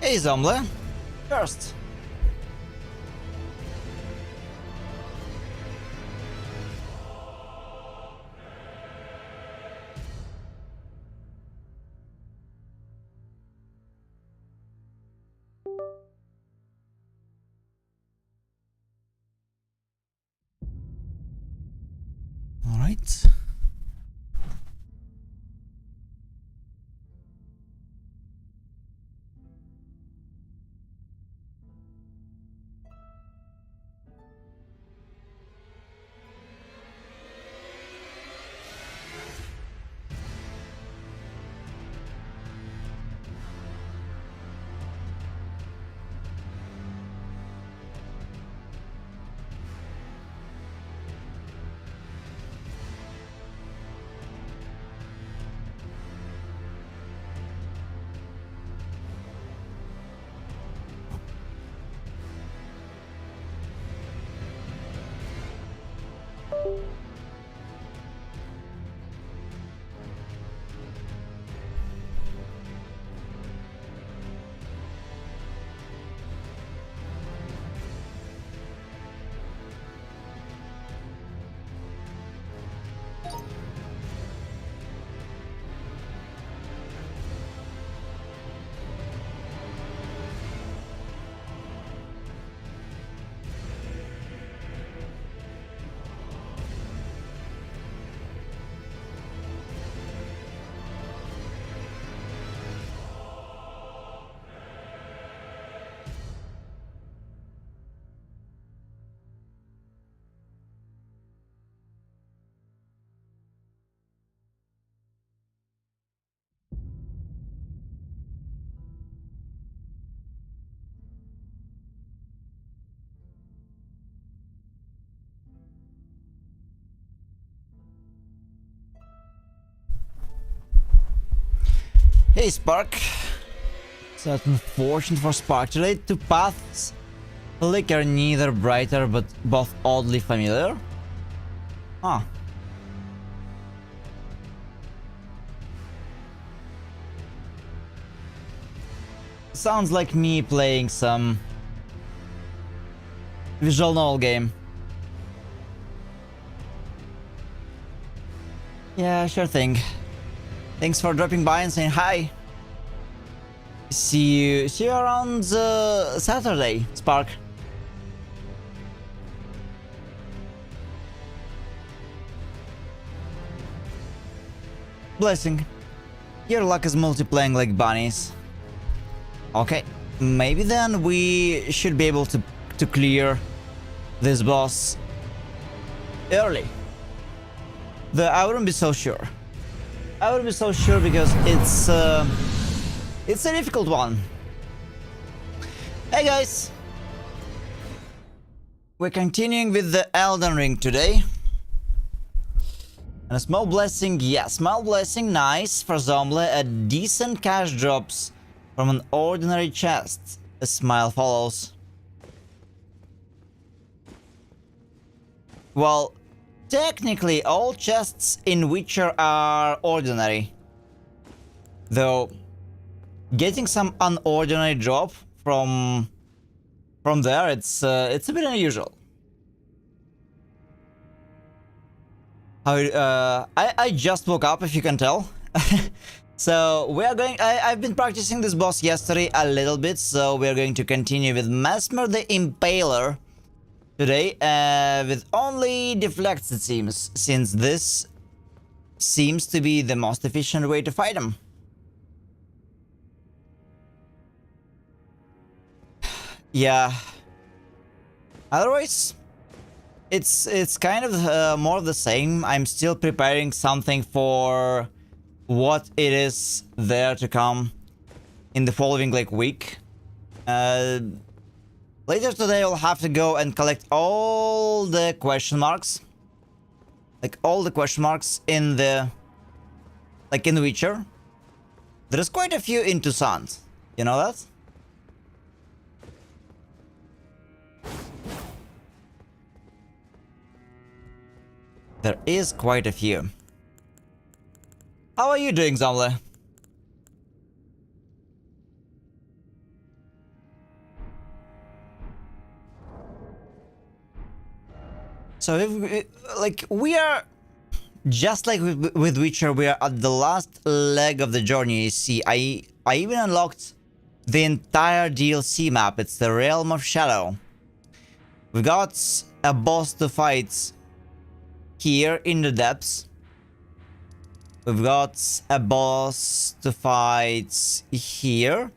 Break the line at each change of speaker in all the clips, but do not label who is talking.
Hey Zomble, first. All right. Hey Spark. It's unfortunate for Spark today. Two paths flicker neither brighter but both oddly familiar. Huh. Sounds like me playing some visual novel game. Yeah, sure thing. Thanks for dropping by and saying hi. See you around Saturday, Spark. Blessing. Your luck is multiplying like bunnies. Okay, maybe then we should be able to clear this boss early. I wouldn't be so sure. I wouldn't be so sure because it's a difficult one. Hey guys! We're continuing with the Elden Ring today. And a small blessing, yeah, small blessing, nice for Zomble. A decent cash drops from an ordinary chest. A smile follows. Well, technically all chests in Witcher are ordinary. Though, getting some unordinary drop from there, it's a bit unusual. I just woke up, if you can tell. So we are going. I've been practicing this boss yesterday a little bit, so we are going to continue with Messmer the Impaler today, with only Deflects, it seems, since this seems to be the most efficient way to fight him. Yeah. Otherwise, it's kind of more of the same. I'm still preparing something for what it is there to come in the following like week. Later today I'll have to go and collect all the question marks. Like all the question marks in the in Witcher. There's quite a few in Toussaint. You know that? There is quite a few. How are you doing, Zomble? So if, like we are just like with Witcher, we are at the last leg of the journey. You see, I even unlocked the entire DLC map. It's the Realm of Shadow. We got a boss to fight here in the depths. We've got a boss to fight here.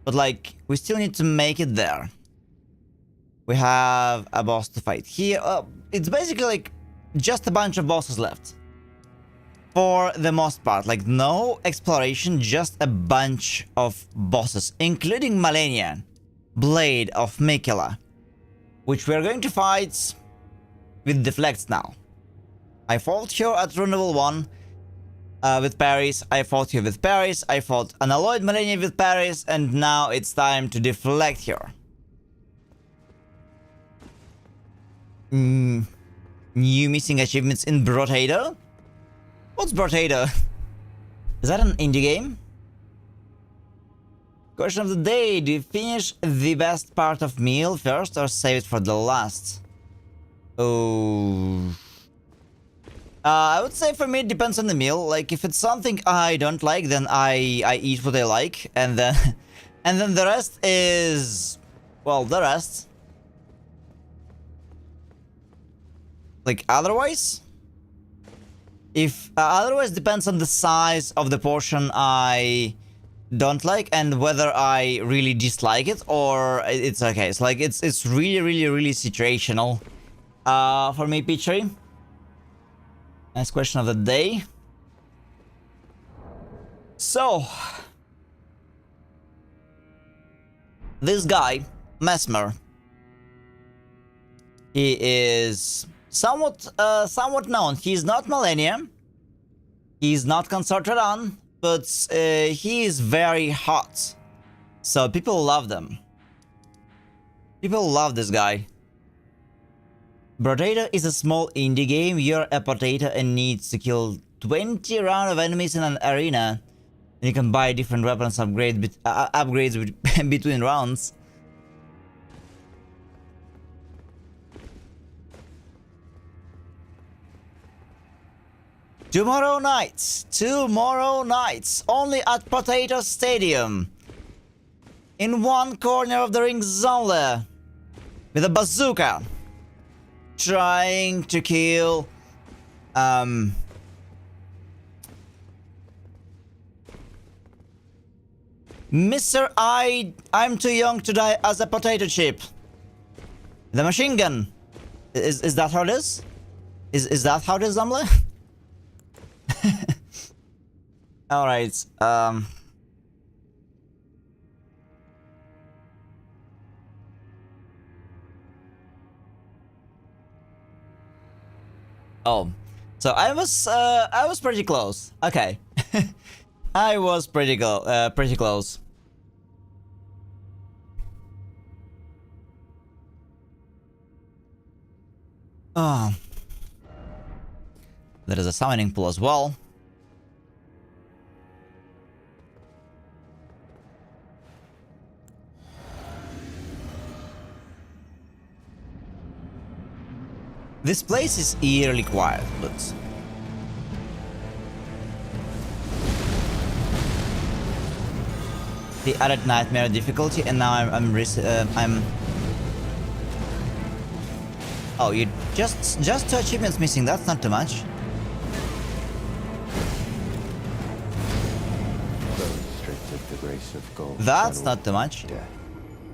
But like, we still need to make it there. We have a boss to fight here. It's basically like just a bunch of bosses left. For the most part. Like, no exploration, just a bunch of bosses. Including Malenia, Blade of Mikela. Which we are going to fight with Deflects now. I fought here at rune level 1 with parries. I fought here with parries. I fought Unalloyed Malenia with parries. And now it's time to deflect here. New missing achievements in Brotato? What's Brotato? Is that an indie game? Question of the day. Do you finish the best part of meal first or save it for the last? Oh... I would say for me it depends on the meal. Like, if it's something I don't like, then I eat what I like. And then... and then the rest is... well, the rest. Like, otherwise? If... otherwise depends on the size of the portion I don't like and whether I really dislike it or it's okay. It's like, it's really situational. For me, Peachy. Nice question of the day. So... this guy, Messmer. He is... somewhat known. He's not Malenia. He's not Consorted on, but he is very hot. So people love them. People love this guy. Brotato is a small indie game. You're a potato and needs to kill 20 rounds of enemies in an arena. And you can buy different weapons upgrades between rounds. Tomorrow night, only at Potato Stadium. In one corner of the ring only, with a bazooka. Trying to kill... Mr. I'm too young to die as a potato chip. The machine gun. Is that how it is? Is that how it is, Zumble? Alright, oh, so I was pretty close. Okay, I was pretty close. Oh, there is a summoning pool as well. This place is eerily quiet, but... the added nightmare difficulty, and now I'm... oh, you just 2 achievements missing. That's not too much. That's not too much.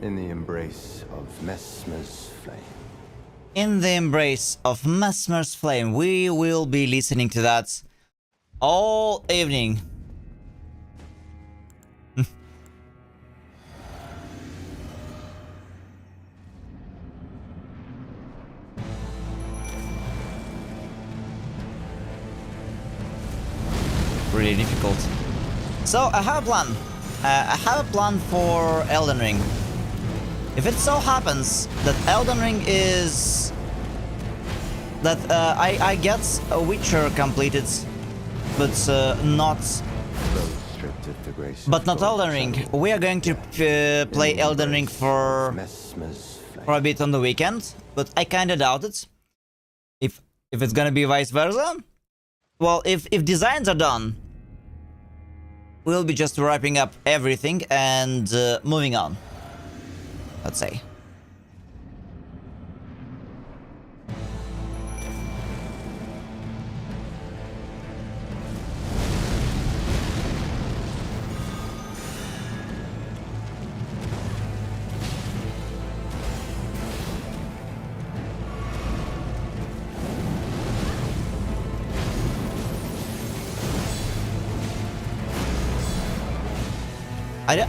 In the embrace of Messmer's flame.
In the embrace of Messmer's flame. We will be listening to that all evening. Really difficult. So I have a plan. I have a plan for Elden Ring. If it so happens that Elden Ring is... that I get a Witcher completed, but not Elden Ring. We are going to play Elden Ring for a bit on the weekend, but I kinda doubt it. If it's gonna be vice versa, well, if designs are done, we'll be just wrapping up everything and moving on, let's say.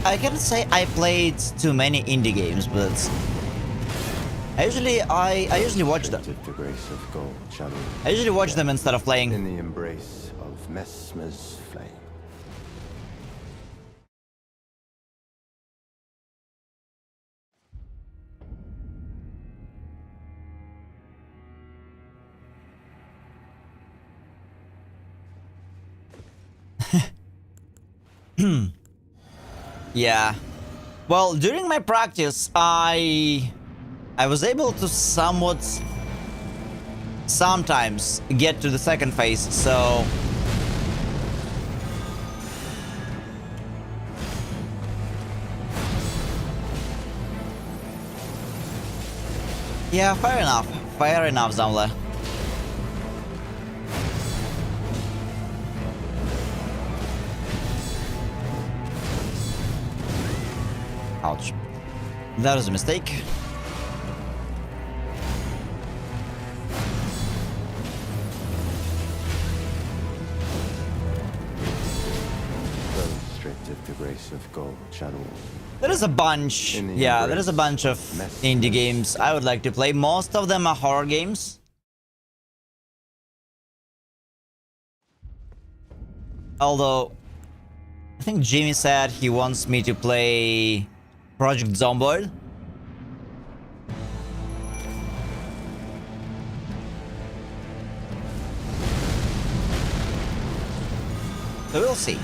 I can't say I played too many indie games, but I usually watch them.
The grace of gold shall
I usually watch them instead of playing.
in the embrace of Messmer's flame.
Yeah. Well, during my practice, I was able to sometimes get to the second phase, so yeah, fair enough. Fair enough, Zamle. Ouch. That was a mistake.
Those stripped of the grace of gold shall
There is a bunch. Yeah, there is a bunch of indie games I would like to play. Most of them are horror games. Although, I think Jimmy said he wants me to play Project Zomboid. So we'll see.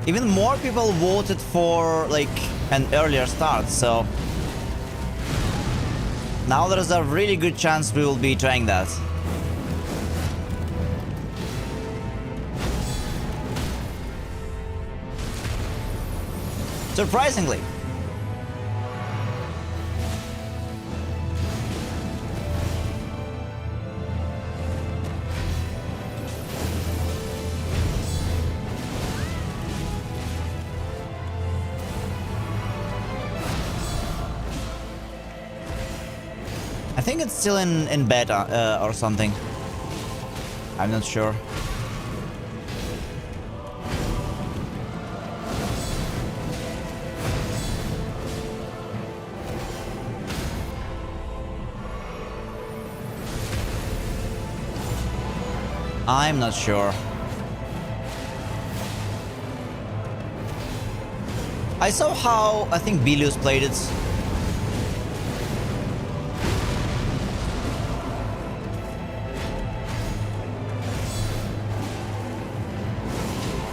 Even more people voted for like an earlier start, so now there's a really good chance we will be trying that. Surprisingly. I think it's still in beta or something. I'm not sure. I'm not sure. I saw how I think Bilius played it.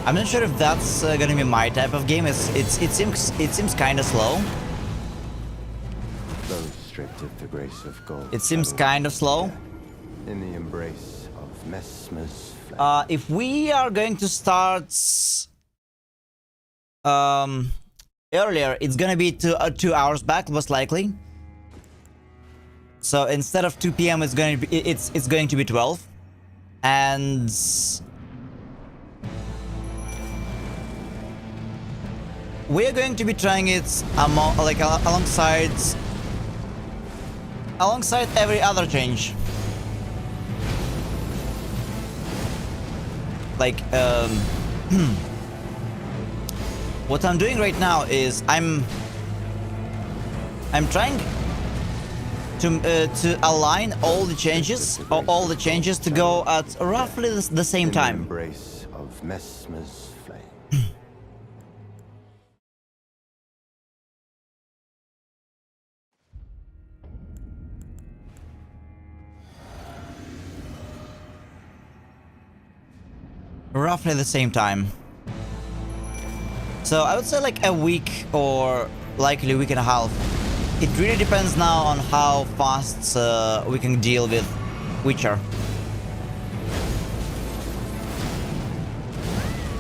I'm not sure if that's gonna be my type of game. It seems kind of slow.
those stripped of the grace of gold.
It seems kind of slow.
In the embrace of Messmer's flame.
If we are going to start earlier, it's gonna be 2 hours back, most likely. So instead of 2 p.m., it's going to be 12, and we are going to be trying it alongside every other change. Like what I'm doing right now is I'm trying to align all the changes to go at roughly the same time.
Embrace of Messmer's flame.
roughly the same time. So I would say like a week or likely a week and a half. It really depends now on how fast we can deal with Witcher.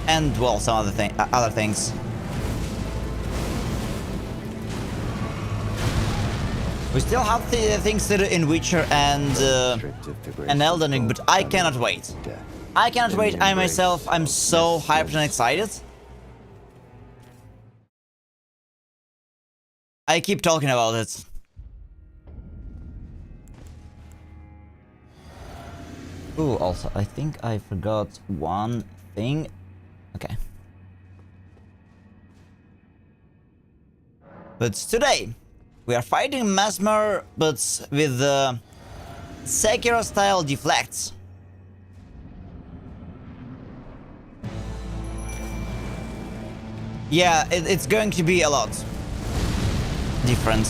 And well, some other things. We still have things to do in Witcher and Elden Ring, but I cannot wait. I cannot wait. I myself, I'm so hyped and excited. I keep talking about it. Ooh, also, I think I forgot one thing. Okay. But today, we are fighting Messmer, but with Sekiro-style Deflects. Yeah, it's going to be a lot different.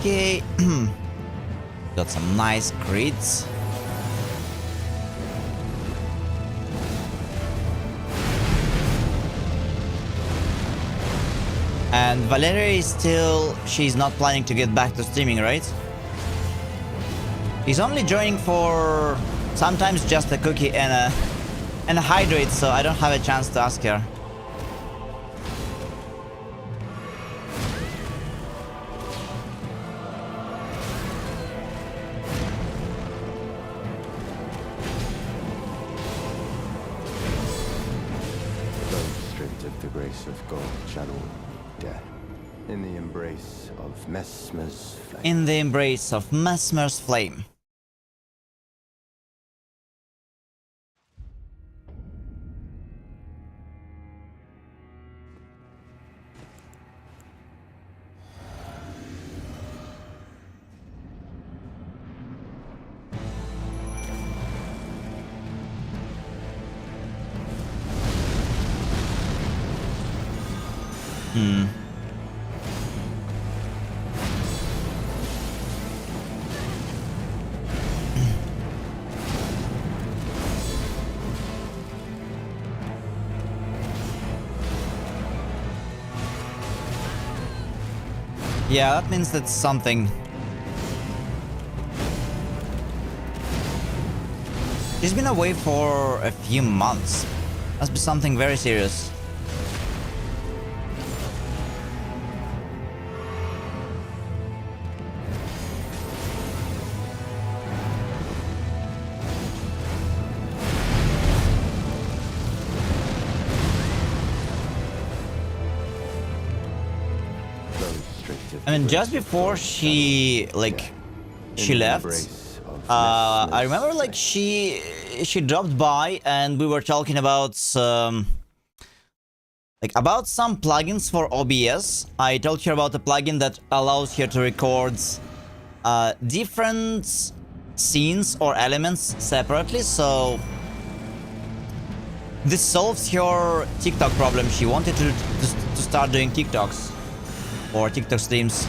Okay, got some nice crits. And Valeria is still... she's not planning to get back to streaming, right? She's only joining for sometimes just a cookie and a hydrate, so I don't have a chance to ask her.
Of God channel death in the embrace of Messmer's flame.
In the embrace of Messmer's flame. Yeah, that means that's something. She's been away for a few months. Must be something very serious. I mean, just before she left, I remember like she dropped by and we were talking about about some plugins for OBS. I told her about a plugin that allows her to record different scenes or elements separately. So this solves her TikTok problem. She wanted to start doing TikToks. Or TikTok streams.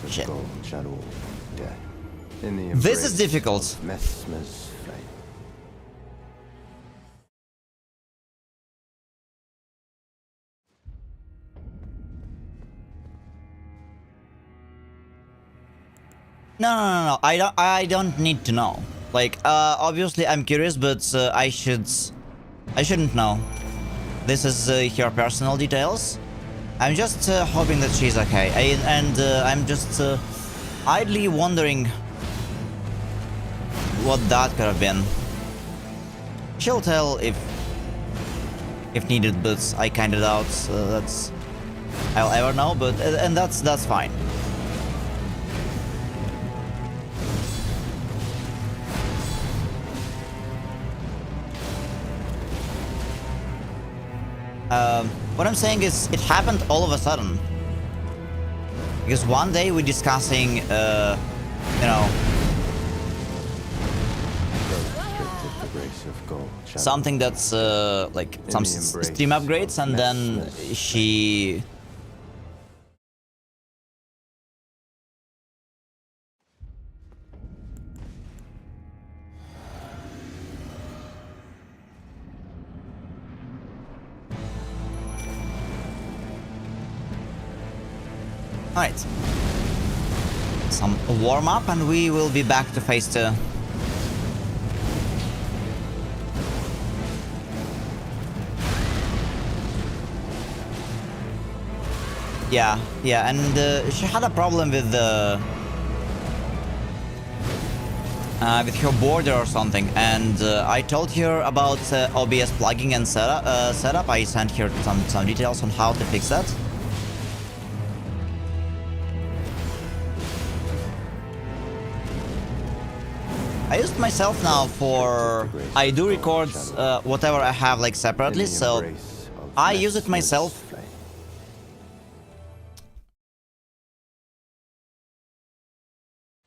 Shit. This is difficult.
Messmer's flame.
No. I don't need to know. Like, obviously I'm curious, but I shouldn't know. This is her personal details. I'm just hoping that she's okay. I'm just idly wondering what that could have been. She'll tell if needed, but I kinda doubt that's I'll ever know. But and that's fine. What I'm saying is, it happened all of a sudden. Because one day we're discussing, you know, something that's like some stream upgrades, and then she. Alright. Some warm up and we will be back to phase 2. Yeah, and she had a problem with the with her border or something, and I told her about OBS plugging and setup. I sent her some details on how to fix that. I used myself now for... I do record whatever I have like separately, so I use it myself.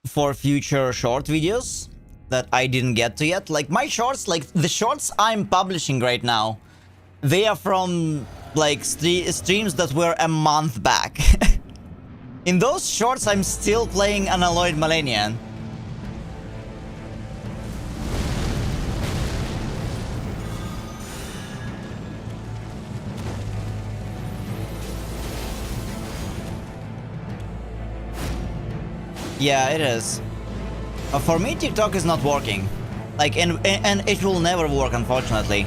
For future short videos that I didn't get to yet. Like my shorts, like the shorts I'm publishing right now, they are from like streams that were a month back. In those shorts I'm still playing Unalloyed Millennium. Yeah, it is. For me, TikTok is not working. Like, and it will never work, unfortunately.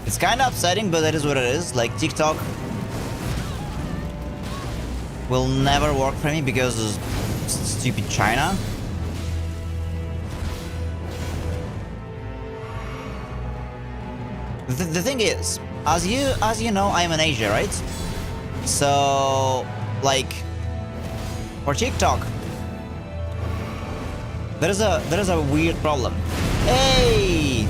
It's kind of upsetting, but it is what it is. Like, TikTok will never work for me because of stupid China. The thing is, as you know, I'm in Asia, right? So, like, for TikTok, there is a weird problem. Hey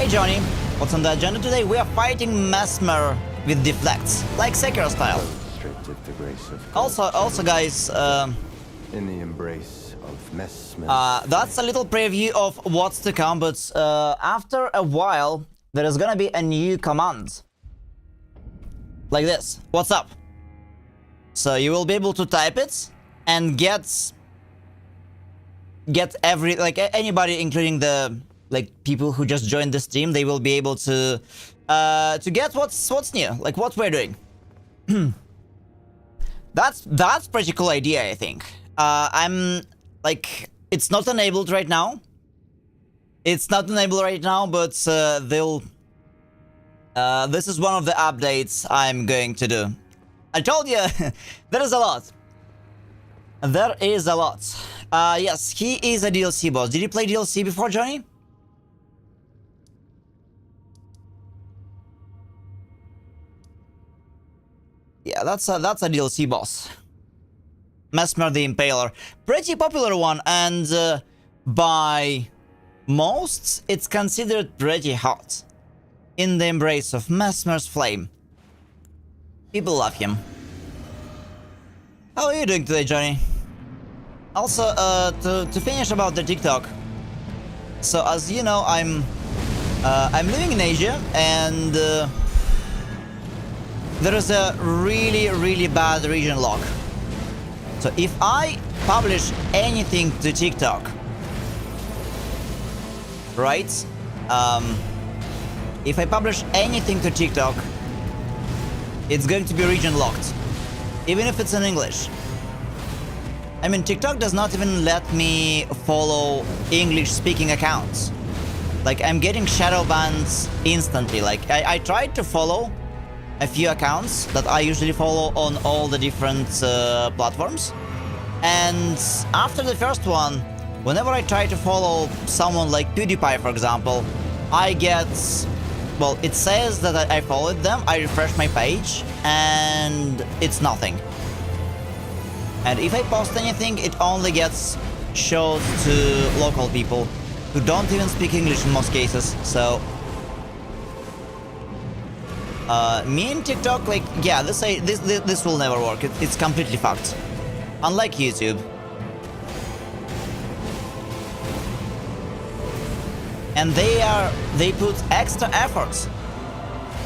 Johnny, what's on the agenda today? We are fighting Messmer with Deflects, like Sekiro style. Also guys,
in the embrace of Messmer.
That's a little preview of what's to come, but after a while there is gonna be a new command. Like this. What's up? So you will be able to type it and get every, like, anybody, including the like people who just joined the stream, they will be able to get what's new, like what we're doing. That's pretty cool idea, I think. I'm like, it's not enabled right now. It's not enabled right now, but they'll. This is one of the updates I'm going to do. I told you, there is a lot. There is a lot. Yes, he is a DLC boss. Did you play DLC before, Johnny? Yeah, that's a DLC boss. Messmer the Impaler. Pretty popular one, and by most, it's considered pretty hot. In the embrace of Messmer's flame. People love him. How are you doing today, Johnny? Also, to finish about the TikTok. So, as you know, I'm living in Asia, and there is a really bad region lock. So, if I publish anything to TikTok, right? If I publish anything to TikTok, it's going to be region locked, even if it's in English. I mean, TikTok does not even let me follow English-speaking accounts. Like, I'm getting shadow bans instantly. Like, I tried to follow a few accounts that I usually follow on all the different platforms. And after the first one, whenever I try to follow someone like PewDiePie, for example, I get... Well, it says that I followed them, I refresh my page, and it's nothing. And if I post anything, it only gets showed to local people who don't even speak English in most cases, so... me and TikTok, like, yeah, this will never work. It's completely fucked. Unlike YouTube. And they put extra efforts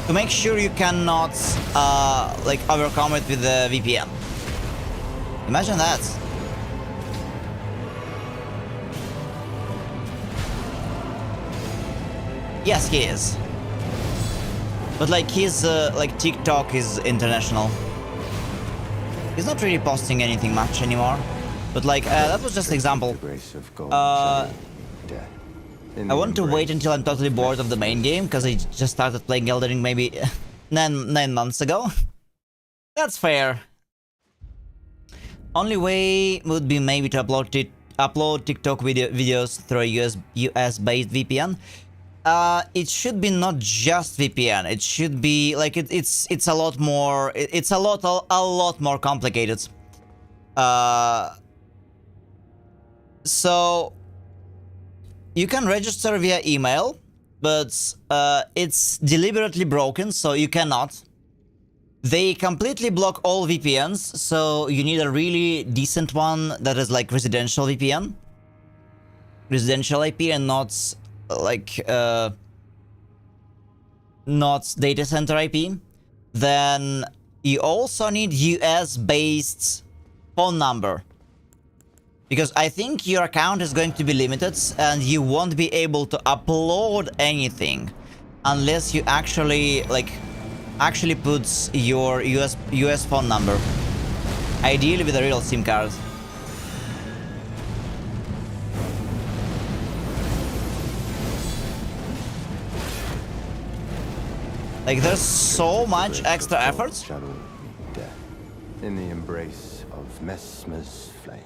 to make sure you cannot, like, overcome it with the VPN. Imagine that. Yes, he is. But like his like TikTok is international. He's not really posting anything much anymore. But like that was just an example. I want to wait until I'm totally bored of the main game because I just started playing Elden Ring maybe 9 months ago. That's fair. Only way would be maybe to upload TikTok videos through a US-based VPN. It should be not just VPN. It should be like it's a lot more. It's a lot more complicated. So you can register via email, but it's deliberately broken, so you cannot. They completely block all VPNs, so you need a really decent one that is like residential VPN, residential IP, and not like not data center IP. Then you also need US-based phone number, because I think your account is going to be limited and you won't be able to upload anything unless you actually put your US phone number, ideally with a real SIM card. Like, there's so much extra effort.
In the embrace of Messmer's flame.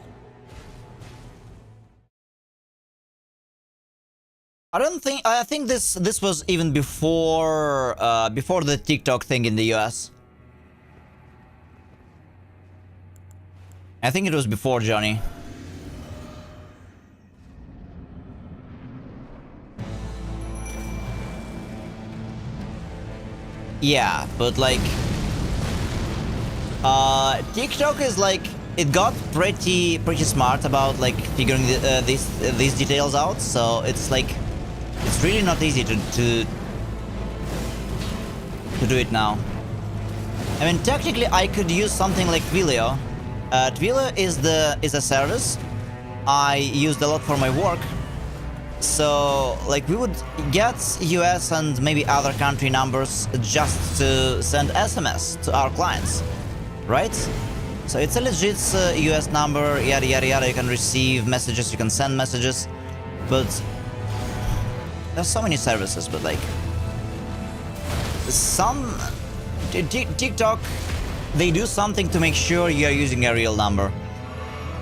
I think this was even before before the TikTok thing in the US. I think it was before, Johnny. Yeah, but like TikTok is like, it got pretty smart about like figuring these details out, so it's like it's really not easy to do it now. I mean, technically I could use something like Twilio. Twilio is a service I used a lot for my work. So, like, we would get US and maybe other country numbers just to send SMS to our clients, right? So it's a legit US number, yada yada yada. You can receive messages, you can send messages, but there's so many services. But like, some TikTok, they do something to make sure you are using a real number.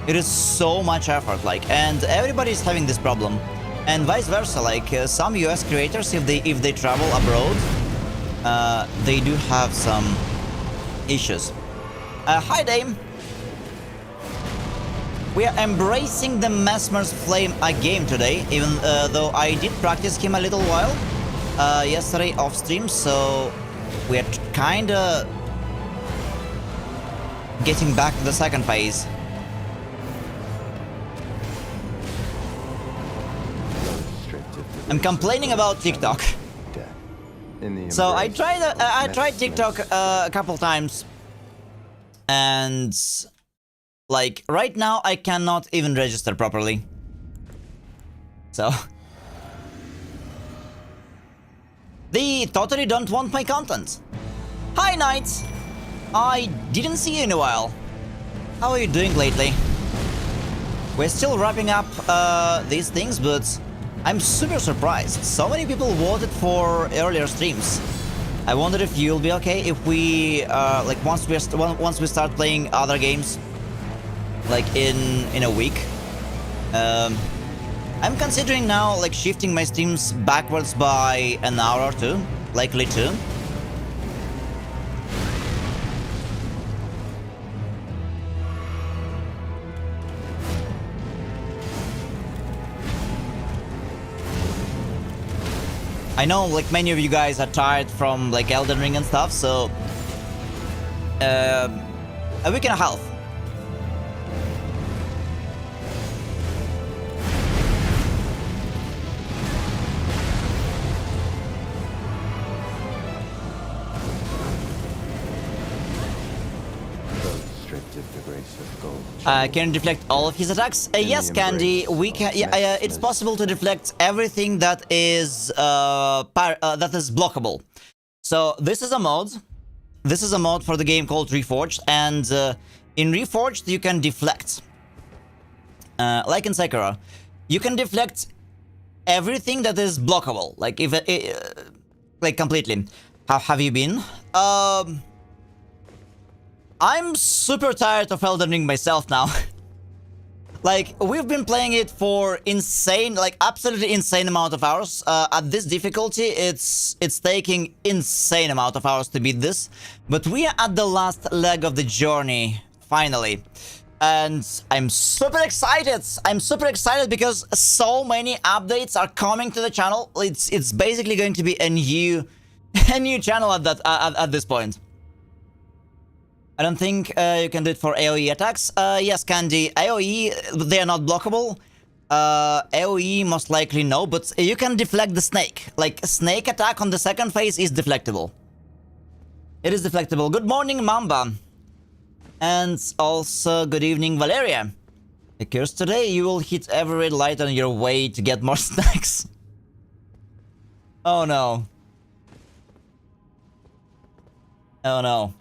It is so much effort, like, and everybody is having this problem. And vice versa, like some US creators, if they travel abroad, they do have some issues. Hi Dame! We are embracing the Messmer's flame again today, even though I did practice him a little while yesterday off stream, so we are kinda getting back to the second phase. I'm complaining about TikTok. So I tried TikTok a couple times, and like right now I cannot even register properly. So they totally don't want my content. Hi Knights! I didn't see you in a while. How are you doing lately? We're still wrapping up these things, but I'm super surprised. So many people voted for earlier streams. I wonder if you'll be okay if we like once we start playing other games, like in a week. I'm considering now like shifting my streams backwards by an hour or two, likely two. I know like many of you guys are tired from like Elden Ring and stuff, so a week and a half. Can you deflect all of his attacks? Yes, Candy. We can. Yeah, it's possible to deflect everything that is blockable. So this is a mod. This is a mod for the game called Reforged, and in Reforged you can deflect. Like in Sekiro, you can deflect everything that is blockable. Like if like completely. How have you been? I'm super tired of Elden Ring myself now. Like, we've been playing it for insane, like absolutely insane amount of hours. At this difficulty, it's taking insane amount of hours to beat this. But we are at the last leg of the journey, finally. And I'm super excited. I'm super excited because so many updates are coming to the channel. It's basically going to be a new channel at this point. I don't think you can do it for AoE attacks. Yes, Candy. AoE, they are not blockable. AoE, most likely no, but you can deflect the snake. Like, snake attack on the second phase is deflectible. It is deflectible. Good morning, Mamba. And also, good evening, Valeria. Because today you will hit every red light on your way to get more snacks. Oh no. Oh no.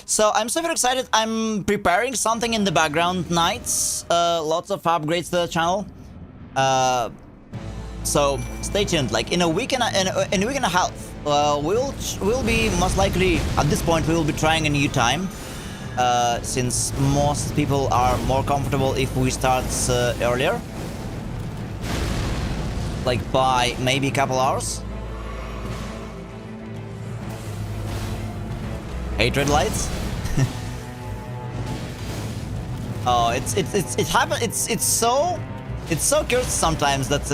So I'm super excited. I'm preparing something in the background nights. Lots of upgrades to the channel. So stay tuned. Like in a week and a half, we'll be most likely at this point we will be trying a new time. Since most people are more comfortable if we start earlier, like by maybe a couple hours. 8 red lights. Oh, it happens. It's so cursed sometimes that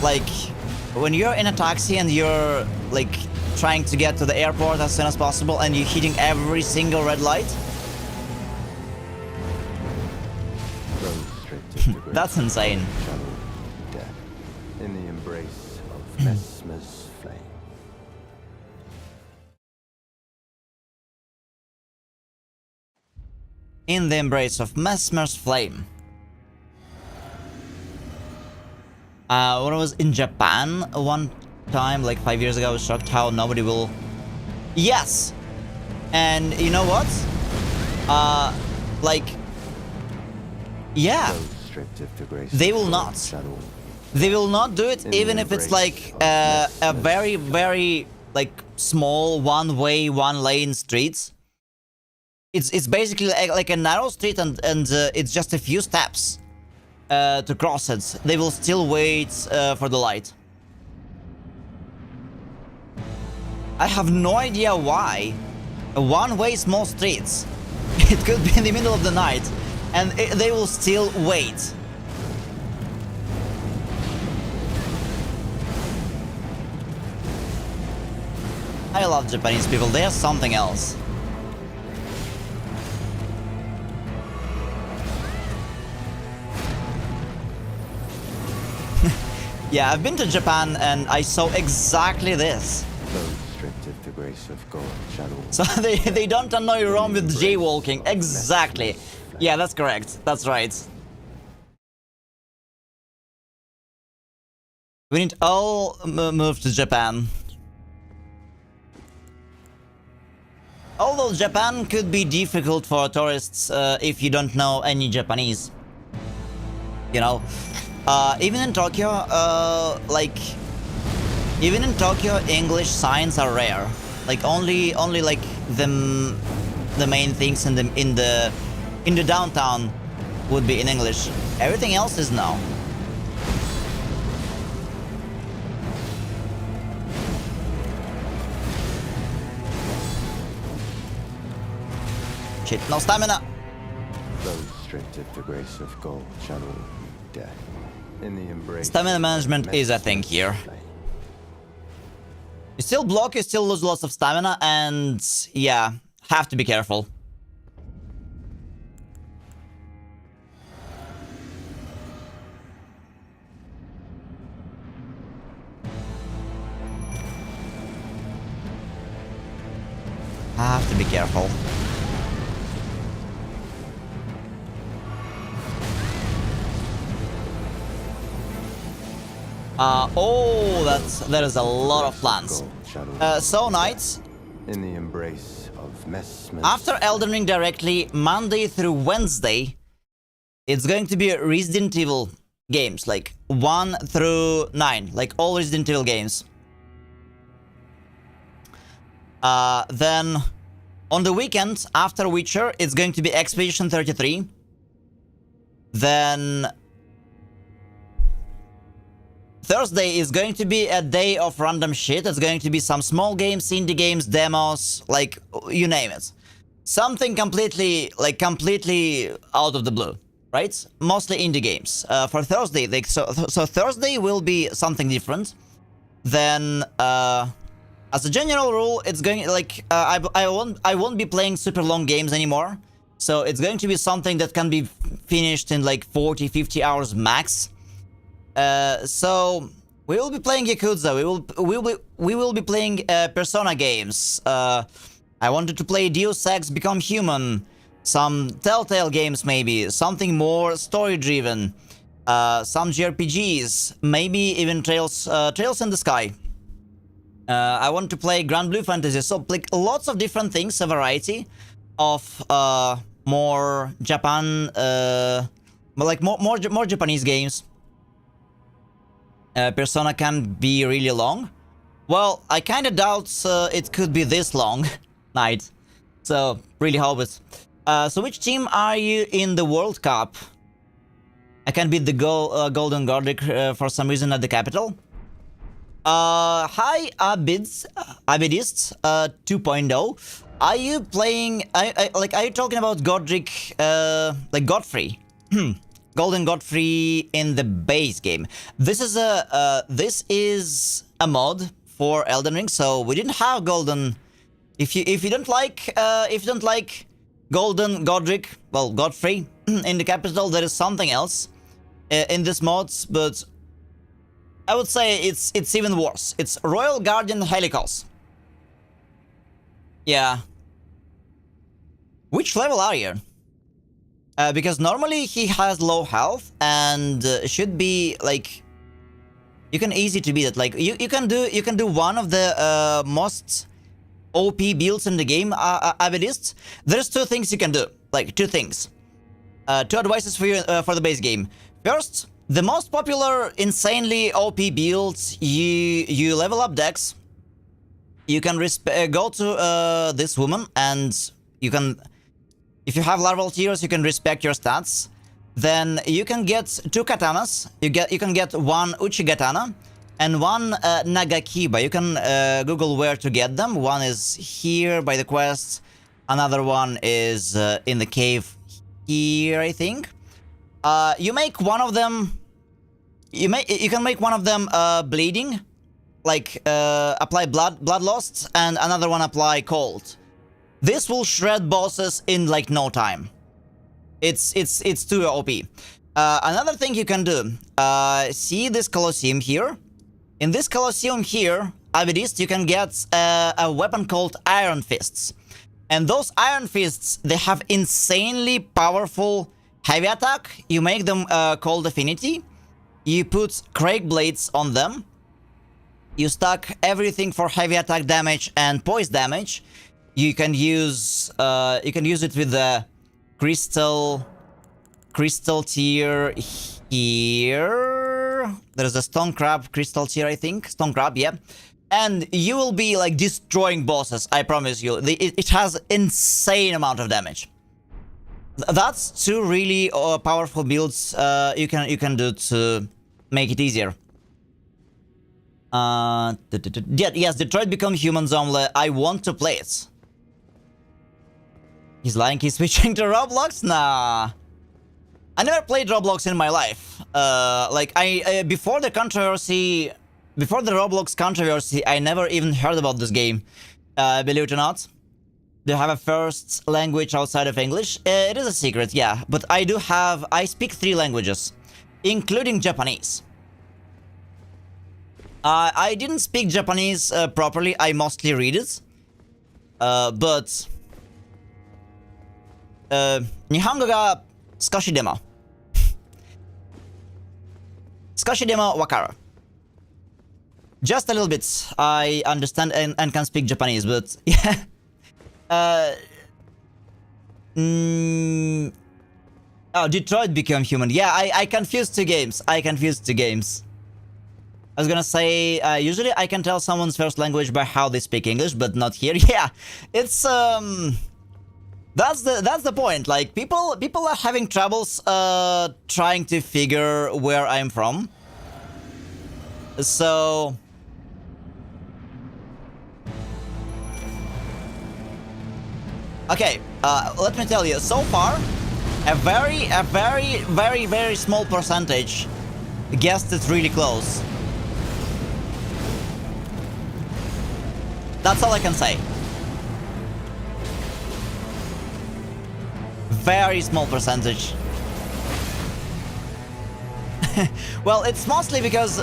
like when you're in a taxi and you're like trying to get to the airport as soon as possible and you're hitting every single red light. That's insane.
In the embrace of Messmer's flame.
In the embrace of Messmer's flame. When I was in Japan one time, like 5 years ago, I was shocked how nobody will... Yes! And you know what? Like... Yeah! They will not. They will not do it even if it's like a very, very like small one-way, one-lane street. It's basically like a narrow street and it's just a few steps to cross it. They will still wait for the light. I have no idea why. A one-way small streets. It could be in the middle of the night and they will still wait. I love Japanese people. They are something else. Yeah, I've been to Japan and I saw exactly this. So they don't annoy you wrong with jaywalking. Exactly. Yeah, that's correct. That's right. We need all move to Japan. Although Japan could be difficult for tourists if you don't know any Japanese. You know? Even in Tokyo, English signs are rare. Like only like the main things in the downtown would be in English. Everything else is no. Shit, no stamina.
Flow straight of the grace of gold, channel death. In the embrace.
Stamina management is a thing here. You still block, you still lose lots of stamina, and yeah, have to be careful. Have to be careful. Oh, that is a lot of plants. So knights,
in the embrace of Messmer.
After Elden Ring directly, Monday through Wednesday, it's going to be Resident Evil games, like 1 through 9, like all Resident Evil games. Then on the weekend after Witcher, it's going to be Expedition 33. Then Thursday is going to be a day of random shit. It's going to be some small games, indie games, demos, like you name it. Something completely out of the blue, right? Mostly indie games. For Thursday, like, so Thursday will be something different. Then, as a general rule, it's going like I won't be playing super long games anymore. So it's going to be something that can be finished in like 40-50 hours max. So we will be playing Yakuza. We will be playing Persona games. I wanted to play Deus Ex Become Human, some Telltale games maybe, something more story driven, some JRPGs, maybe even Trails in the Sky. I want to play Grand Blue Fantasy. So like lots of different things, a variety of more Japan, like more Japanese games. Persona can be really long. Well, I kind of doubt it could be this long, Night. So, really hope it. So which team are you in the World Cup? I can beat the Golden Godric for some reason at the capital. Hi, Abidists 2.0. Are you playing... are you talking about Godric, like Godfrey? Golden Godfrey in the base game. This is a mod for Elden Ring, so we didn't have Golden. If you don't like Golden Godric, well, Godfrey in the capital, there is something else in this mod, but I would say it's even worse. It's Royal Guardian Helicos. Yeah. Which level are you? Because normally he has low health and should be like you can easy to beat it. Like you can do one of the most OP builds in the game. Abidists. There's two things you can do. Like two things. Two advices for you for the base game. First, the most popular insanely OP builds. You level up Dex. You can go to this woman and you can. If you have larval tears, you can respect your stats. Then you can get two katanas. You can get one Uchigatana and one Nagakiba. You can Google where to get them. One is here by the quest. Another one is in the cave here, I think. You make one of them. You can make one of them bleeding, like apply blood loss, and another one apply cold. This will shred bosses in like no time. It's too OP. Another thing you can do, see this Colosseum here? In this Colosseum here, Avidist, you can get a weapon called Iron Fists. And those Iron Fists, they have insanely powerful heavy attack. You make them Cold Affinity. You put Crake Blades on them. You stack everything for heavy attack damage and poise damage. You can use it with the crystal tier here. There's a stone crab crystal tier, I think. Stone crab, yeah. And you will be like destroying bosses, I promise you. It has insane amount of damage. That's two really powerful builds you can do to make it easier. Yes, Detroit Become Human Zombie. I want to play it. He's lying, he's switching to Roblox? Nah. I never played Roblox in my life. Before the Roblox controversy, I never even heard about this game. Believe it or not. Do you have a first language outside of English? It is a secret, yeah. But I speak 3 languages, including Japanese. I didn't speak Japanese properly, I mostly read it. But... Nihongo ga skoshi demo. Skoshi demo wakaru. Just a little bit. I understand and can speak Japanese, but yeah. Oh, Detroit Become Human. Yeah, I confused 2 games. I was gonna say, usually I can tell someone's first language by how they speak English, but not here. Yeah, it's that's the point. Like people are having troubles trying to figure where I'm from. So okay, let me tell you, so far a very small percentage guessed it really close. That's all I can say. Very small percentage. Well, it's mostly because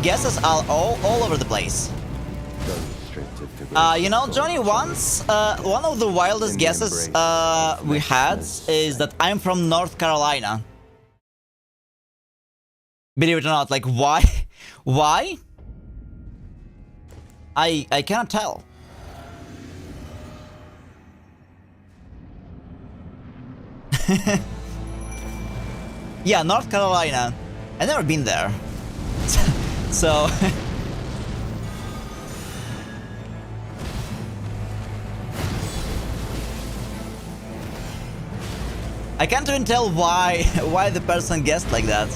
guesses are all over the place. You know, Johnny, once one of the wildest guesses we had is that I'm from North Carolina. Believe it or not, like why? Why? I cannot tell. Yeah, North Carolina. I've never been there. So... I can't even tell why the person guessed like that.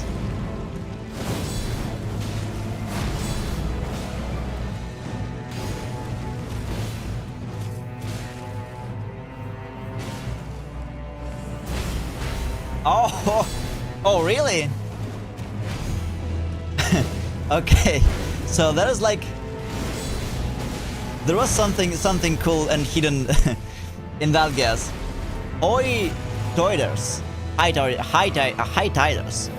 Oh, really? Okay, so there is like... There was something cool and hidden in that guess. Oi Toiders. High Tiders.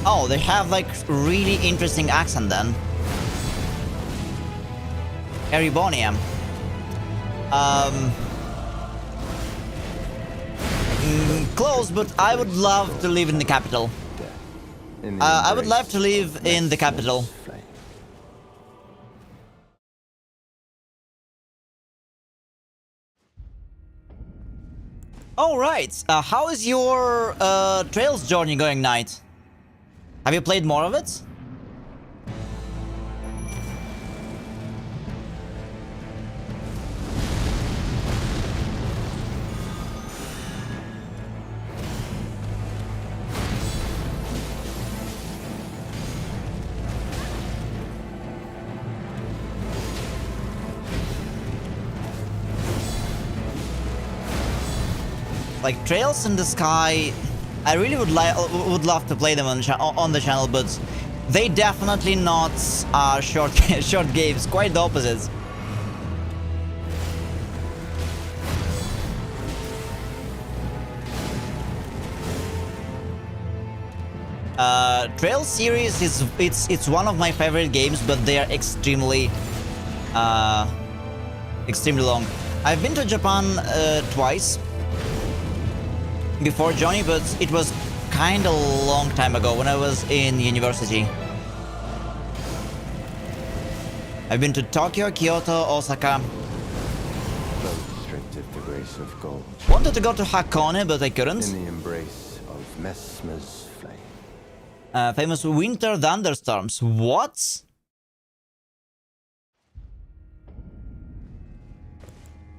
Oh, they have like really interesting accent then. Eribonium. Close, but I would love to live in the capital. I would love to live in the capital. Alright, how is your Trails journey going, Knight? Have you played more of it? Like Trails in the Sky, I really would love to play them on the channel, but they definitely not are short games. Quite the opposite. Trails series is it's one of my favorite games, but they are extremely long. I've been to Japan twice before Johnny, but it was kind of a long time ago when I was in university. I've been to Tokyo, Kyoto, Osaka. Wanted to go to Hakone, but I couldn't.
In the embrace of Messmer's flame.
Famous winter thunderstorms. What?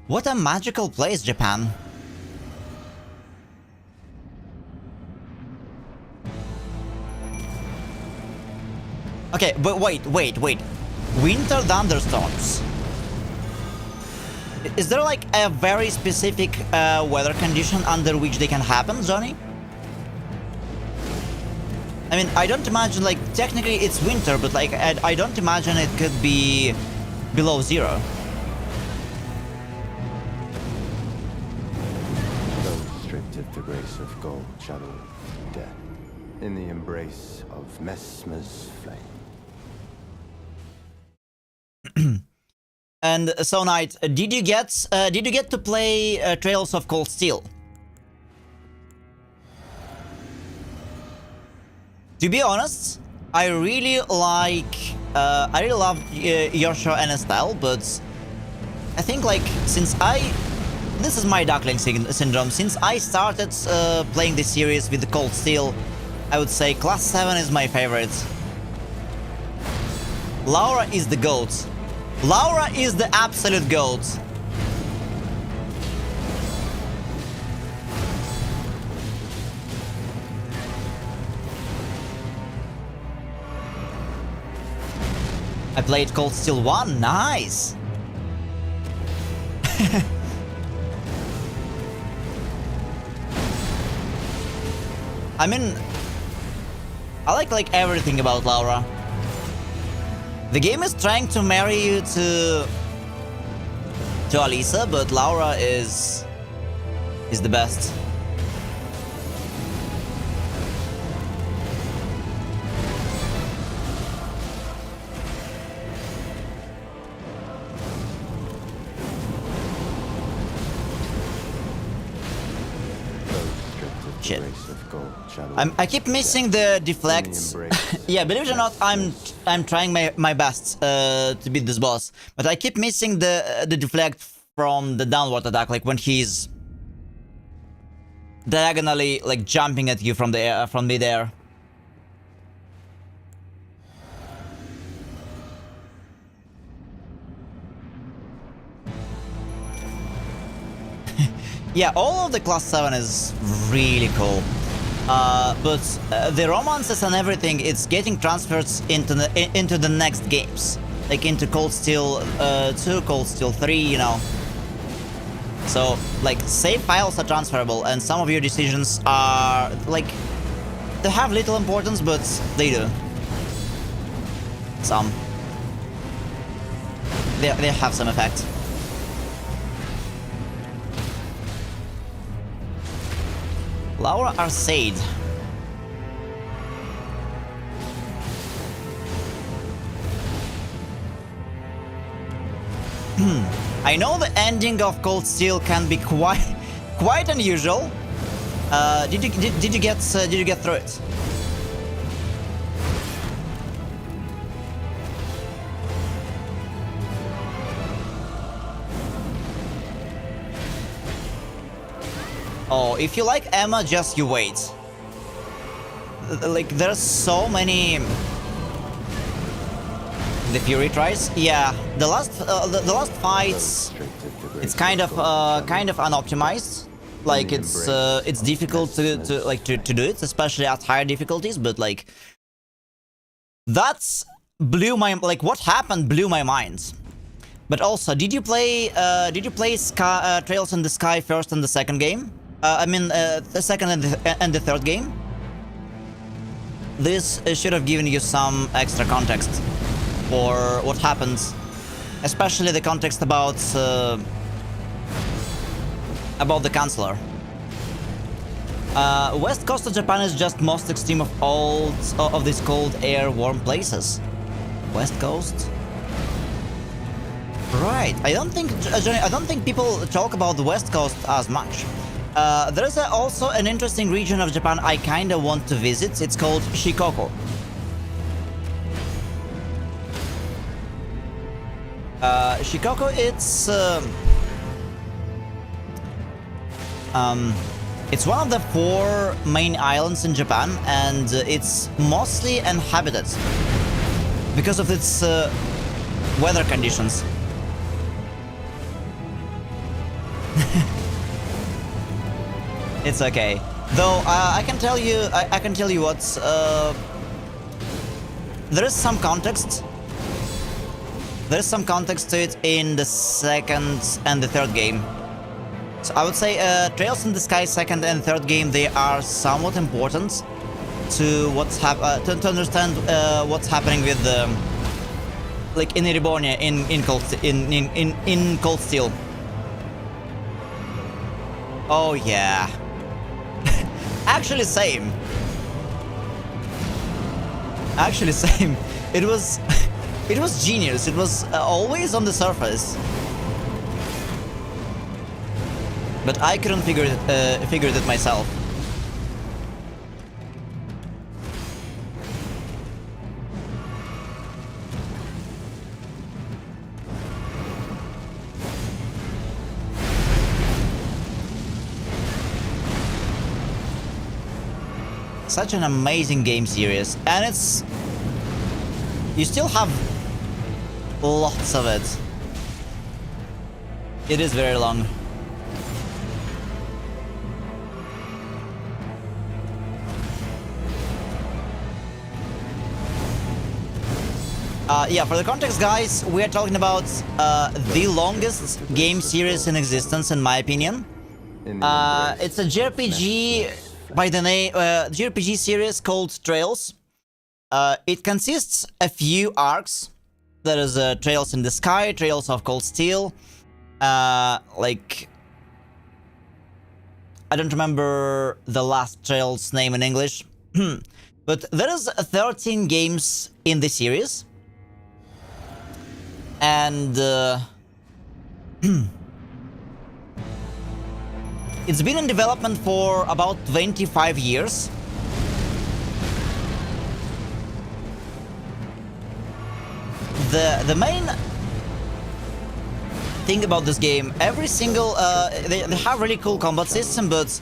What a magical place, Japan. Okay, but wait. Winter thunderstorms. Is there like a very specific weather condition under which they can happen, Johnny? I mean, I don't imagine, like, technically it's winter, but like, I don't imagine it could be below 0.
Those stripped of the grace of gold shadow death in the embrace of Messmer's flame.
And so, Knight, did you get to play Trails of Cold Steel? To be honest, I really love your show and style, but I think, like, this is my Duckling syndrome. Since I started playing this series with the Cold Steel, I would say Class 7 is my favorite. Laura is the GOAT. Laura is the absolute GOAT. I played Cold Steel 1, nice! I mean, I like everything about Laura. The game is trying to marry you to Alisa, but Laura is the best. Shit. I keep missing the deflects. Yeah, believe it or not, I'm trying my best to beat this boss, but I keep missing the deflect from the downward attack, like when he's diagonally like jumping at you from the air, from midair. Yeah, all of the Class 7 is really cool. But the romances and everything, it's getting transferred into the next games. Like into Cold Steel 2, Cold Steel 3, you know. So, like, save files are transferable, and some of your decisions are, like, they have little importance, but they do. Some. They have some effect. Laura Arcade. I know the ending of Cold Steel can be quite unusual. Did you get through it? Oh, if you like Emma, just you wait. Like, there's so many. The Fury tries, yeah. The last fights, it's kind of unoptimized. Like, it's difficult to do it, especially at higher difficulties. But like, that's blew my, like, what happened blew my mind. But also, did you play Trails in the Sky first and the second game? I mean, the second and the third game. This should have given you some extra context for what happens, especially the context about the Chancellor. West coast of Japan is just most extreme of all of these cold air warm places. West coast. Right. I don't think people talk about the West Coast as much. There's also an interesting region of Japan I kinda want to visit. It's called Shikoku. Shikoku, it's It's one of the 4 main islands in Japan, and it's mostly inhabited because of its weather conditions. It's okay. Though I can tell you, I can tell you what. There is some context. There is some context to it in the 2nd and the 3rd game. So I would say Trails in the Sky 2nd and 3rd game, they are somewhat important to what's to understand what's happening with like in Erebornia in Cold Steel. Oh yeah. Actually same. Actually same. It was it was genius. It was always on the surface. But I couldn't figure it myself. Such an amazing game series, and it's... You still have lots of it. It is very long. Yeah, for the context, guys, we are talking about the longest game series in existence, in my opinion. It's a JRPG by the name JRPG series called Trails. It consists a few arcs. There is Trails in the Sky, Trails of Cold Steel. Like, I don't remember the last Trails name in English, but there is 13 games in the series. And it's been in development for about 25 years. The main thing about this game, every single they have really cool combat system, but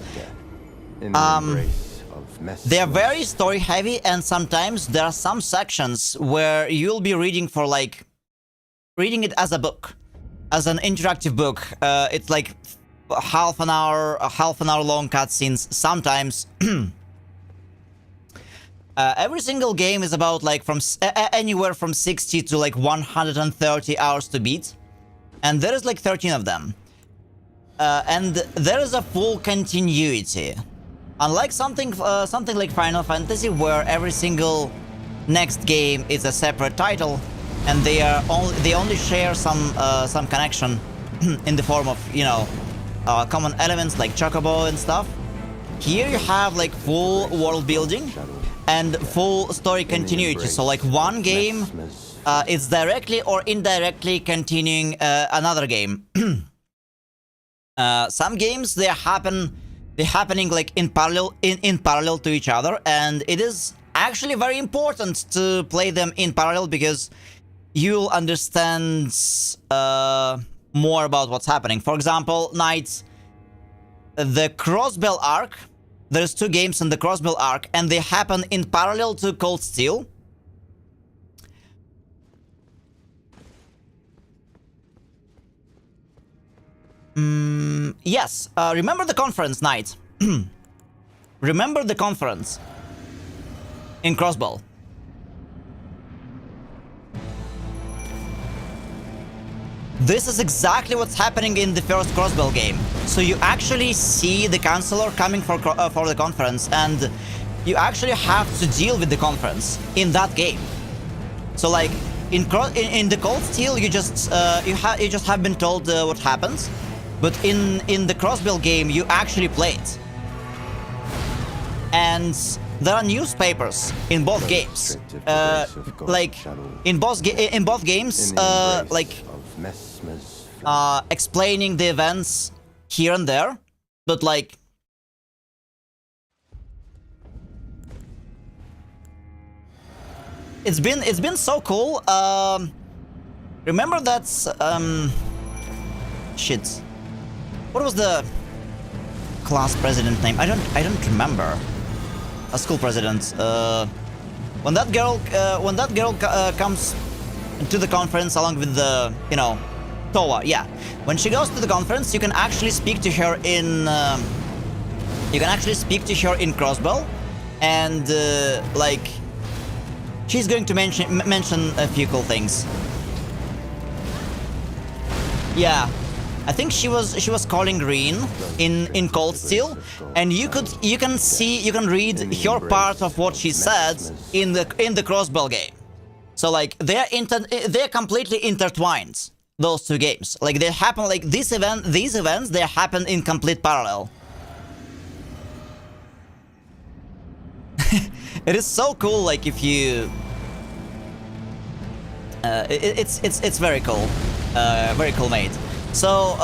they are very story heavy, and sometimes there are some sections where you'll be reading for like reading it as a book, as an interactive book. It's like half an hour long cutscenes sometimes. Every single game is about like from anywhere from 60 to like 130 hours to beat, and there is like 13 of them, and there is a full continuity, unlike something like Final Fantasy, where every single next game is a separate title, and they only share some connection in the form of, you know, common elements like Chocobo and stuff. Here you have like full world building and full story continuity. So like one game is directly or indirectly continuing another game. Some games they're happening like in parallel to each other, and it is actually very important to play them in parallel because you'll understand more about what's happening. For example, Knights, the Crossbell arc. There's 2 games in the Crossbell arc, and they happen in parallel to Cold Steel. Yes, remember the conference, Knight. Remember the conference in Crossbell. This is exactly what's happening in the first Crossbell game. So you actually see the Chancellor coming for the conference, and you actually have to deal with the conference in that game. So like in the Cold Steel, you just have been told what happens, but in the Crossbell game, you actually play it. And there are newspapers in both games. Like in both games, like explaining the events here and there, but like it's been so cool. Remember that shit. What was the class president name? I don't remember. A school president. When that girl comes to the conference along with the, you know, Towa, yeah. When she goes to the conference, you can actually speak to her in Crossbow, and like she's going to mention a few cool things. Yeah, I think she was calling Green in Cold Steel, and you can read her part of what she said in the Crossbow game. So like they're completely intertwined, those two games. Like they happen, like these events they happen in complete parallel. It is so cool, like if you it's very cool. Very cool made. So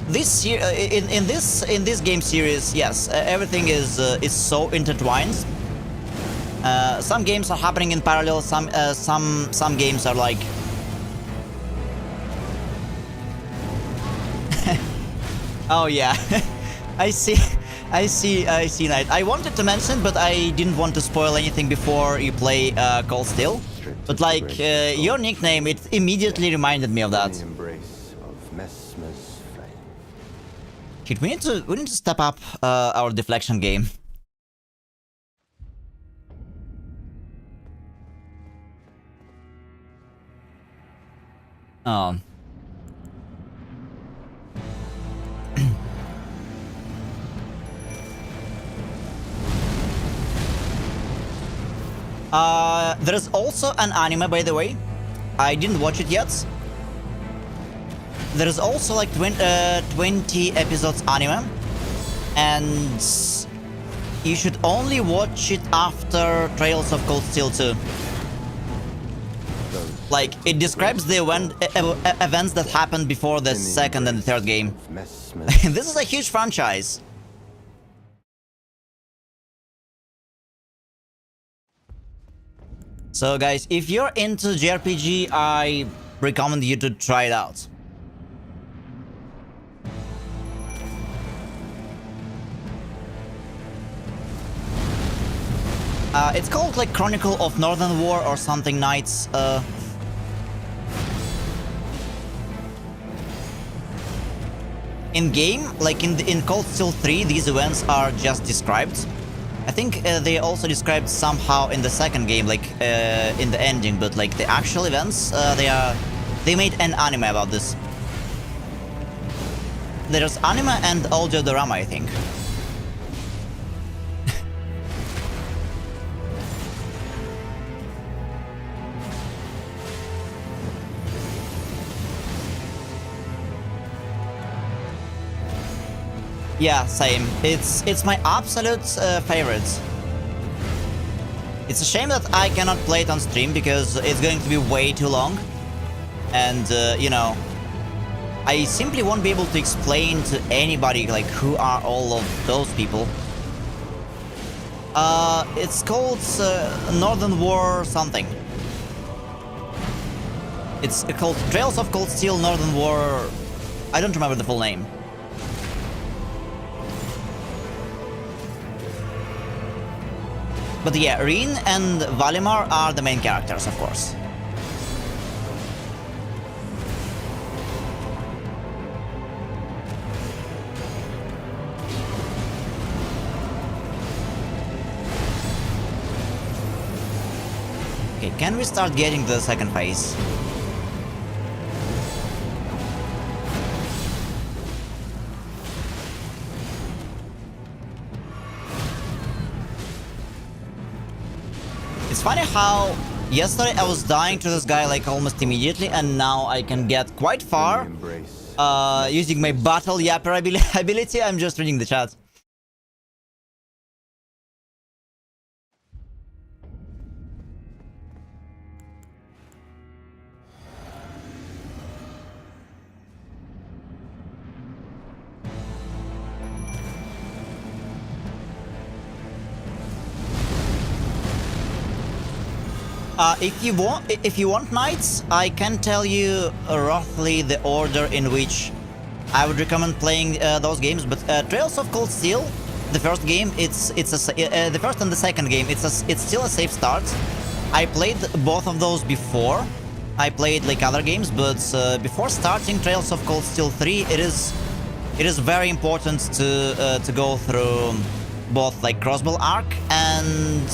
this year in this game series, yes, everything is so intertwined. Some games are happening in parallel. Some games are like. Oh yeah, I see, Knight. I wanted to mention, but I didn't want to spoil anything before you play Cold Steel. But like your nickname, it immediately reminded me of that.
In the embrace of Messmer's flame.
Shit, we need to step up our deflection game. Oh. There is also an anime, by the way. I didn't watch it yet. There is also like 20 episodes anime, and you should only watch it after Trails of Cold Steel 2. Like, it describes the events that happened before the second and the third game. This is a huge franchise. So guys, if you're into JRPG, I recommend you to try it out. It's called like Chronicle of Northern War or something, Knights. In game, like in Cold Steel 3, these events are just described. I think they also described somehow in the second game, like in the ending, but like the actual events, they made an anime about this. There's anime and audio drama, I think. Yeah, same. It's my absolute favorite. It's a shame that I cannot play it on stream because it's going to be way too long. And, you know, I simply won't be able to explain to anybody, like, who are all of those people. It's called Northern War something. It's called Trails of Cold Steel Northern War. I don't remember the full name. But yeah, Reen and Valimar are the main characters, of course. Okay, can we start getting the second phase? It's funny how yesterday I was dying to this guy like almost immediately, and now I can get quite far using my battle yapper ability. I'm just reading the chat. If you want knights, I can tell you roughly the order in which I would recommend playing those games. But Trails of Cold Steel, the first game, the first and the second game, it's still a safe start. I played both of those before. I played like other games, but before starting Trails of Cold Steel 3, it is very important to go through both like Crossbow Arc and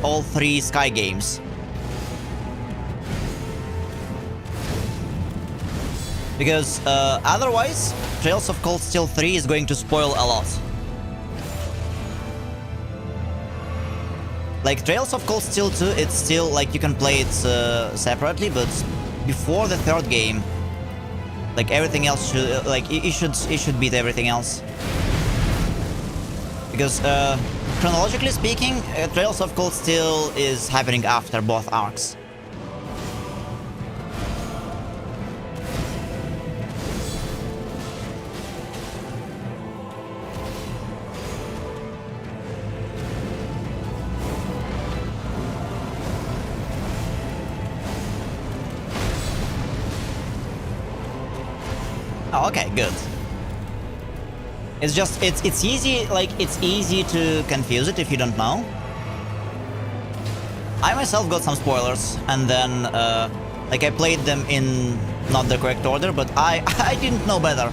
all 3 Sky games. Because otherwise, Trails of Cold Steel 3 is going to spoil a lot. Like Trails of Cold Steel 2, it's still like you can play it separately, but before the 3rd game, like everything else should it should beat everything else. Because chronologically speaking, Trails of Cold Steel is happening after both arcs. Oh, okay, good. It's just, it's easy, like, it's easy to confuse it if you don't know. I myself got some spoilers, and then, like, I played them in not the correct order, but I didn't know better.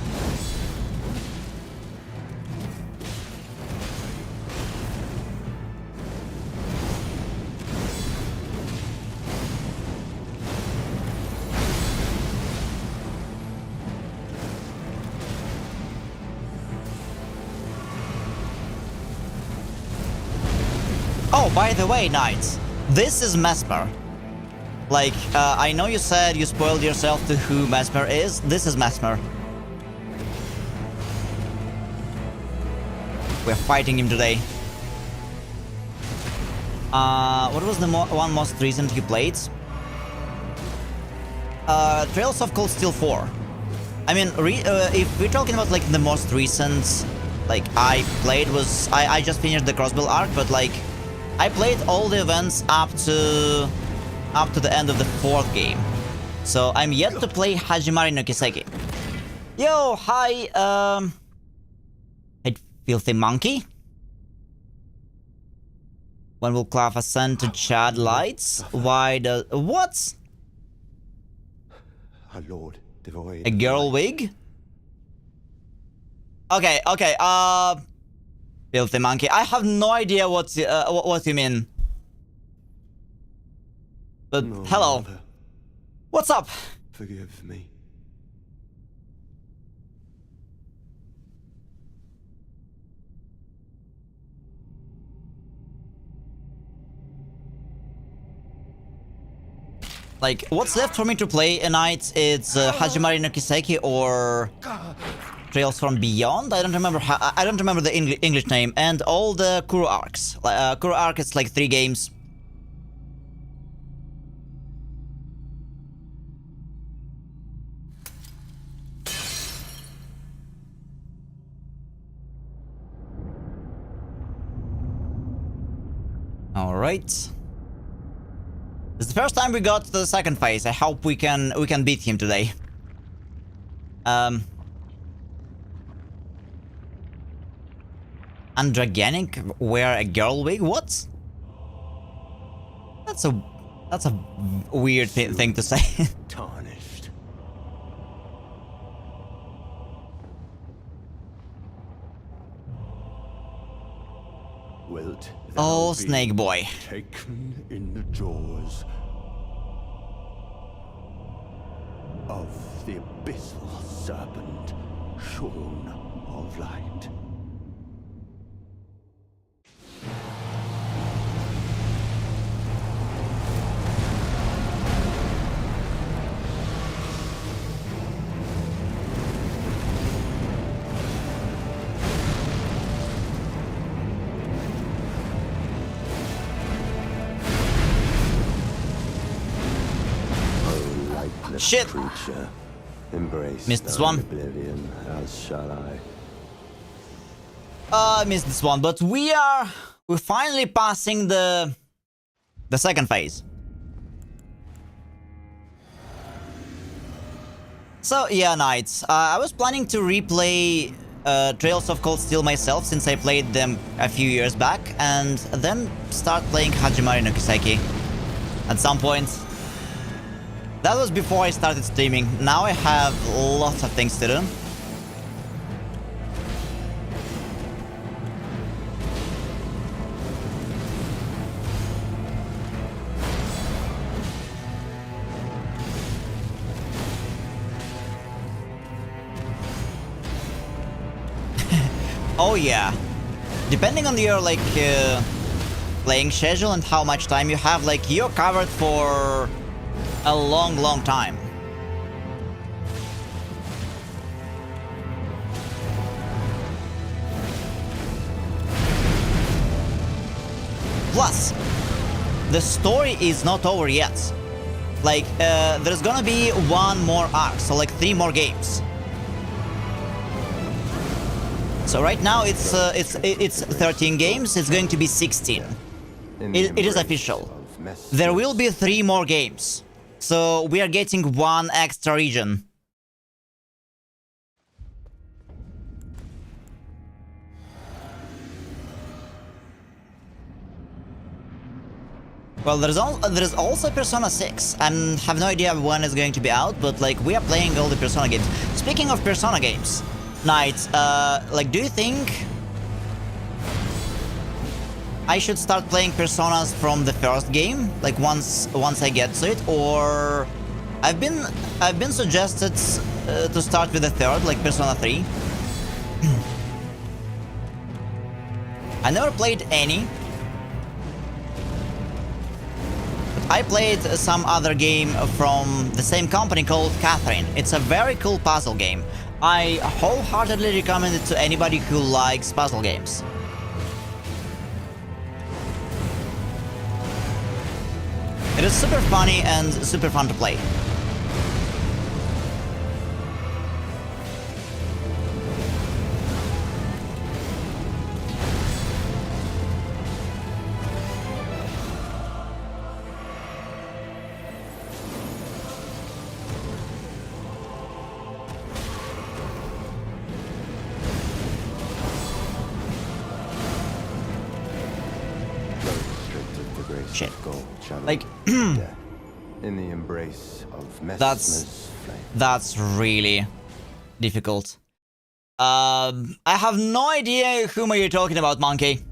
Oh, by the way, Knights, this is Messmer. Like, I know you said you spoiled yourself to who Messmer is. This is Messmer. We're fighting him today. What was the one most recent you played? Trails of Cold Steel 4. I mean, if we're talking about, like, the most recent, like, I played was... I just finished the Crossbow Arc, but, like... I played all the events up to the end of the 4th game. So I'm yet to play Hajimari no Kiseki. Yo, hi, hey, filthy monkey. When will Clav ascend to Chad Lights? Why does... What?
Our Lord, devoid.
A girl wig? Okay, okay, filthy monkey. I have no idea what you mean. But
No,
hello.
Mother,
What's up?
forgive me.
Like, what's left for me to play a night? It's Hajimari no Kiseki or Trails from Beyond. I don't remember I don't remember the English name, and all the Kuro arcs. Kuro arc is like 3 games. All right. It's the first time we got to the 2nd phase. I hope we can beat him today. Androgenic wear a girl wig? What? That's a weird thing to say.
Tarnished. Wilt thou
Oh,
be
Snake Boy.
taken in the jaws of the abyssal serpent, shorn of light.
Shit.
Creature, embrace
Missed this
thine
one.
oblivion, as shall I.
I missed this one, but we're finally passing the 2nd phase. So yeah, Knights, I was planning to replay Trails of Cold Steel myself since I played them a few years back, and then start playing Hajimari no Kiseki at some point. That was before I started streaming. Now I have lots of things to do. Oh yeah. Depending on your playing schedule and how much time you have, like, you're covered for a long time. Plus, the story is not over yet. Like, there's gonna be one more arc, so like 3 more games. So right now it's 13 games. It's going to be 16. It is official. There will be 3 more games. So we are getting 1 extra region. Well, there's also Persona 6. I have no idea when it's going to be out, but like we are playing all the Persona games. Speaking of Persona games, Knights, like, do you think I should start playing Personas from the first game, like once I get to it, or I've been suggested to start with the third, like Persona 3. I never played any. But I played some other game from the same company called Catherine. It's a very cool puzzle game. I wholeheartedly recommend it to anybody who likes puzzle games. It is super funny and super fun to play. Shit. Like,
in the embrace of Messmer's flame.
That's really difficult. I have no idea whom are you talking about, Monkey.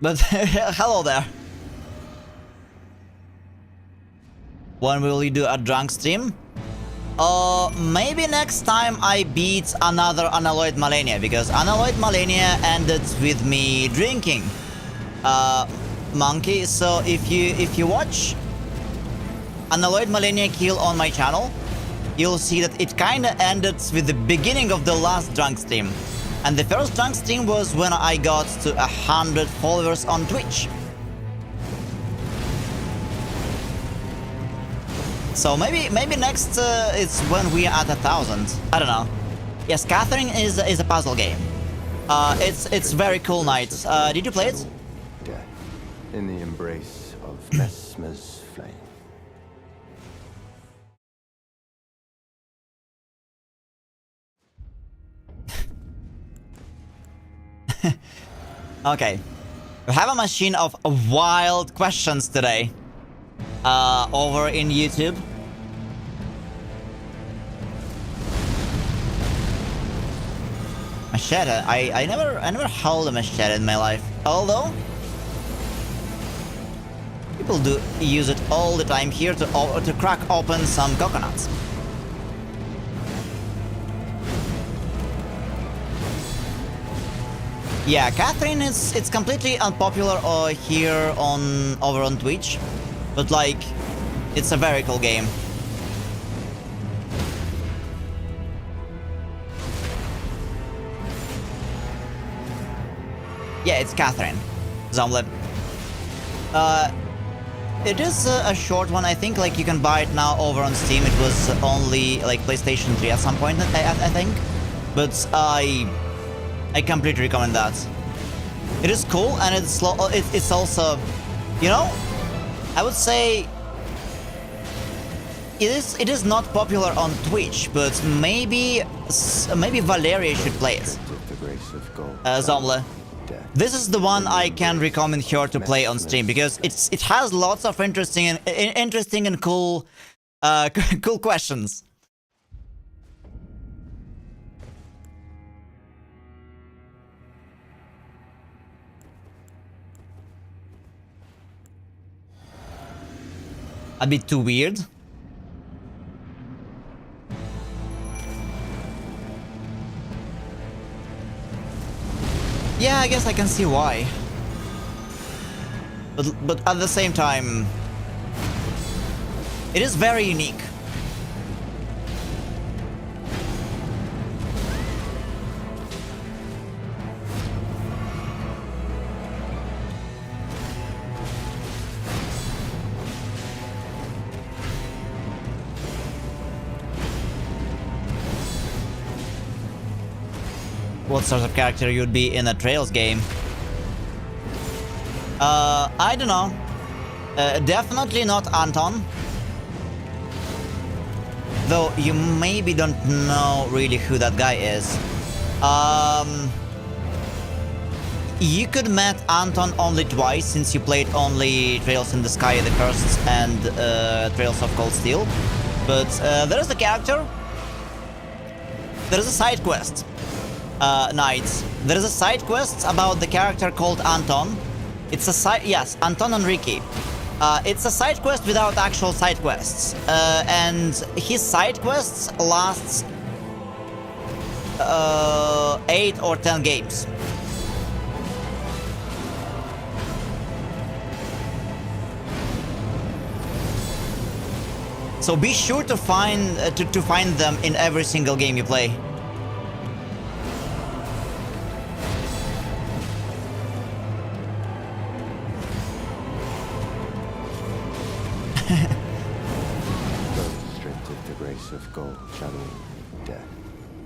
But hello there. When will you do a drunk stream? Maybe next time I beat another Unalloyed Malenia, because Unalloyed Malenia ended with me drinking. Monkey, so if you watch Unalloyed Malenia kill on my channel, you'll see that it kinda ended with the beginning of the last drunk stream. And the first drunk stream was when I got to 100 followers on Twitch. So maybe next is when we are at 1,000. I don't know. Yes, Catherine is a puzzle game. It's very cool, Knight. Did you play it?
Death in the embrace of Messmer's flame.
Okay. We have a machine of wild questions today. Over in YouTube. Machete. I never held a machete in my life. Although people do use it all the time here to crack open some coconuts. Yeah, Catherine it's completely unpopular here over on Twitch, but like it's a very cool game. Yeah, it's Catherine. Zomblip. It is a short one. I think like you can buy it now over on Steam. It was only like PlayStation 3 at some point, I think. But I completely recommend that. It is cool and it's slow. It's also, you know, I would say it is not popular on Twitch, but maybe Valeria should play it. Zomle. This is the one I can recommend her to play on stream because it has lots of interesting and cool cool questions. A bit too weird. Yeah, I guess I can see why. But at the same time, it is very unique. What sort of character you'd be in a Trails game? I don't know. Definitely not Anton. Though you maybe don't know really who that guy is. You could met Anton only twice since you played only Trails in the Sky, the Cursed, and Trails of Cold Steel. But there is a character. There is a side quest. Knights. There is a side quest about the character called Anton. It's a side, yes, Anton Enrique. It's a side quest without actual side quests, and his side quests lasts 8 or 10 games. So be sure to find them in every single game you play.
Of gold, shadow, death.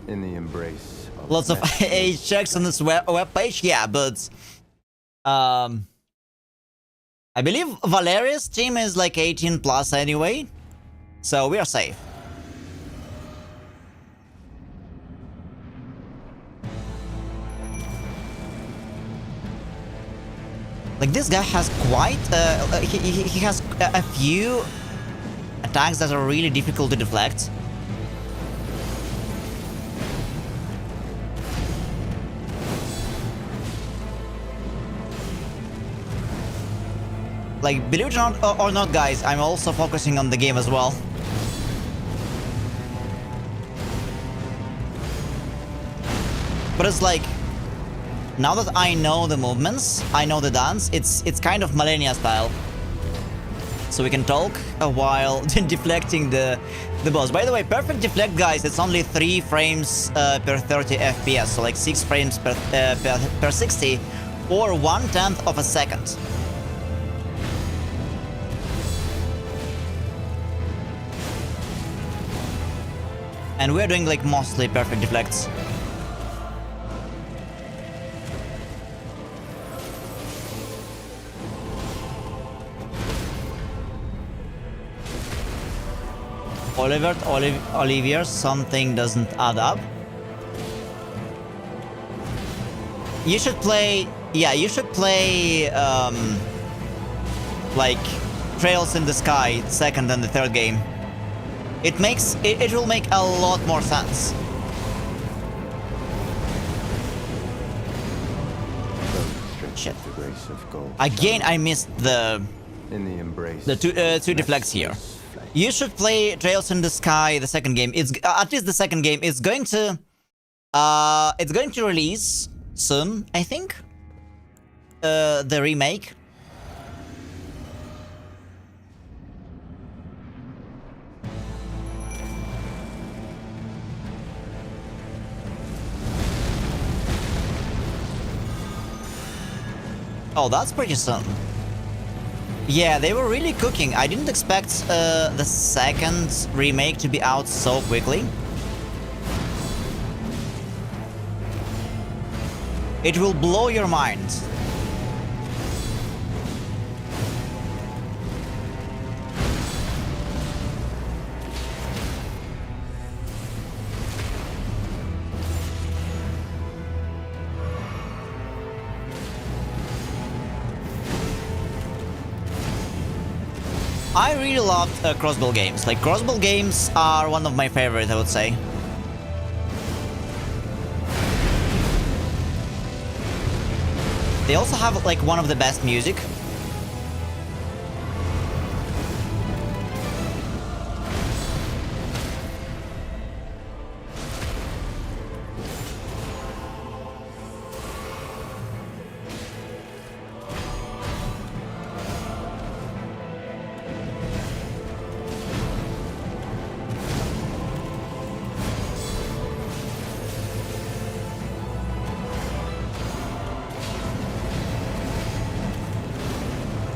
In the embrace of
lots of age checks on this web page, yeah, but I believe Valeria's team is like 18 plus anyway, so we are safe. Like this guy has quite he has a few attacks that are really difficult to deflect. Like, believe it or not, guys, I'm also focusing on the game as well. But it's like, now that I know the movements, I know the dance, it's kind of Malenia style. So we can talk a while deflecting the boss. By the way, perfect deflect, guys, it's only 3 frames per 30 FPS, so like 6 frames per 60, or 1/10 of a second. And we're doing like mostly perfect deflects. Olivier, something doesn't add up. You should play, yeah, you should play like Trails in the Sky, second and the third game. It will make a lot more sense. Shit. Again, I missed the two deflects here. You should play Trails in the Sky, the second game. It's at least the second game. It's going to release soon, I think. The remake. Oh, that's pretty soon. Yeah, they were really cooking. I didn't expect the second remake to be out so quickly. It will blow your mind. I really loved crossbow games. Like, crossbow games are one of my favorites, I would say. They also have, like, one of the best music.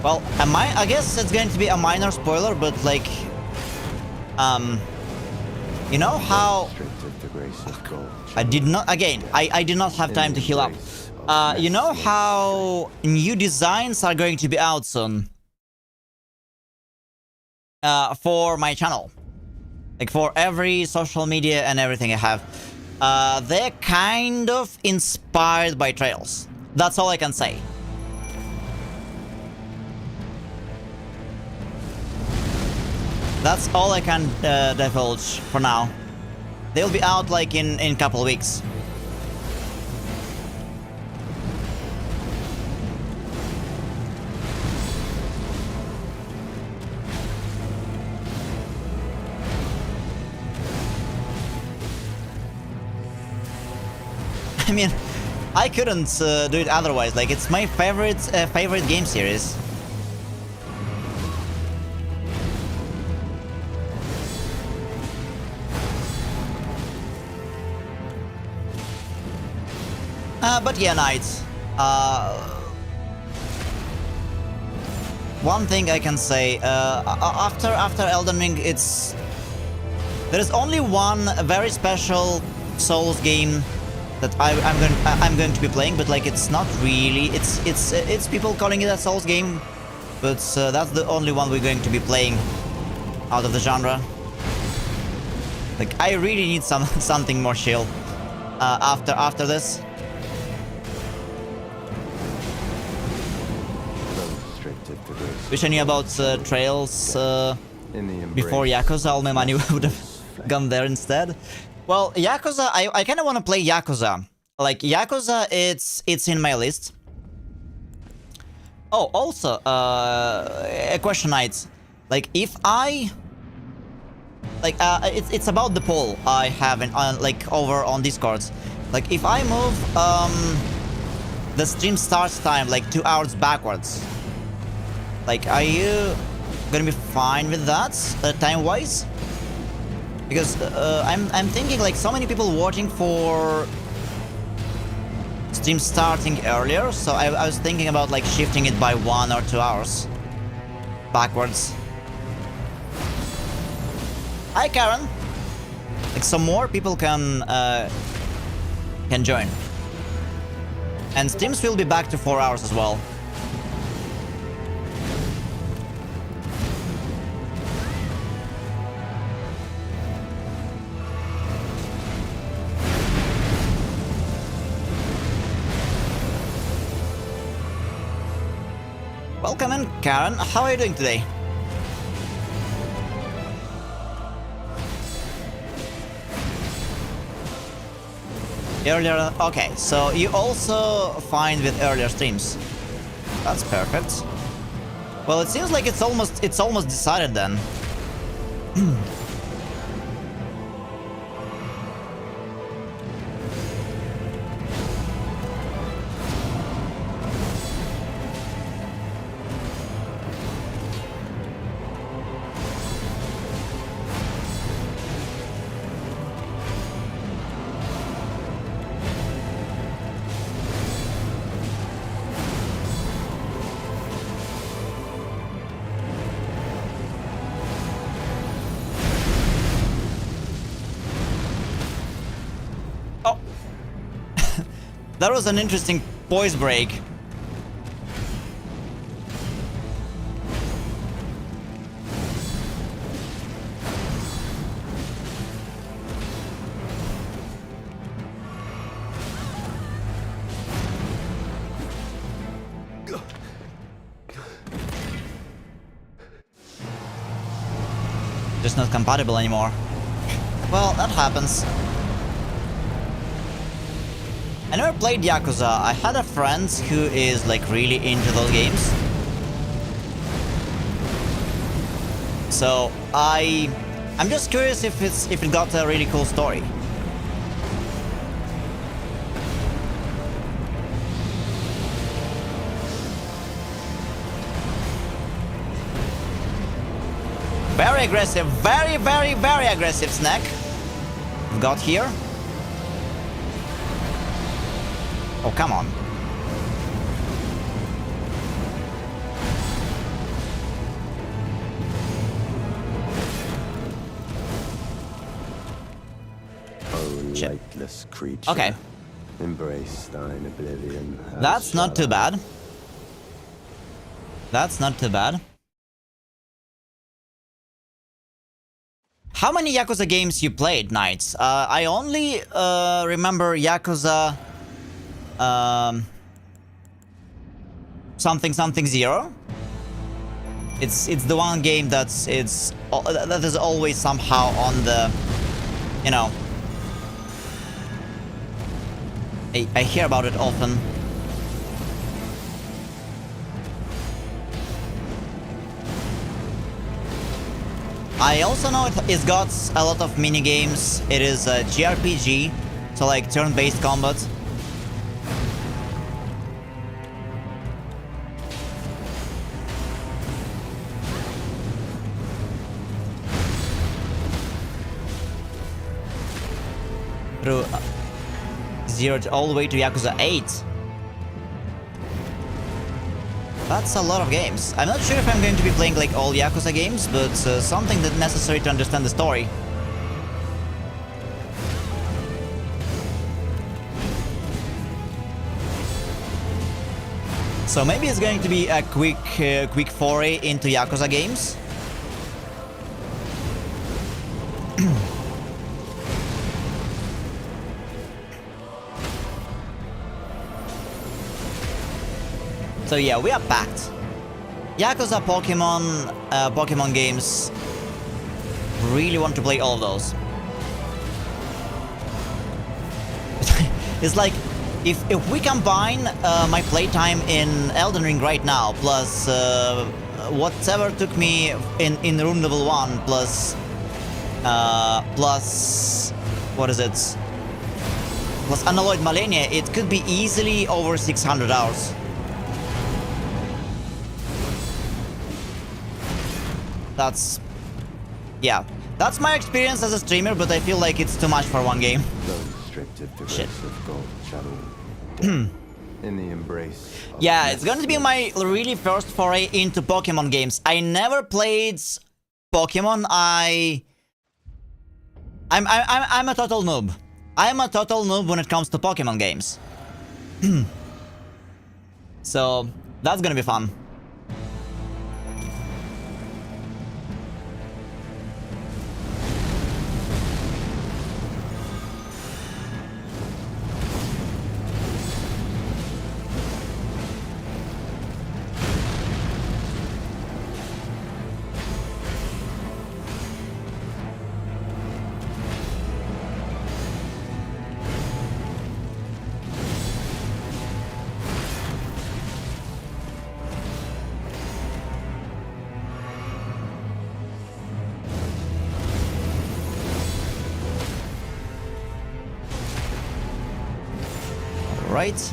Well, I guess it's going to be a minor spoiler, but like, you know how I did not, again, I did not have time to heal up. You know how new designs are going to be out soon for my channel, like for every social media and everything I have. They're kind of inspired by Trails. That's all I can say. That's all I can divulge for now. They'll be out like in a couple of weeks. I mean, I couldn't do it otherwise. Like, it's my favorite game series. But yeah, Knights. One thing I can say, after Elden Ring, there is only one very special Souls game that I'm going to be playing, but like it's not really. It's people calling it a Souls game, but that's the only one we're going to be playing out of the genre. Like, I really need something more chill after this. Wish I knew about Trails before Yakuza. All my money would have gone there instead. Well, Yakuza, I kind of want to play Yakuza. Like, Yakuza, it's in my list. Oh, also, a question, Knights. Like, if I... Like, it's about the poll I have like over on Discord. Like, if I move the stream starts time like 2 hours backwards, like, are you gonna be fine with that time-wise? Because I'm thinking like so many people watching for stream starting earlier, so I was thinking about like shifting it by 1 or 2 hours backwards. Hi, Karen. Like, some more people can join, and streams will be back to 4 hours as well. Welcome in, Karen. How are you doing today? Earlier, okay, so you also find with earlier streams. That's perfect. Well, it seems like it's almost decided then. That was an interesting voice break. just not compatible anymore. Well, that happens. I never played Yakuza. I had a friend who is like really into those games. So I'm just curious if it got a really cool story. Very aggressive, very, very, very aggressive snack. We've got here. Oh, come on.
Oh,
Shit.
lightless creature.
Okay.
Embrace thine oblivion.
That's not too bad. That's not too bad. How many Yakuza games you played, Knights? I only remember Yakuza something 0. It's the one game that is always somehow on the, you know, I hear about it often. I also know it's got a lot of mini games. It is a JRPG, so like turn-based combat. Through 0 all the way to Yakuza 8. That's a lot of games. I'm not sure if I'm going to be playing like all Yakuza games, but something that's necessary to understand the story. So maybe it's going to be a quick foray into Yakuza games. So yeah, we are packed. Yakuza, Pokemon games. Really want to play all of those. It's like, if we combine my playtime in Elden Ring right now, plus whatever took me in Rune Level 1, plus what is it? Plus Unalloyed Malenia, it could be easily over 600 hours. That's... yeah. That's my experience as a streamer, but I feel like it's too much for one game. Shit.
In the embrace.
Yeah, it's going to be my really first foray into Pokemon games. I never played Pokemon. I'm a total noob. I'm a total noob when it comes to Pokemon games. So, that's gonna be fun. Right.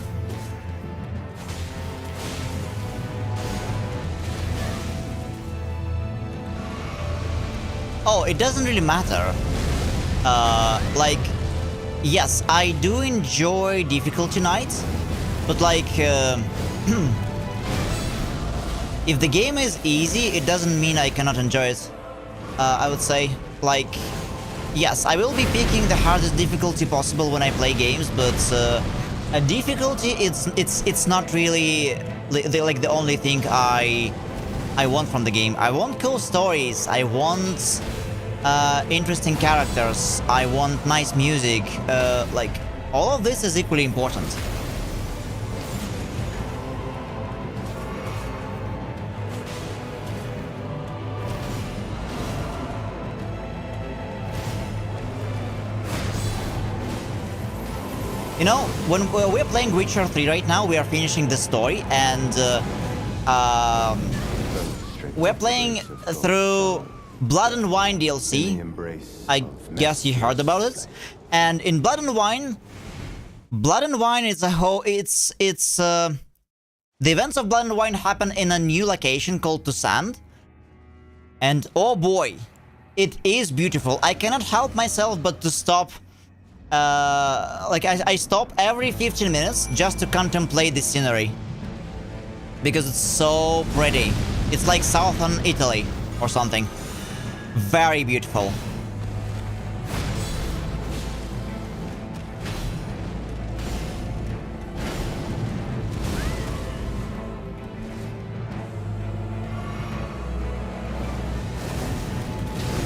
Oh, it doesn't really matter. Like, yes, I do enjoy difficulty nights, but like, if the game is easy, it doesn't mean I cannot enjoy it. I would say, like, yes, I will be picking the hardest difficulty possible when I play games, but a difficulty, it's not really like the only thing I want from the game. I want cool stories. I want interesting characters. I want nice music. Like, all of this is equally important. You know, when we're playing Witcher 3 right now, we are finishing the story, and we're playing through Blood and Wine DLC. I guess you heard about it. And in Blood and Wine is a whole. It's the events of Blood and Wine happen in a new location called Toussaint. And oh boy, it is beautiful. I cannot help myself but to stop. Like I stop every 15 minutes just to contemplate the scenery. Because it's so pretty. It's like southern Italy or something. Very beautiful.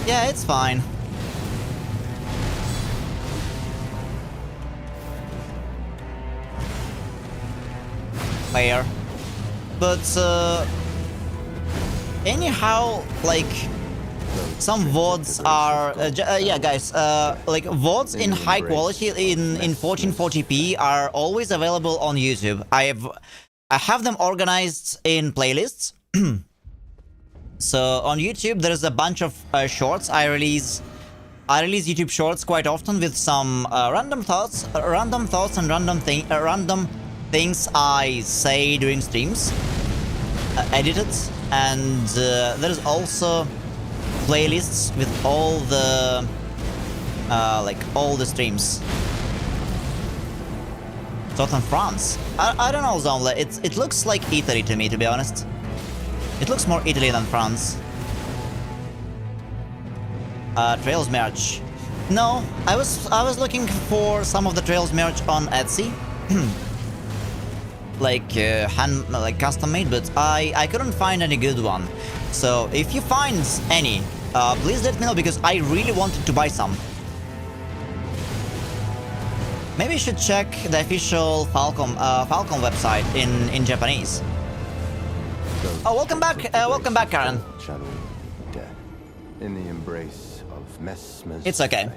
Yeah, it's fine. Fair. But anyhow, like some VODs are yeah, guys, like VODs in high quality in 1440p are always available on YouTube. I have them organized in playlists. So on YouTube there's a bunch of shorts. I release YouTube shorts quite often with some random thoughts and random things I say during streams, edited, and there's also playlists with all the like all the streams. Southern France. I don't know, Zonle. It looks like Italy to me, to be honest. It looks more Italy than France. Trails merch. No, I was looking for some of the Trails merch on Etsy. Like like custom made, but I couldn't find any good one. So if you find any, please let me know, because I really wanted to buy some. Maybe you should check the official Falcom website in Japanese. Oh, welcome back, Karen.
In the embrace of Messmer's.
It's okay.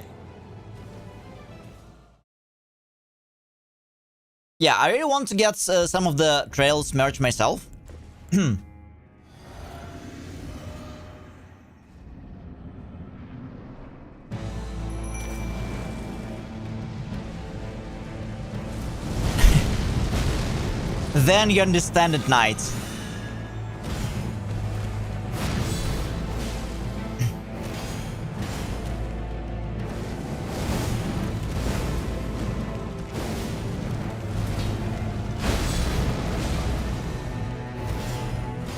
Yeah, I really want to get some of the Trails merch myself. Then you understand at night.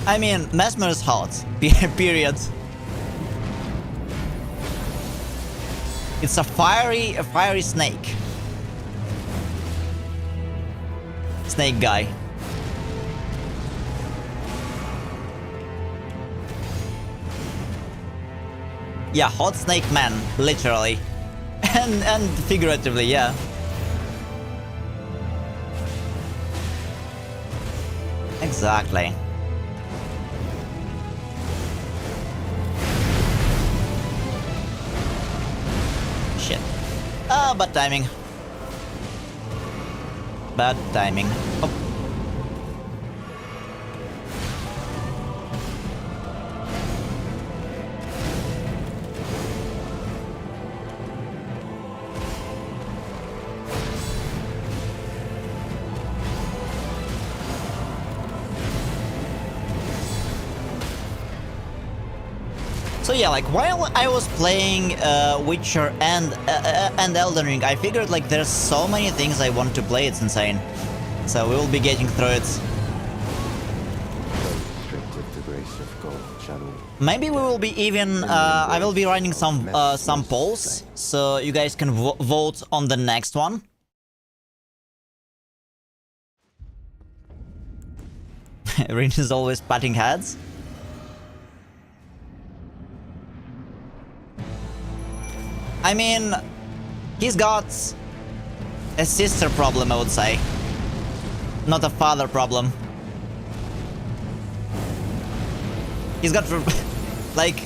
I mean, Messmer is hot. Period. It's a fiery snake. Snake guy. Yeah, hot snake man, literally. and figuratively, yeah. Exactly. Shit. Ah, bad timing. Bad timing. Oh. So yeah, like while I was playing Witcher and Elden Ring, I figured like there's so many things I want to play, it's insane. So we will be getting through it. Maybe we will be even. I will be running some polls, so you guys can vote on the next one. Rin is always patting heads. I mean, he's got a sister problem, I would say. Not a father problem. He's got, like,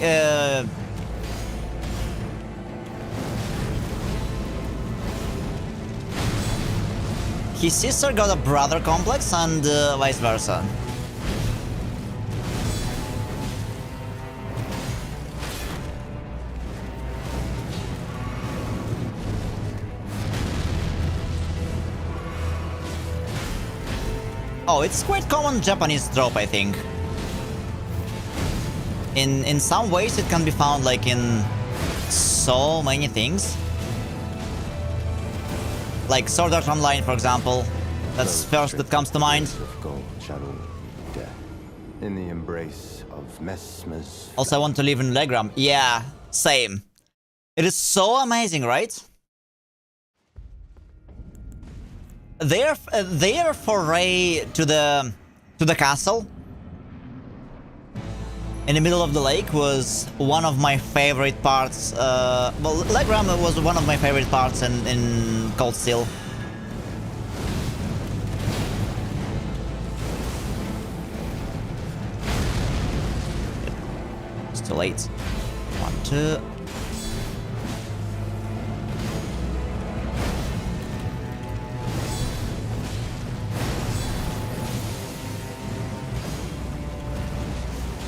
his sister got a brother complex and vice versa. Oh, it's quite common Japanese trope, I think. In some ways it can be found like in so many things. Like Sword Art Online, for example. That's first that comes to mind.
In the embrace of Messmer's.
Also, I want to live in Legram. Yeah, same. It is so amazing, right? Their foray to the castle in the middle of the lake was one of my favorite parts. Well, Legram was one of my favorite parts in Cold Steel. It's too late. 1, 2.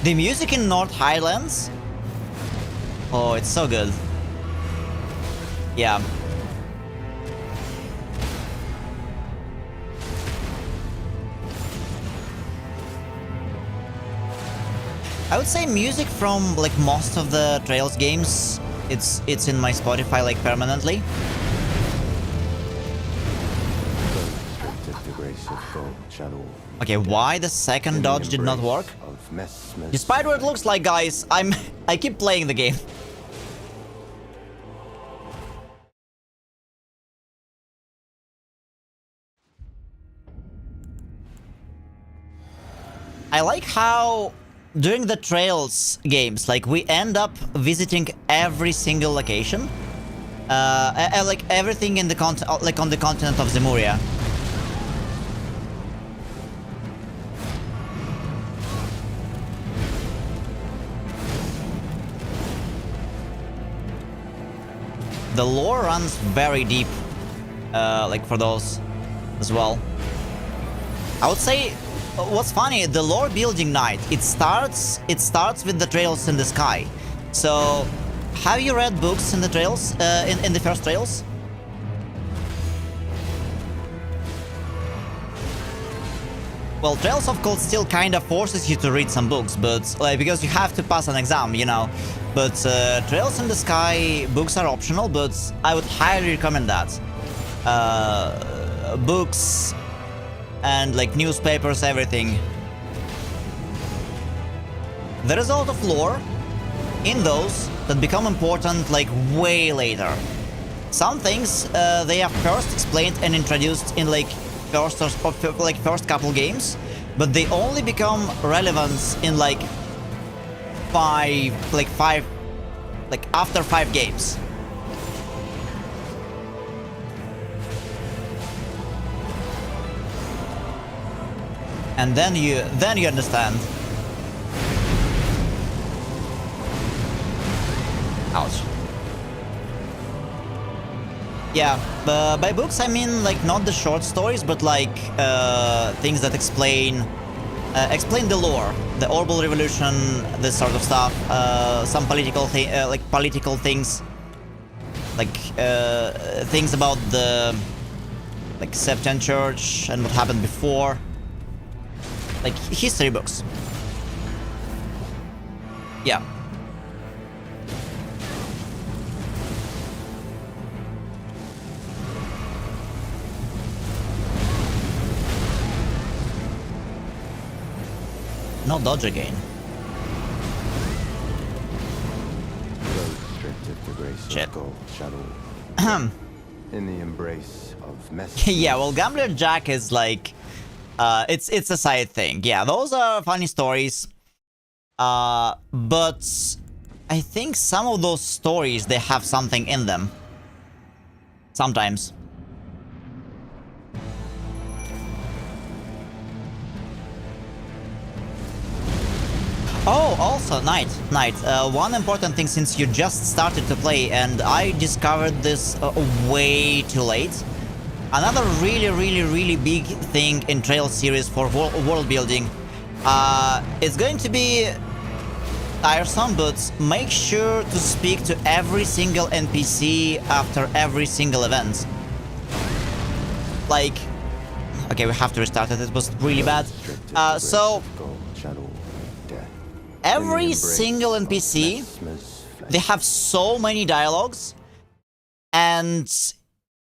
The music in North Highlands? Oh, it's so good. Yeah. I would say music from like most of the Trails games, it's in my Spotify like permanently. Okay, why the second dodge did not work? Despite what it looks like, guys, I keep playing the game. I like how during the Trails games, like we end up visiting every single location, like everything in the like on the continent of Zemuria. The lore runs very deep, like for those as well. I would say, what's funny, the lore building night, it starts with the Trails in the Sky. So, have you read books in the Trails, in the first Trails? Well, Trails of Cold Steel kind of forces you to read some books, but like because you have to pass an exam, you know. But Trails in the Sky books are optional, but I would highly recommend that. Books and like newspapers, everything. There is a lot of lore in those that become important like way later. Some things they are first explained and introduced in like first couple games, but they only become relevant in like after 5 games. And then you understand. Ouch. Yeah, by books I mean like not the short stories, but like things that explain the lore, the Orbital Revolution, this sort of stuff. Some political things, like things about the like Septian Church and what happened before, like history books. Yeah. No dodge again. Shit.
In the embrace of
yeah, well, Gambler Jack is like, it's a side thing. Yeah, those are funny stories. But I think some of those stories, they have something in them. Sometimes. Oh, also, Knight. One important thing, since you just started to play, and I discovered this way too late. Another really big thing in Trails series for world building. It's going to be tiresome, but make sure to speak to every single NPC after every single event. Like, okay, we have to restart it. It was really bad. So every single NPC, they have so many dialogues, and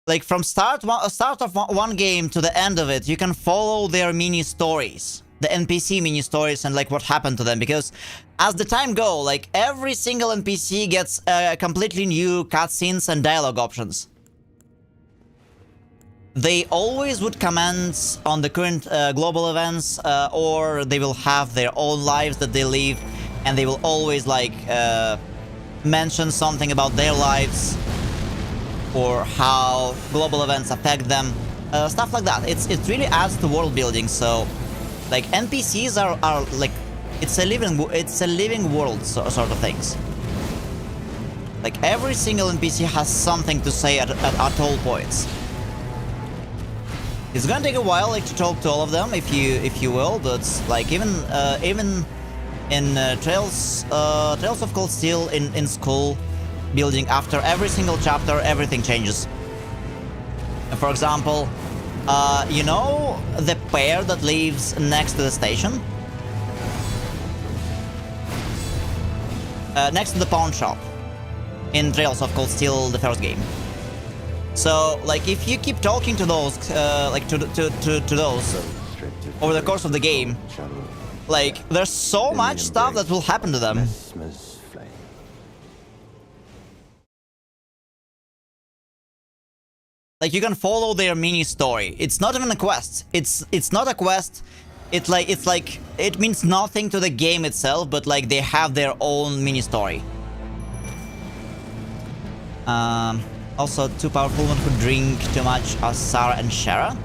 like from start of one game to the end of it, you can follow their mini stories, the NPC mini stories, and like what happened to them. Because as the time go, like every single NPC gets completely new cutscenes and dialogue options. They always would comment on the current global events, or they will have their own lives that they live, and they will always like mention something about their lives or how global events affect them, stuff like that. It really adds to world building. So like NPCs are like it's a living world, sort of things. Like every single NPC has something to say at all points. It's gonna take a while, like, to talk to all of them, if you will, but like even in Trails of Cold Steel in school building, after every single chapter, everything changes. For example, you know the pair that lives next to the station, next to the pawn shop in Trails of Cold Steel, the first game. So, like, if you keep talking to those, like, to those over the course of the game, like, there's so much stuff that will happen to them. Like, you can follow their mini story. It's not even a quest. It's not a quest. It's like it means nothing to the game itself, but like they have their own mini story. Also, two powerful ones who drink too much are Sarah and Shara.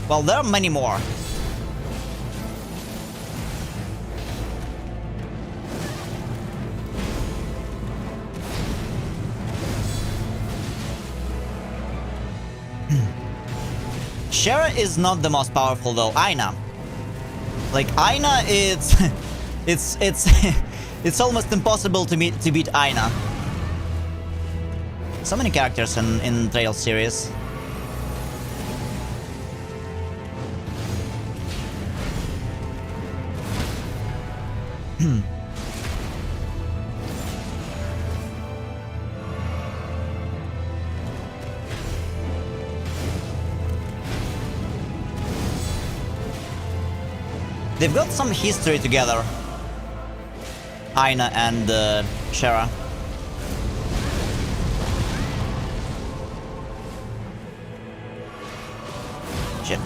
Well, there are many more. Shara is not the most powerful though. Aina. Like Aina, it's almost impossible to beat Aina. So many characters in Trails series. They've got some history together, Aina and Shara. Shit.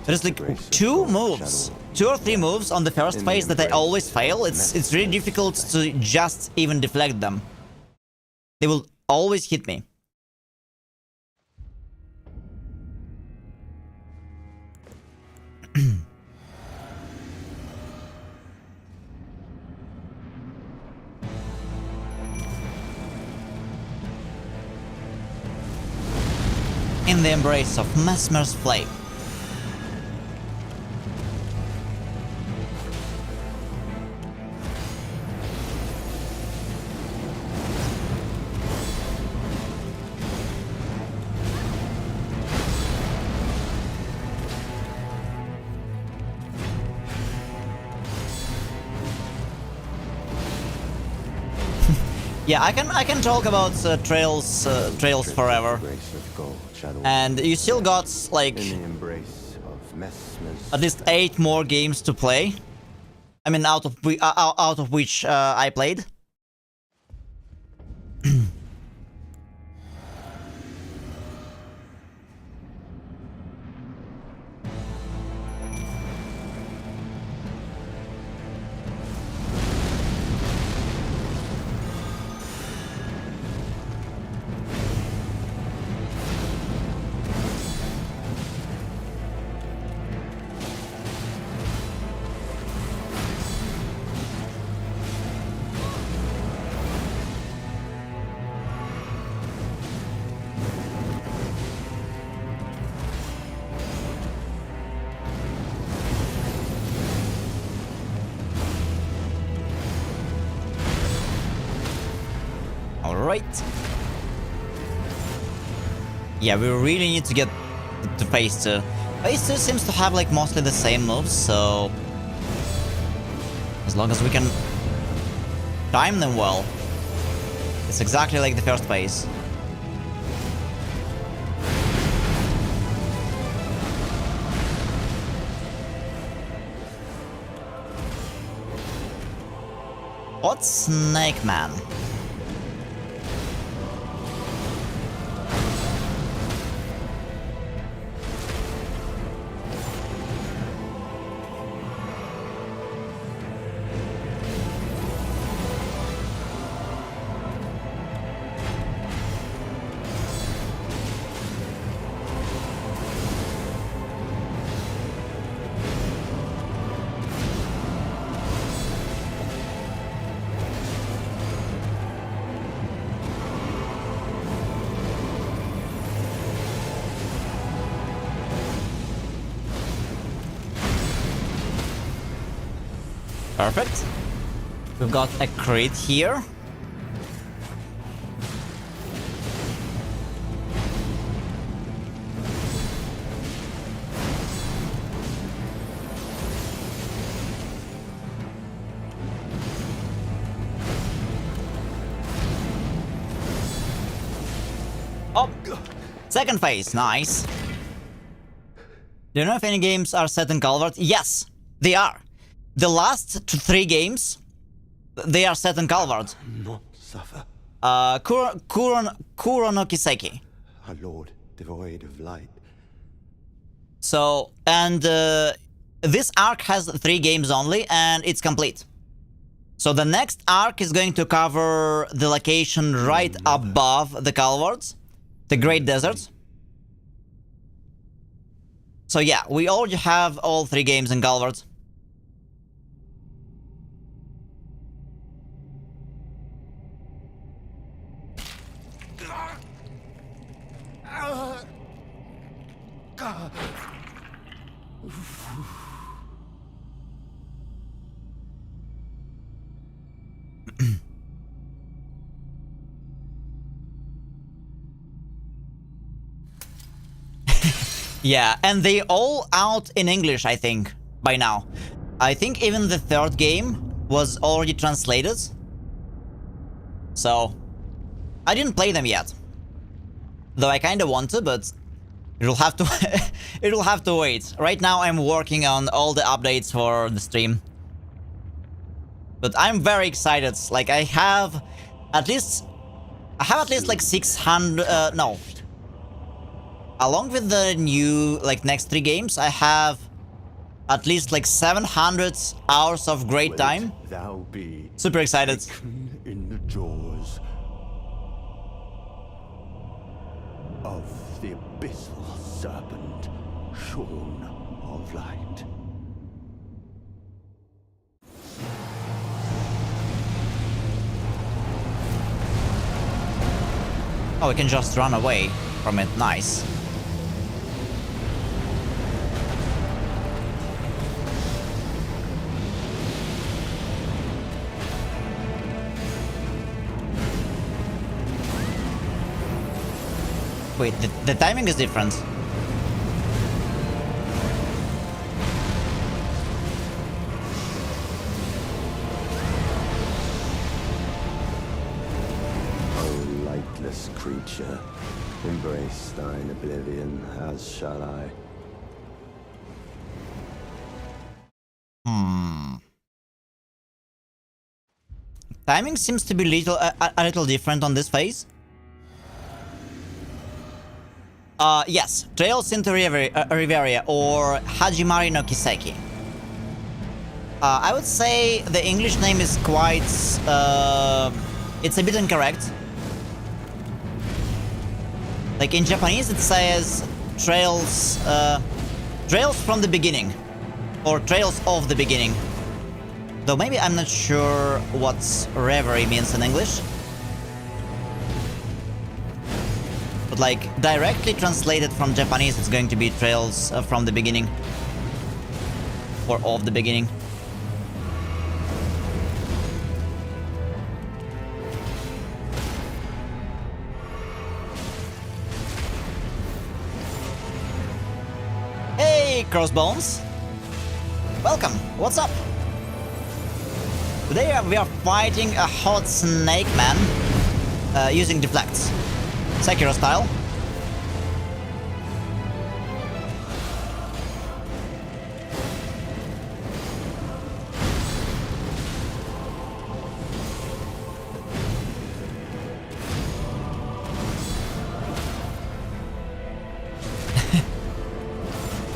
There's like two or three moves on the first phase that I always fail. It's really difficult to just even deflect them. They will always hit me. In the embrace of Messmer's flame. Yeah, I can talk about Trails forever, and you still got like at least 8 more games to play. I mean, out of which I played. Alright. Yeah, we really need to get to phase 2. Phase 2 seems to have like mostly the same moves, so as long as we can time them well, it's exactly like the first phase. What's Snake Man? Perfect. We've got a crit here. Oh! Second phase, nice. Do you know if any games are set in Calvard? Yes, they are. The last 3 games, they are set in Calvard.
Not suffer.
Kuro no Kiseki.
A lord devoid of light.
So, and this arc has 3 games only, and it's complete. So the next arc is going to cover the location right above the Calvards, the Great Desert. So yeah, we already have all 3 games in Calvard. Yeah, and they all out in English, I think, by now. I think even the 3rd game was already translated. So, I didn't play them yet. Though I kinda want to, but it'll have to it'll have to wait. Right now I'm working on all the updates for the stream. But I'm very excited. Like I have at least like 600 no. Along with the new like next 3 games, I have at least like 700 hours of great time.
Thou be
Super excited.
in the jaws of the abyssal serpent, shorn of light.
Oh, we can just run away from it. Nice. Wait, the timing is different.
O lightless creature, embrace thine oblivion, as shall I.
Timing seems to be a little different on this phase. Yes, Trails into Riveria or Hajimari no Kiseki. I would say the English name is quite... it's a bit incorrect. Like in Japanese it says Trails... Trails from the beginning. Or Trails of the beginning. Though maybe I'm not sure what Reverie means in English. But like, directly translated from Japanese, it's going to be Trails from the beginning. Or of the beginning. Crossbones. Welcome. What's up? Today we are fighting a hot snake man using Deflects. Sekiro style.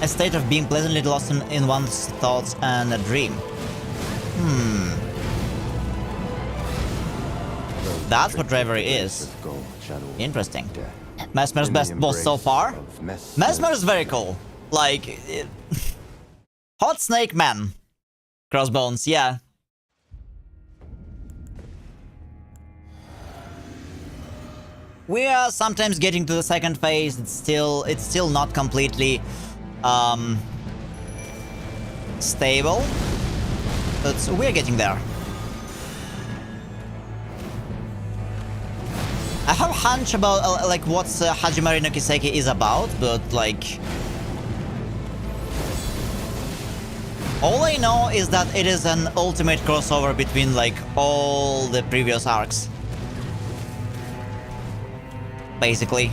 A state of being pleasantly lost in one's thoughts and a dream. That's what reverie is. Interesting. Messmer's best boss so far? Messmer is very cool. Like... Hot Snake Man. Crossbones, yeah. We are sometimes getting to the second phase. It's still not completely... stable, but we're getting there. I have a hunch about like what Hajimari no Kiseki is about, but like all I know is that it is an ultimate crossover between like all the previous arcs, basically.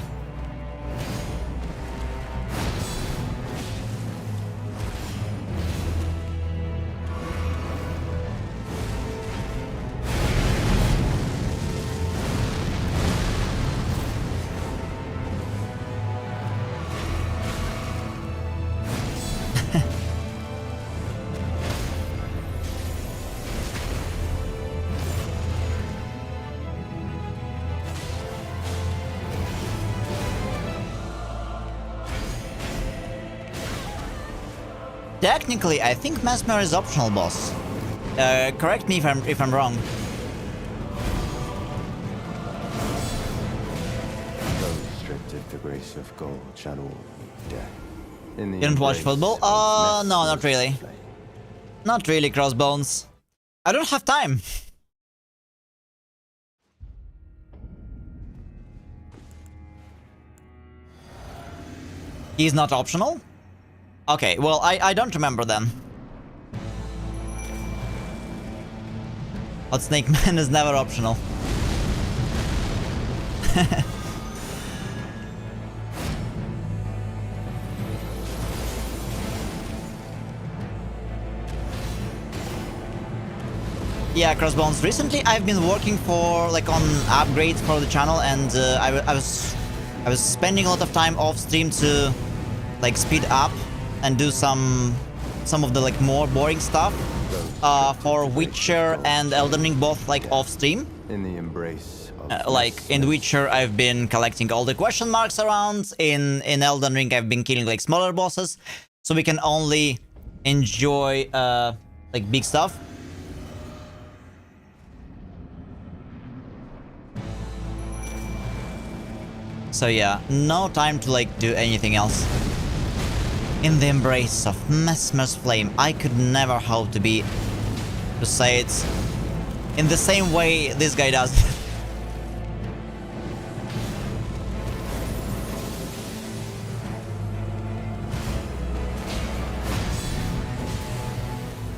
Technically, I think Messmer is optional boss. Correct me if I'm wrong.
Those stripped of the grace of gold shall all meet death.
Didn't watch football? No, not really. Not really, Crossbones. I don't have time. He's not optional? Okay, well, I don't remember then. Hot Snake Man is never optional. Yeah, Crossbones. Recently, I've been working for like on upgrades for the channel, and I was spending a lot of time off stream to like speed up and do some of the like more boring stuff for Witcher and Elden Ring, both like off stream.
In the embrace of
like in Witcher, I've been collecting all the question marks around. In Elden Ring, I've been killing like smaller bosses, so we can only enjoy like big stuff. So yeah, no time to like do anything else. In the embrace of Messmer's flame, I could never hope to say it in the same way this guy does.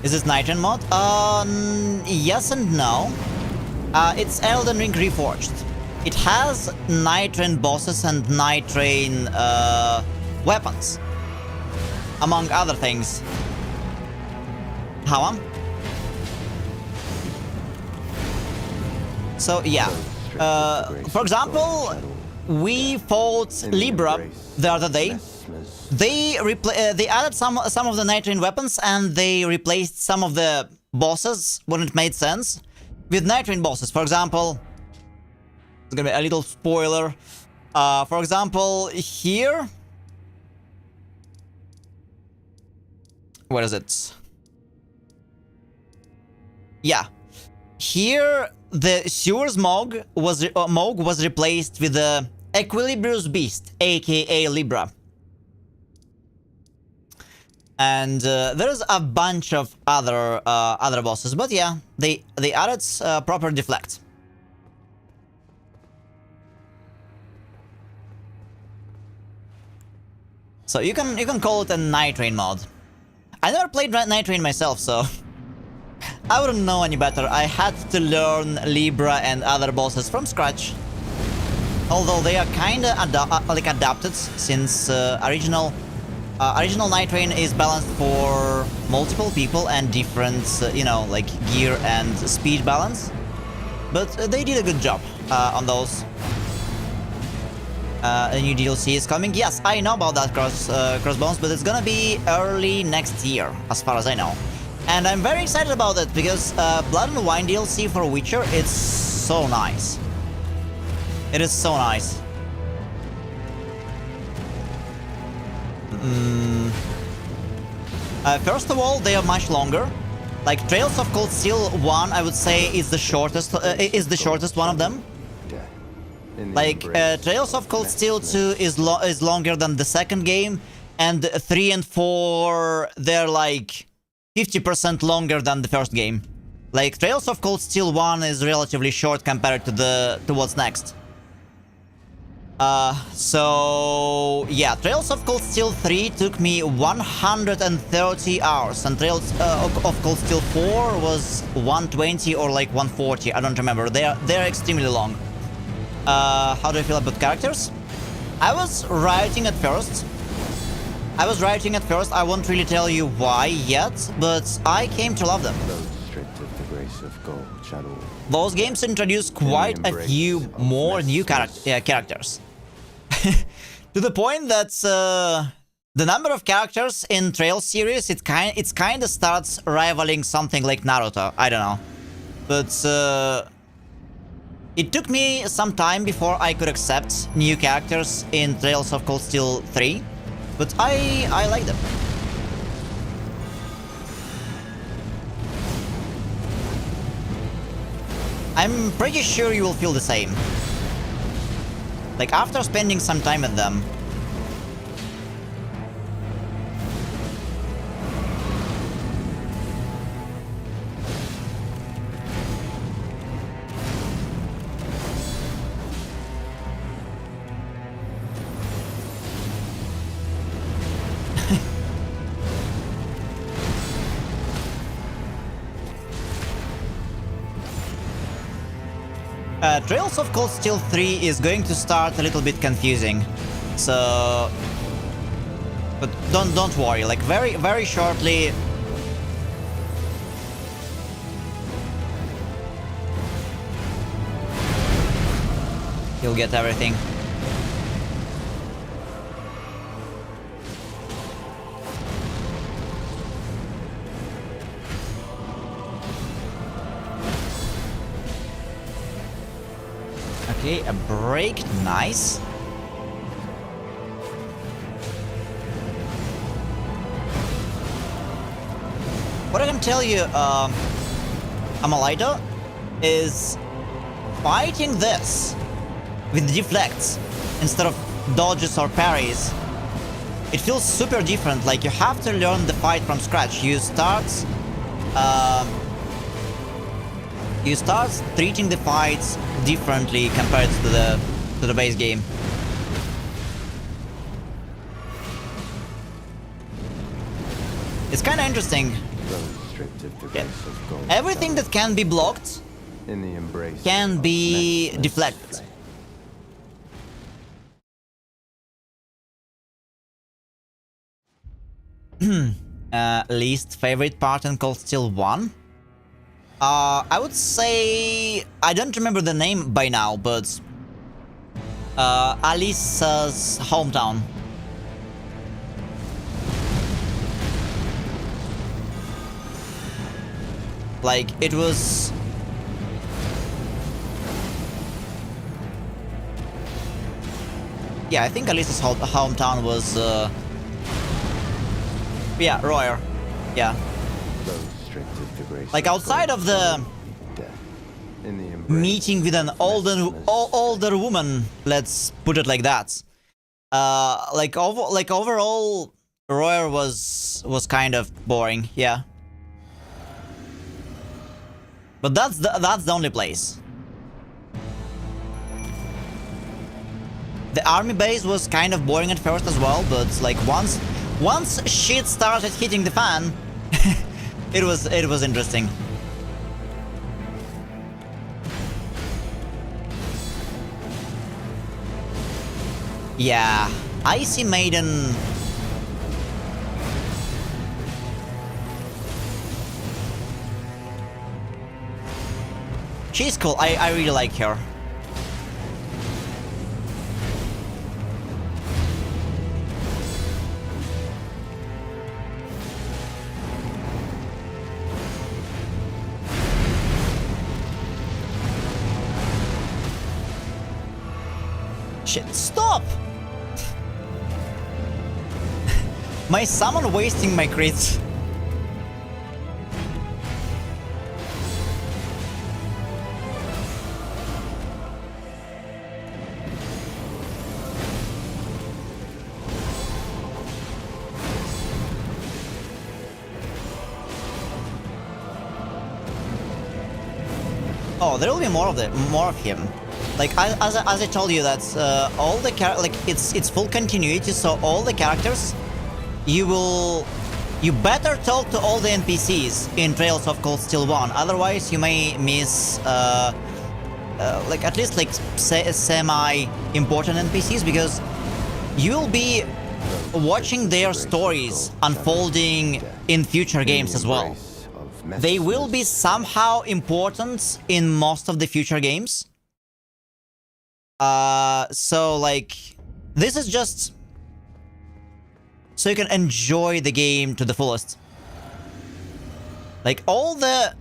Is this Nightrain mod? Yes and no. It's Elden Ring Reforged. It has Nightrain bosses and Nightrain weapons, among other things. How? So yeah, for example, we fought Libra the other day. They added some of the Nightrain weapons, and they replaced some of the bosses when it made sense with Nightrain bosses. For example, it's gonna be a little spoiler. For example, here. What is it? Yeah, here the Sewer's Mog was replaced with the Equilibrious Beast, aka Libra, and there's a bunch of other bosses. But yeah, they added proper Deflect. So you can call it a Night Train mod. I never played Night Train myself, so I wouldn't know any better. I had to learn Libra and other bosses from scratch. Although they are kinda adapted, since original Night Train is balanced for multiple people and different, you know, like gear and speed balance. But they did a good job on those. A new DLC is coming. Yes, I know about that Crossbones, but it's gonna be early next year, as far as I know. And I'm very excited about it because Blood and Wine DLC for Witcher, it's so nice. It is so nice. First of all, they are much longer. Like Trails of Cold Steel 1, I would say is the shortest one of them. Like Trails of Cold Steel 2 is longer than the second game, and 3 and 4 they're like 50% longer than the first game. Like Trails of Cold Steel 1 is relatively short compared to what's next. So yeah, Trails of Cold Steel 3 took me 130 hours, and Trails of Cold Steel 4 was 120 or like 140. I don't remember. They're extremely long. How do I feel about characters? I was rioting at first. I won't really tell you why yet, but I came to love them. Those games introduce quite a few more new characters. To the point that the number of characters in Trails series, it kind of starts rivaling something like Naruto. I don't know. But it took me some time before I could accept new characters in Trails of Cold Steel 3, but I like them. I'm pretty sure you will feel the same. Like after spending some time with them. Trails of Cold Steel 3 is going to start a little bit confusing, so... But don't worry, like very shortly... You'll get everything. Okay, a break, nice. What I can tell you, Amalita, is fighting this with deflects instead of dodges or parries. It feels super different, like you have to learn the fight from scratch. You start treating the fights differently compared to the base game. It's kind of interesting. Yeah. Everything that can be blocked can be deflected. Least favorite part in Cold Steel 1? I would say... I don't remember the name by now, but... Alice's hometown. Like, it was... Yeah, I think Alice's hometown was... Yeah, Royer. Yeah. Like outside of the meeting with an older woman, let's put it like that. Like overall, Royer was kind of boring, yeah. But that's the only place. The army base was kind of boring at first as well, but like once shit started hitting the fan, it was interesting. Yeah, Icy Maiden. She's cool. I really like her. Shit, stop! My summon wasting my crits. Oh, there will be more of him. Like as I told you, that's all the it's full continuity. So all the characters, you better talk to all the NPCs in Trails of Cold Steel 1. Otherwise, you may miss like at least like semi-important NPCs, because you'll be watching their stories unfolding in future games as well. They will be somehow important in most of the future games. So like, this is just so you can enjoy the game to the fullest. Like all the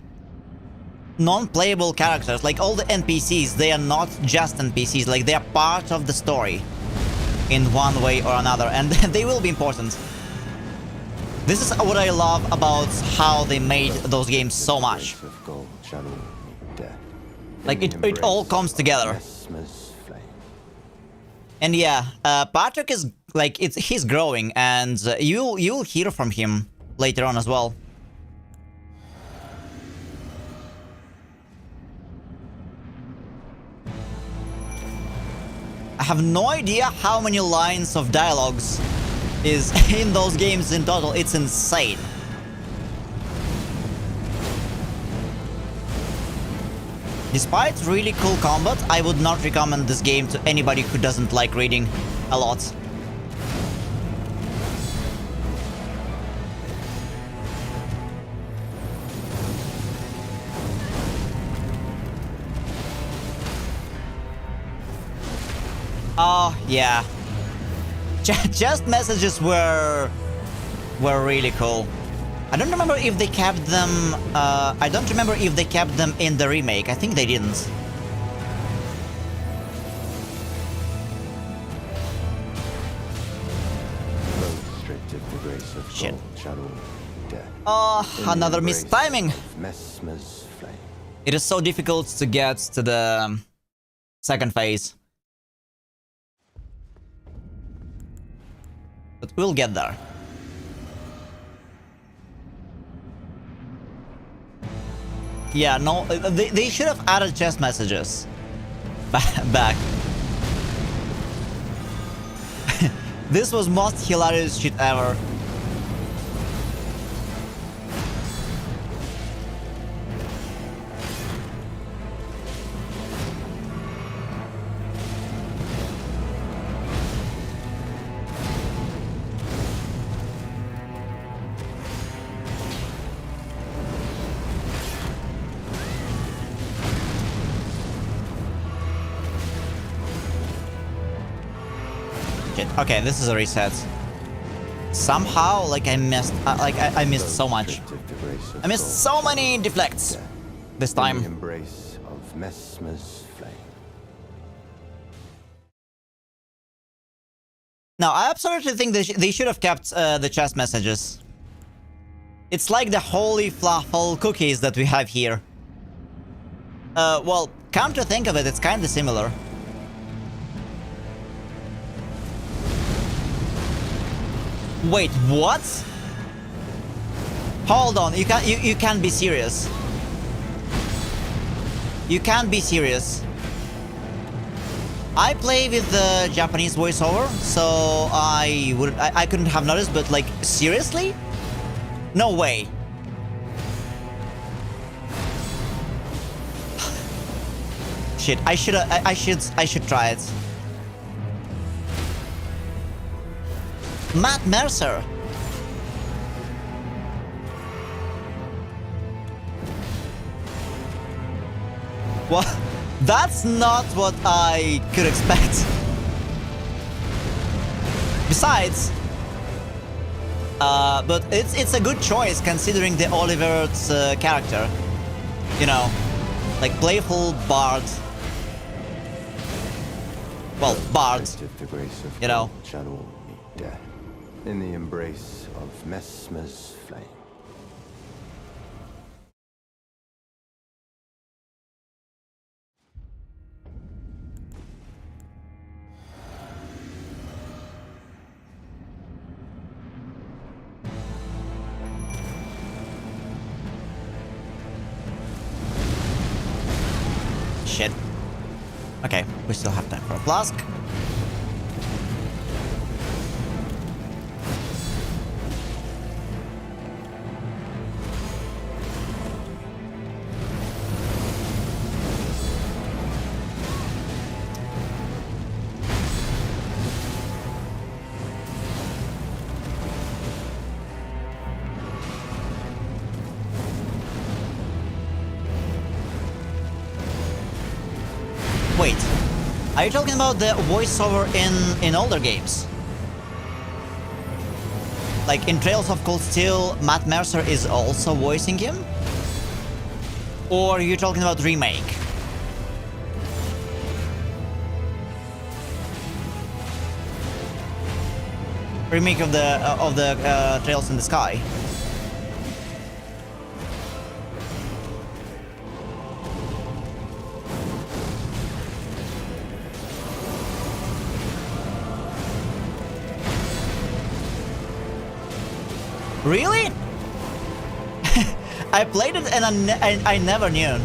non-playable characters, like all the NPCs, they are not just NPCs, like they are part of the story in one way or another, and they will be important. This is what I love about how they made those games so much. Like it all comes together. And yeah, Patrick is like he's growing, and you'll hear from him later on as well. I have no idea how many lines of dialogues is in those games in total. It's insane. Despite really cool combat, I would not recommend this game to anybody who doesn't like reading a lot. Oh, yeah. Just messages were really cool. I don't remember if they kept them. I don't remember if they kept them in the remake. I think they didn't. Shit. Oh, another missed timing. It is so difficult to get to the second phase. But we'll get there. Yeah, no, they should have added chest messages back. This was most hilarious shit ever. Okay, this is a reset. Somehow, like I missed, I missed so much. I missed so many deflects this time.
Embrace of Messmer's flame.
No, I absolutely think they should have kept the chest messages. It's like the holy fluffle cookies that we have here. Well, come to think of it, it's kind of similar. Wait, what? Hold on, you can't be serious. You can't be serious. I play with the Japanese voiceover, so I couldn't have noticed, but like, seriously? No way. Shit, I should try it. Matt Mercer. What? That's not what I could expect. Besides, but it's a good choice considering the Oliver's character. You know, like playful bard. Well, bard. You know.
Shadow meet death in the embrace of Messmer's flame.
Shit. Okay, we still have time for a flask. Wait, are you talking about the voiceover in older games? Like in Trails of Cold Steel, Matt Mercer is also voicing him? Or are you talking about remake? Remake of the Trails in the Sky. Really? I played it and I never knew.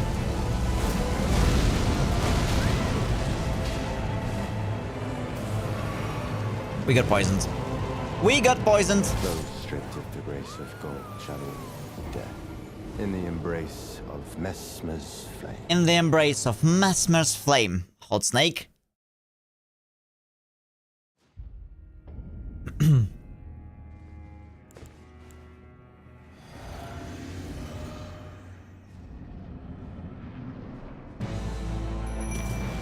We got poisoned. We got poisoned.
Those stripped of the grace of gold shadow death in the embrace of Messmer's flame.
In the embrace of Messmer's flame. Hot snake.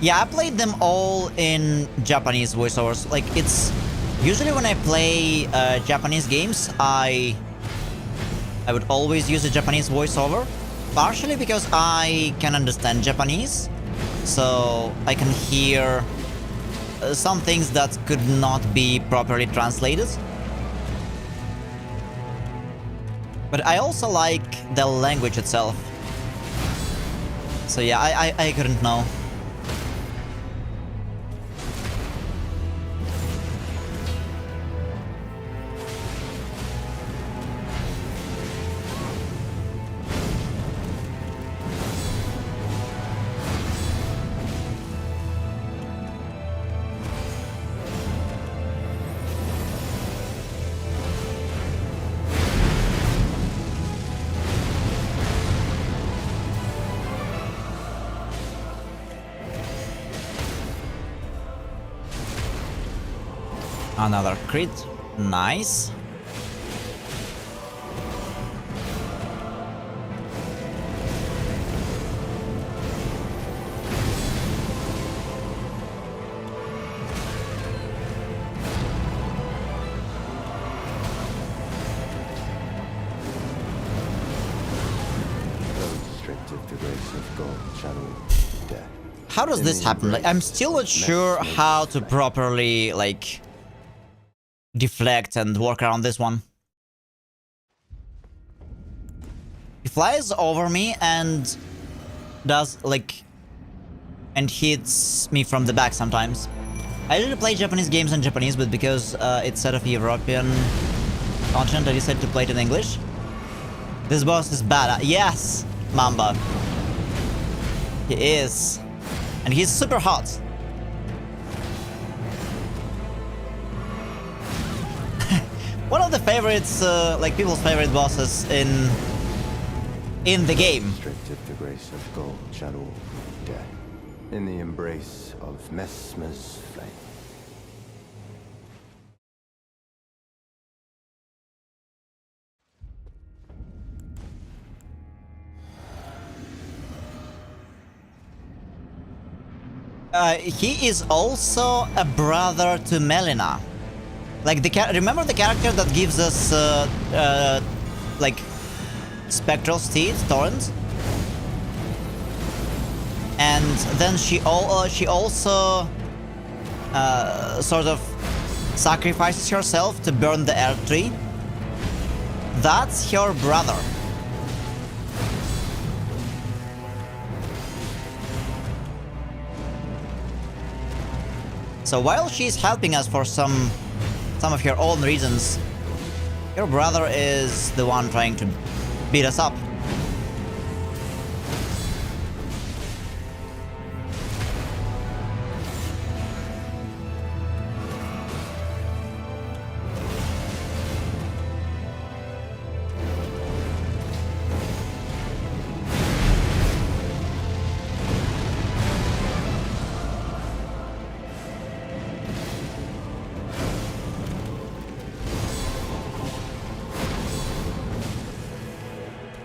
Yeah, I played them all in Japanese voiceovers. Like, it's usually when I play Japanese games, I would always use a Japanese voiceover, partially because I can understand Japanese, so I can hear some things that could not be properly translated. But I also like the language itself. So yeah, I couldn't know. Another crit. Nice. How does this happen? Like, I'm still not sure how to properly, like, deflect and work around this one. He flies over me and does, like, and hits me from the back sometimes. I usually play Japanese games in Japanese, but because it's set of European content, I decided to play it in English. This boss is bad. Yes, Mamba. He is. And he's super hot. one of the favorites, like people's favorite bosses in the game.
Stripped of the grace of gold, shadow of death, in the embrace of Messmer's flame.
He is also a brother to Melina. Like remember the character that gives us like spectral steeds, torrents, and then she also sort of sacrifices herself to burn the earth tree. That's her brother. So while she's helping us for some of her own reasons, your brother is the one trying to beat us up.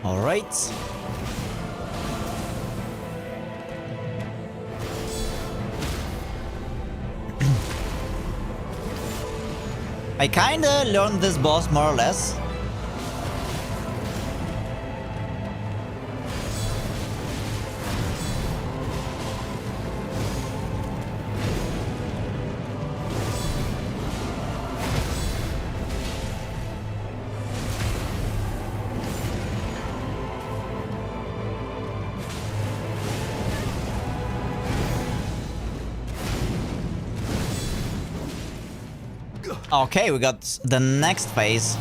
All right. I kinda learned this boss more or less. Okay, we got the next phase.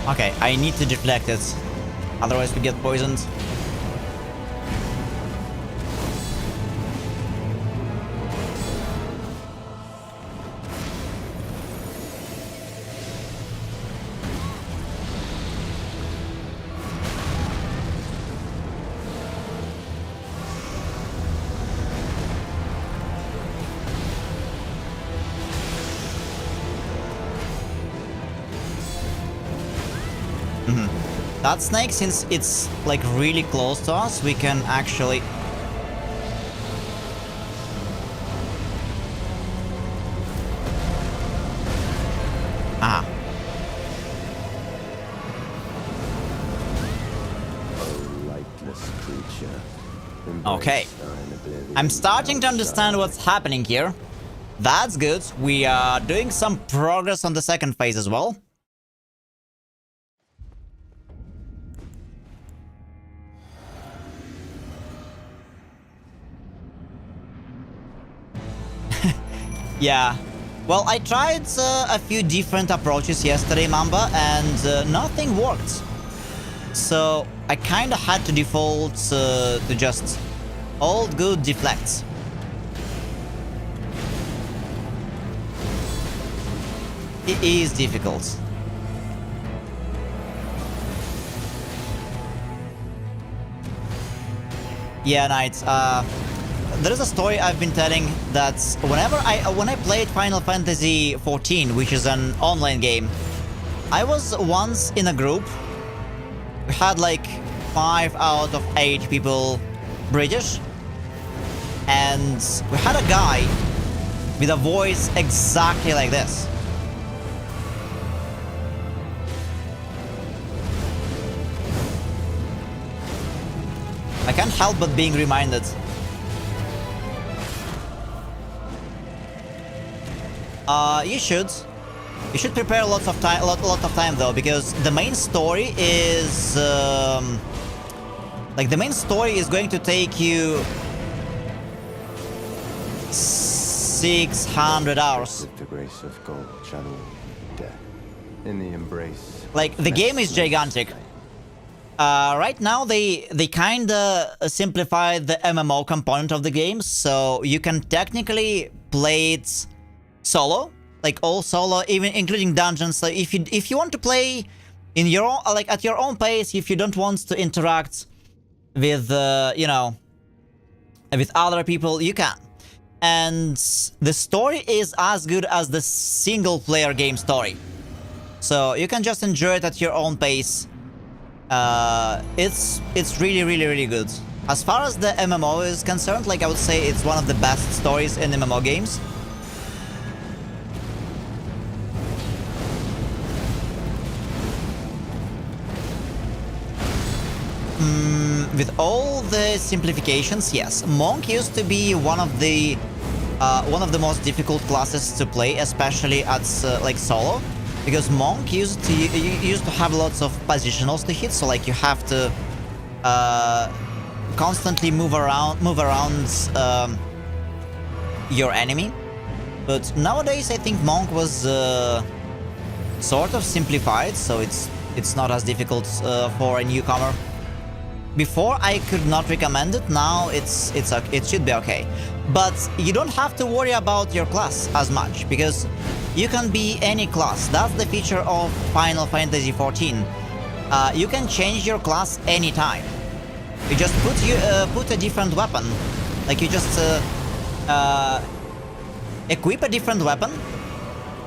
Okay, I need to deflect it, otherwise we get poisoned. That snake, since it's like really close to us, we can actually... Ah. Okay. I'm starting to understand what's happening here. That's good. We are doing some progress on the second phase as well. Yeah, well, I tried a few different approaches yesterday, Mamba, and nothing worked. So I kinda had to default to just old good deflects. It is difficult. Yeah, Knight, there is a story I've been telling that when I played Final Fantasy XIV, which is an online game, I was once in a group. We had like 5 out of 8 people British, and we had a guy with a voice exactly like this. I can't help but being reminded. You should. You should prepare lots of time, lot of time though, because the main story is like the main story is going to take you 600 hours.
With the grace of gold channel death in the embrace.
Like the game is gigantic. Right now they kinda simplified the MMO component of the game, so you can technically play it solo, like all solo, even including dungeons. So if you want to play in your own, like at your own pace, if you don't want to interact with you know, with other people, you can. And the story is as good as the single player game story, so you can just enjoy it at your own pace. It's really good. As far as the MMO is concerned, like I would say it's one of the best stories in MMO games. With all the simplifications, yes, Monk used to be one of the most difficult classes to play, especially at like solo, because Monk used to have lots of positionals to hit, so like you have to constantly move around your enemy. But nowadays I think Monk was sort of simplified, so it's not as difficult for a newcomer. Before I could not recommend it, now it should be okay. But you don't have to worry about your class as much, because you can be any class. That's the feature of Final Fantasy XIV. You can change your class anytime. You just put a different weapon. Like you just equip a different weapon,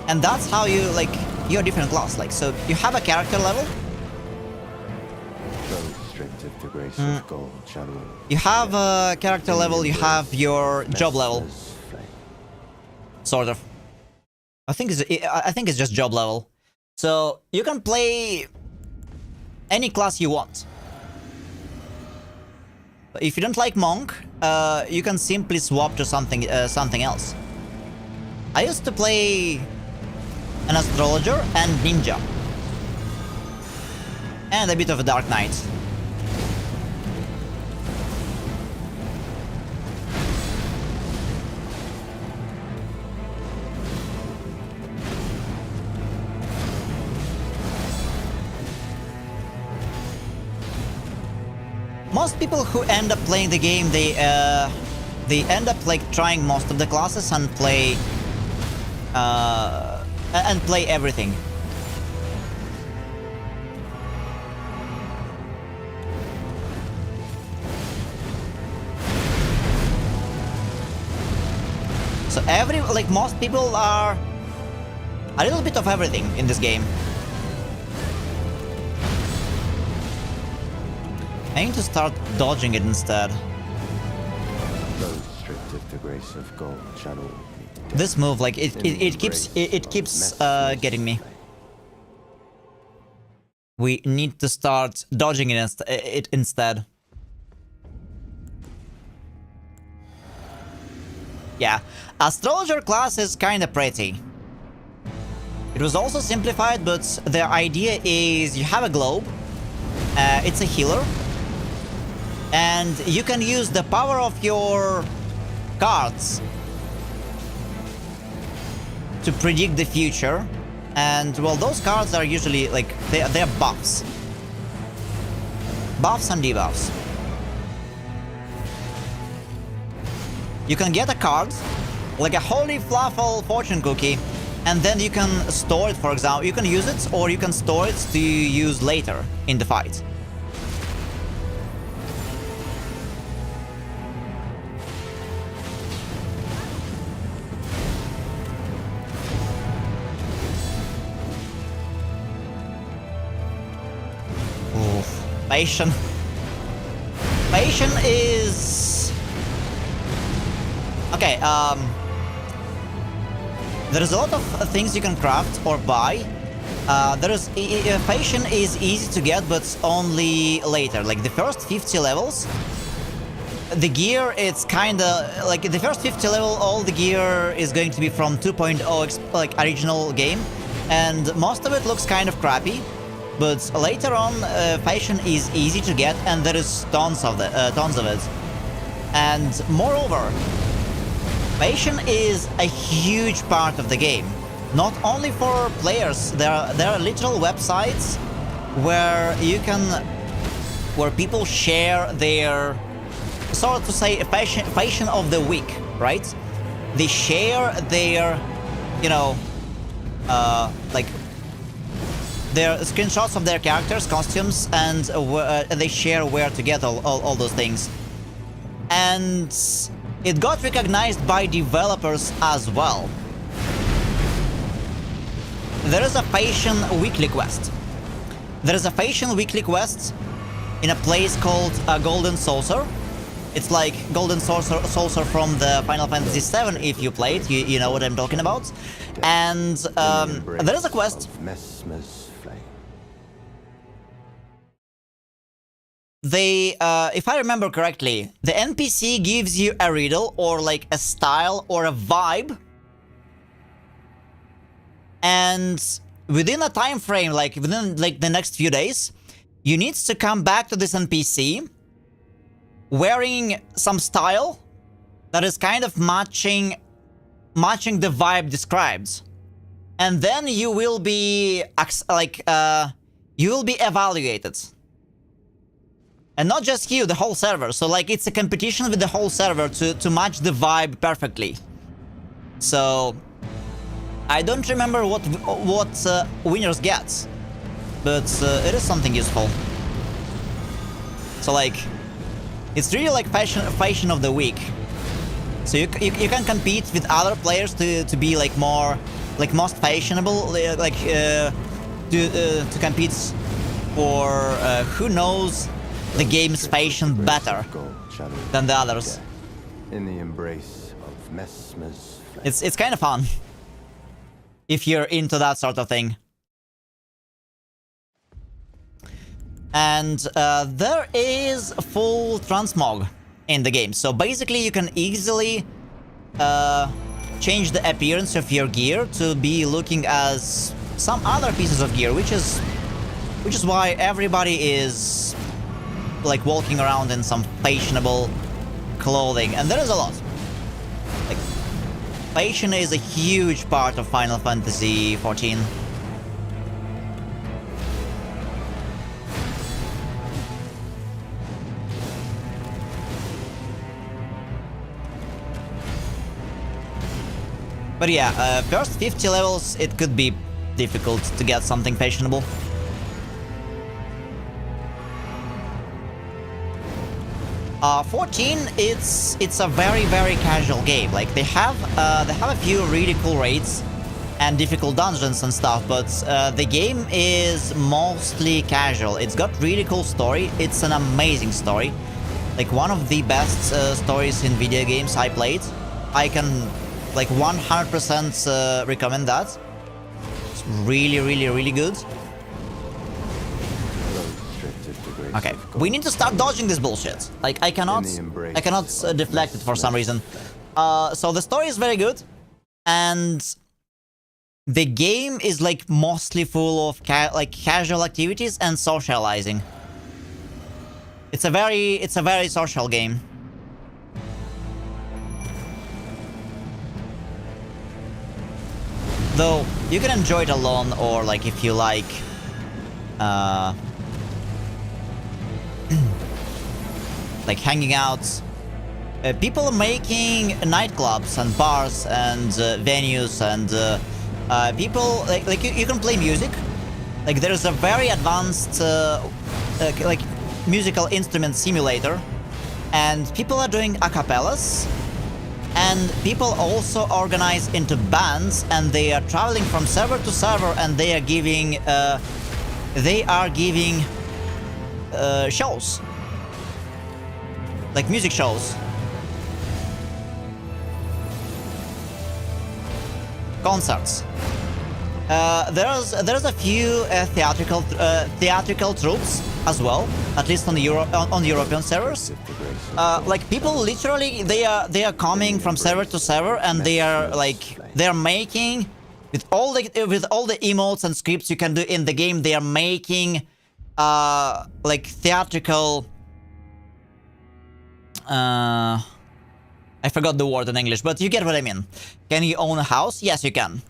and that's how you like your different class. Like, so you have a character level. You have a character level, you have your job level. Sort of. I think it's just job level. So you can play any class you want. But if you don't like Monk, you can simply swap to something else. I used to play an Astrologer and Ninja. And a bit of a Dark Knight. Most people who end up playing the game, they end up like trying most of the classes and play everything. So most people are a little bit of everything in this game. I need to start dodging it instead. This move, like it keeps getting me. We need to start dodging it instead. Yeah, Astrologer class is kinda pretty. It was also simplified, but the idea is you have a globe. It's a healer. And you can use the power of your cards to predict the future. And well, those cards are usually like they're buffs. Buffs and debuffs. You can get a card, like a holy fluffle fortune cookie, and then you can store it, for example. You can use it, or you can store it to use later in the fight. Patient is okay. There's a lot of things you can craft or buy. Patient is easy to get, but only later. Like the first 50 levels, the gear, it's kinda like the first 50 level, all the gear is going to be from 2.0 like original game, and most of it looks kind of crappy. But later on, fashion is easy to get, and there is tons of it. And moreover, fashion is a huge part of the game. Not only for players, there are literal websites where people share their, sort of to say, fashion of the week, right? They share their, you know, like their screenshots of their characters, costumes, and they share where to get all those things. And it got recognized by developers as well. There is a fashion weekly quest. There is a fashion weekly quest in a place called Golden Saucer. It's like Golden Saucer from the Final Fantasy VII, if you played, you know what I'm talking about. And there is a quest. They, if I remember correctly, the NPC gives you a riddle or like a style or a vibe, and within a time frame, like within like the next few days, you need to come back to this NPC wearing some style that is kind of matching the vibe described, and then you will be you will be evaluated. And not just you, the whole server. So like it's a competition with the whole server to match the vibe perfectly. So I don't remember what winners get, but it is something useful. So like it's really like fashion of the week. So you can compete with other players to be like more like most fashionable, like to compete for who knows the game's fashion better than the others.
In the embrace of Messmer's flame.
It's kind of fun if you're into that sort of thing. And there is full transmog in the game, so basically you can easily change the appearance of your gear to be looking as some other pieces of gear, which is why everybody is like walking around in some fashionable clothing, and there is a lot. Like, fashion is a huge part of Final Fantasy XIV. But yeah, first 50 levels, it could be difficult to get something fashionable. 14, it's a very casual game. Like they have a few really cool raids and difficult dungeons and stuff, but the game is mostly casual. It's got really cool story. It's an amazing story, like one of the best stories in video games I played. I can like 100% recommend that. It's really good. Okay, we need to start dodging this bullshit. Like I cannot deflect it for some reason. So the story is very good, and the game is like mostly full of casual activities and socializing. It's a very social game. Though you can enjoy it alone, or like if you like like hanging out. People are making nightclubs and bars and venues, and people like you can play music. Like there's a very advanced like musical instrument simulator, and people are doing acapellas, and people also organize into bands, and they are traveling from server to server, and they are giving shows. Like music shows. Concerts. There's a few theatrical troops as well, at least on the European servers. Like people literally they are coming from server to server, and they are making with all the emotes and scripts you can do in the game. They are making like theatrical. I forgot the word in English, but you get what I mean. Can you own a house? Yes, you can.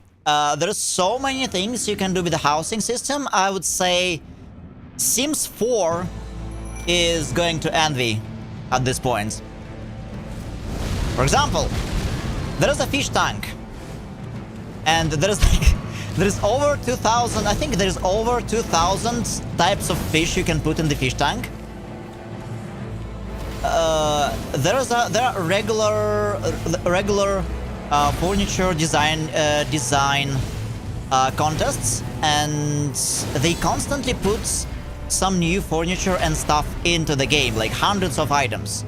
There's so many things you can do with the housing system. I would say Sims 4 is going to envy at this point. For example, there is a fish tank, and there's over 2,000. I think there's over 2,000 types of fish you can put in the fish tank. There are regular furniture design contests, and they constantly put some new furniture and stuff into the game, like hundreds of items.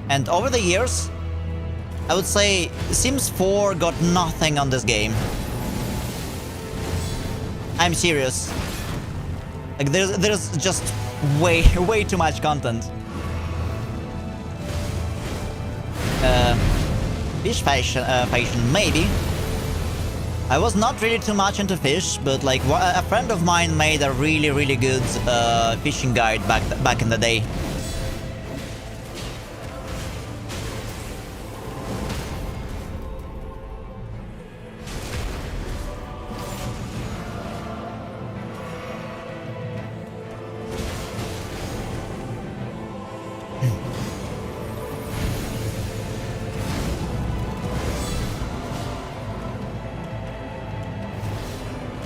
And over the years, I would say Sims 4 got nothing on this game. I'm serious. Like there's just way too much content. Fish fashion, maybe. I was not really too much into fish, but like a friend of mine made a really good fishing guide back in the day.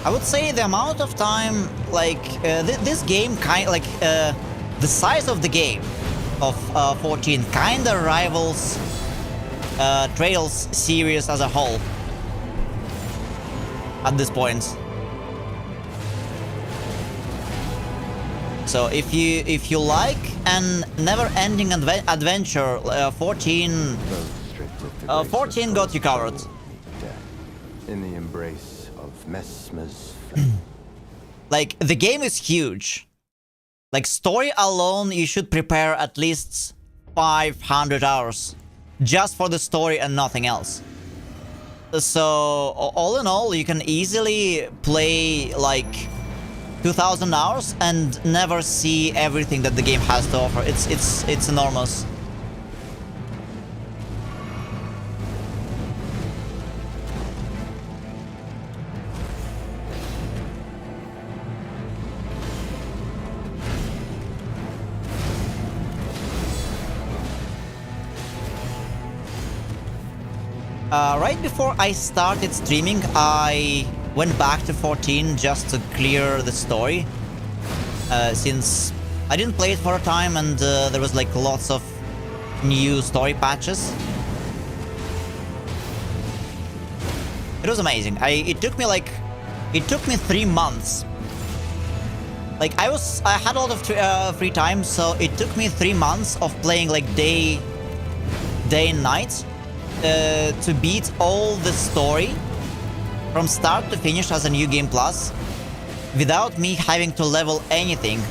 I would say the amount of time, like, this game the size of the game of 14 kinda rivals Trails series as a whole at this point. So if you like an never-ending adventure, 14 got you covered.
In the embrace of Messmer's flame.
Like, the game is huge. Like, story alone, you should prepare at least 500 hours just for the story and nothing else. So all in all, you can easily play like 2,000 hours and never see everything that the game has to offer. It's enormous. Right before I started streaming, I went back to 14 just to clear the story, since I didn't play it for a time, and there was like lots of new story patches. It was amazing. It took me 3 months. Like, I had a lot of free time, so it took me 3 months of playing like day and night. To beat all the story from start to finish as a new game plus, without me having to level anything,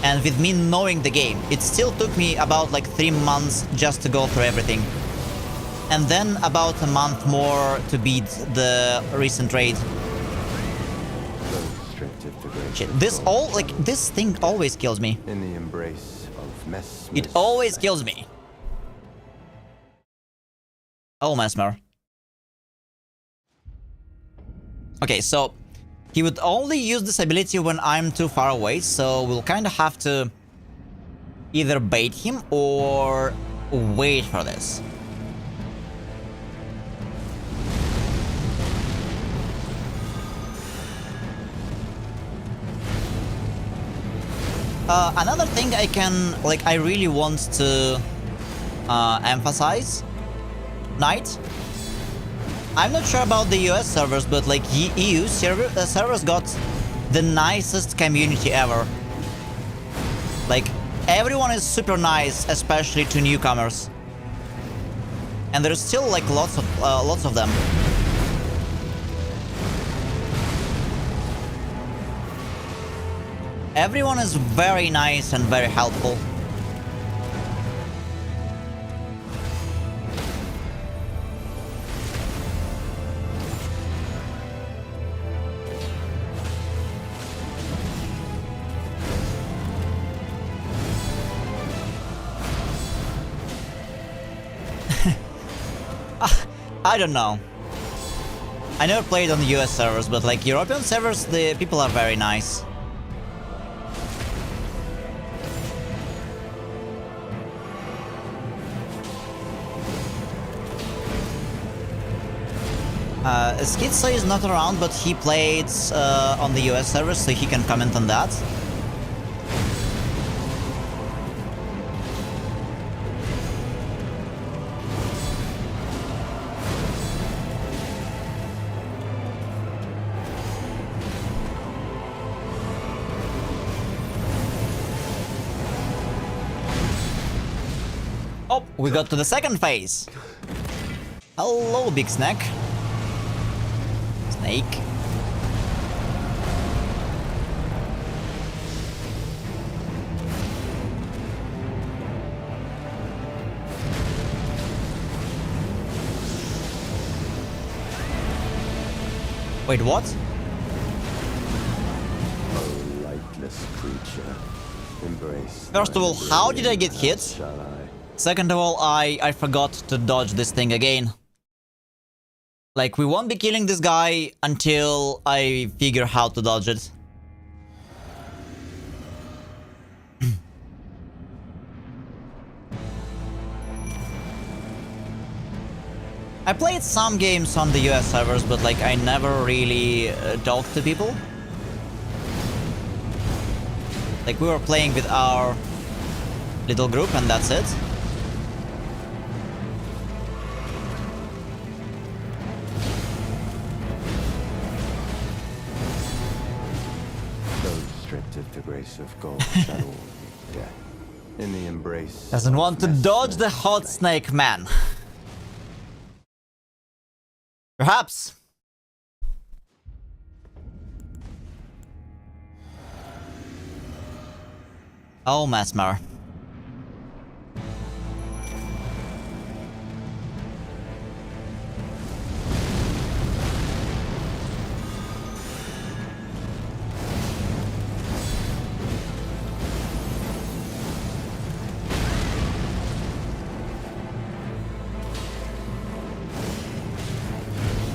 and with me knowing the game. It still took me about like 3 months just to go through everything, and then about a month more to beat the recent raid. Shit, this thing always kills me.
In the embrace of Messmer's
It always kills me. Oh, Messmer. Okay, so he would only use this ability when I'm too far away, so we'll kind of have to either bait him or wait for this. Another thing I really want to emphasize. Night. I'm not sure about the US servers, but like EU servers got the nicest community ever. Like, everyone is super nice, especially to newcomers, and there's still like lots of them. Everyone is very nice and very helpful. I don't know. I never played on the US servers, but like European servers, the people are very nice. Skitso is not around, but he played on the US servers, so he can comment on that. Oh, we got to the second phase. Hello, big snack. Snake. Wait, what?
Oh, lightless creature, embrace.
First of all, how did I get hit?
Shall I?
Second of all, I forgot to dodge this thing again. Like, we won't be killing this guy until I figure how to dodge it. I played some games on the US servers, but like, I never really talked to people. Like, we were playing with our little group and that's it.
Stripped the grace of gold, shadow, death. In the embrace.
Doesn't want to
Messmer's
dodge the hot
flame.
snake man. Perhaps. Oh, Messmer.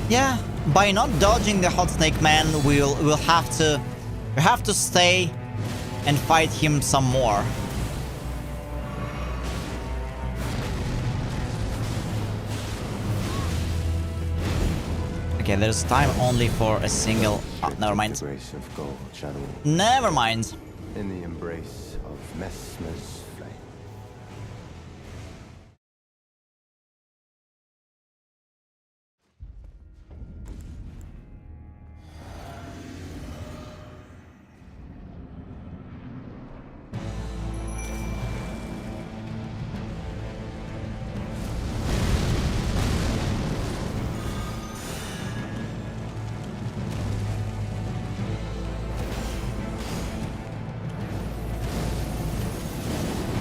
Yeah, by not dodging the hot snake man, we'll have to stay and fight him some more. Okay, there's time only for a single. Oh, never mind.
The grace of gold, shadow,
Never mind.
in the embrace of Messmer's flame.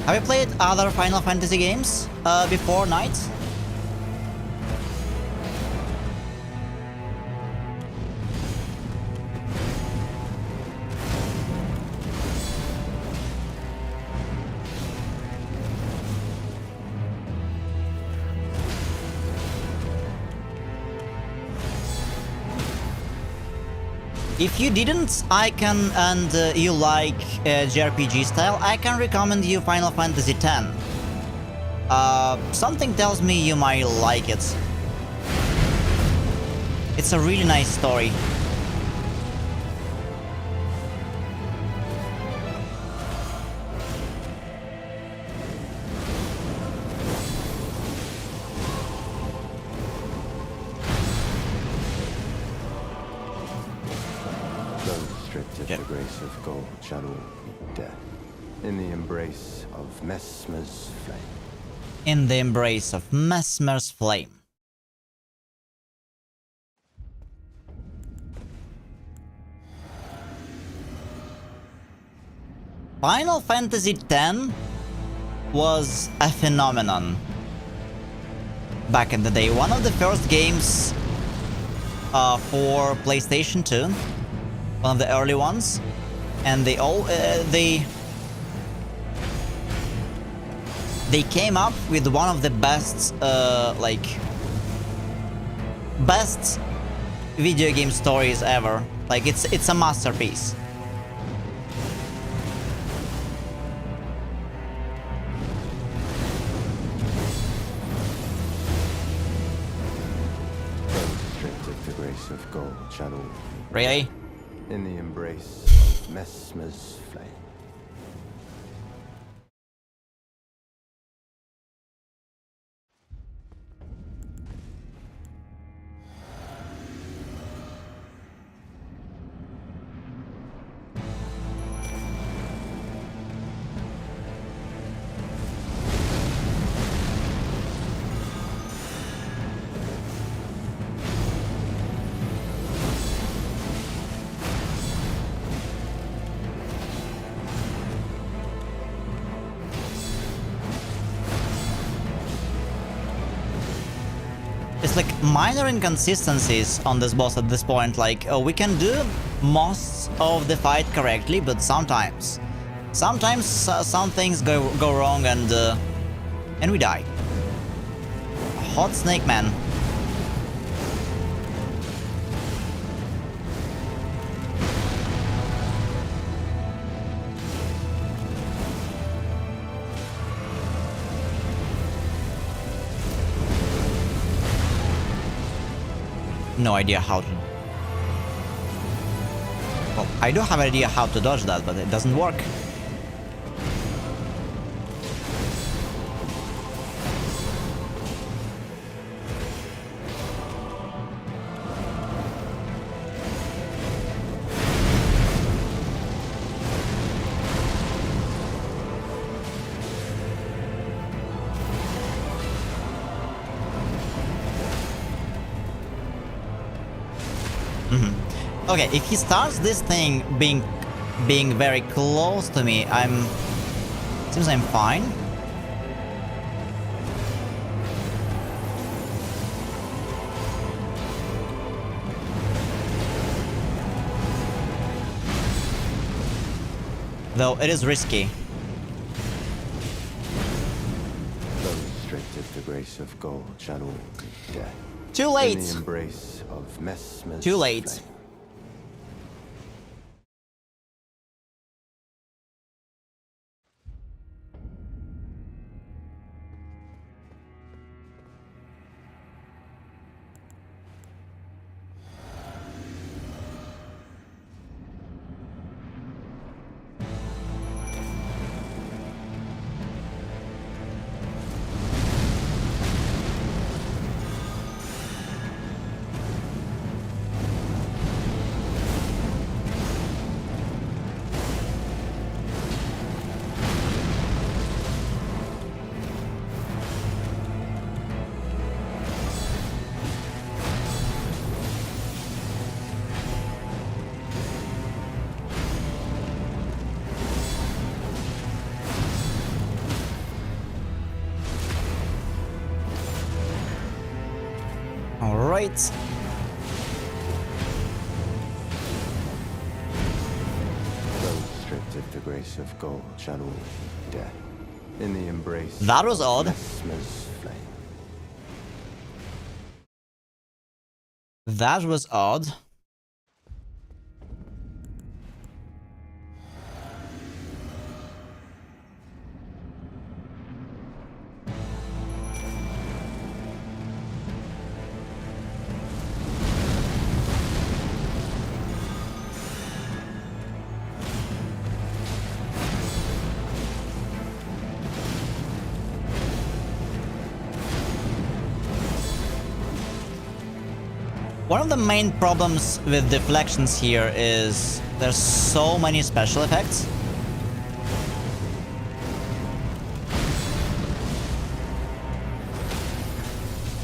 Have you played other Final Fantasy games before Night? If you didn't, I can, and you like JRPG style, I can recommend you Final Fantasy X. Something tells me you might like it. It's a really nice story.
The grace of gold, shadow, death. In the embrace of Messmer's flame.
In the embrace of Messmer's flame. Final Fantasy X was a phenomenon back in the day. One of the first games for PlayStation 2, one of the early ones, and they came up with one of the best best video game stories ever. Like it's a masterpiece.
The grace of gold channel
Really?
in the embrace of Messmer's flame.
It's like minor inconsistencies on this boss at this point. Like, we can do most of the fight correctly, but sometimes some things go wrong and we die. Hot snake man. No idea how to... Well, I do have an idea how to dodge that, but it doesn't work. Okay, if he starts this thing being very close to me, seems I'm fine. Though it is risky.
Those stripped of the grace of gold channel death.
Too late.
In the embrace of Messmer's
Too late.
flame.
Alright.
Those stripped of the grace of gold channel death. In the embrace
That was
of
odd.
Messmer's flame.
That was odd. One of the main problems with deflections here is there's so many special effects.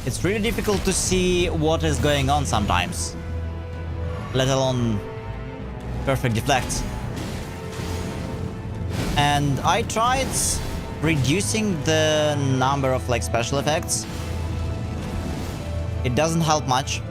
It's really difficult to see what is going on sometimes, let alone perfect deflect. And I tried reducing the number of like special effects. It doesn't help much.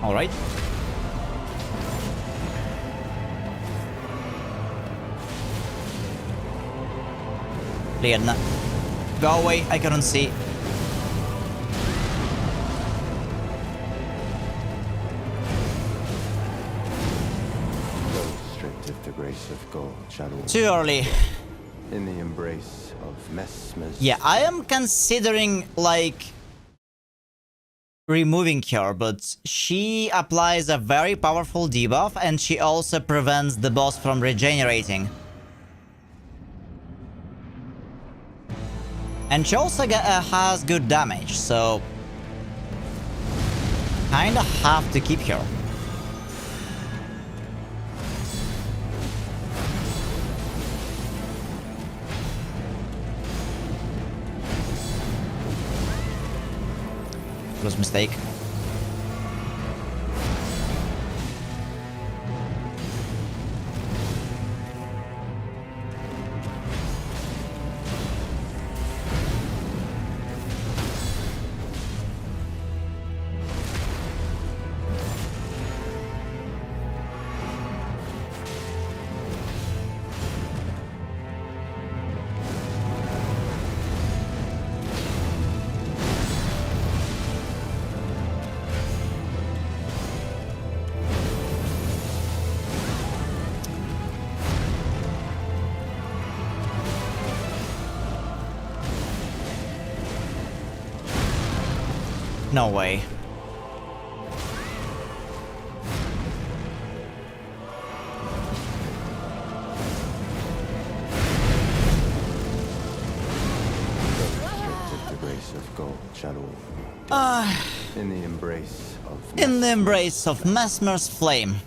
All right. Ledna. Go away, I couldn't see.
Go stripped of the grace of gold, shadow.
Too early.
In the embrace of Messmer's.
Yeah, I am considering like removing her, but she applies a very powerful debuff and she also prevents the boss from regenerating. And she also has good damage, so kinda have to keep her. It was a mistake. No way.
The grace of gold, shadow. In the embrace of.
In the embrace of Messmer's flame.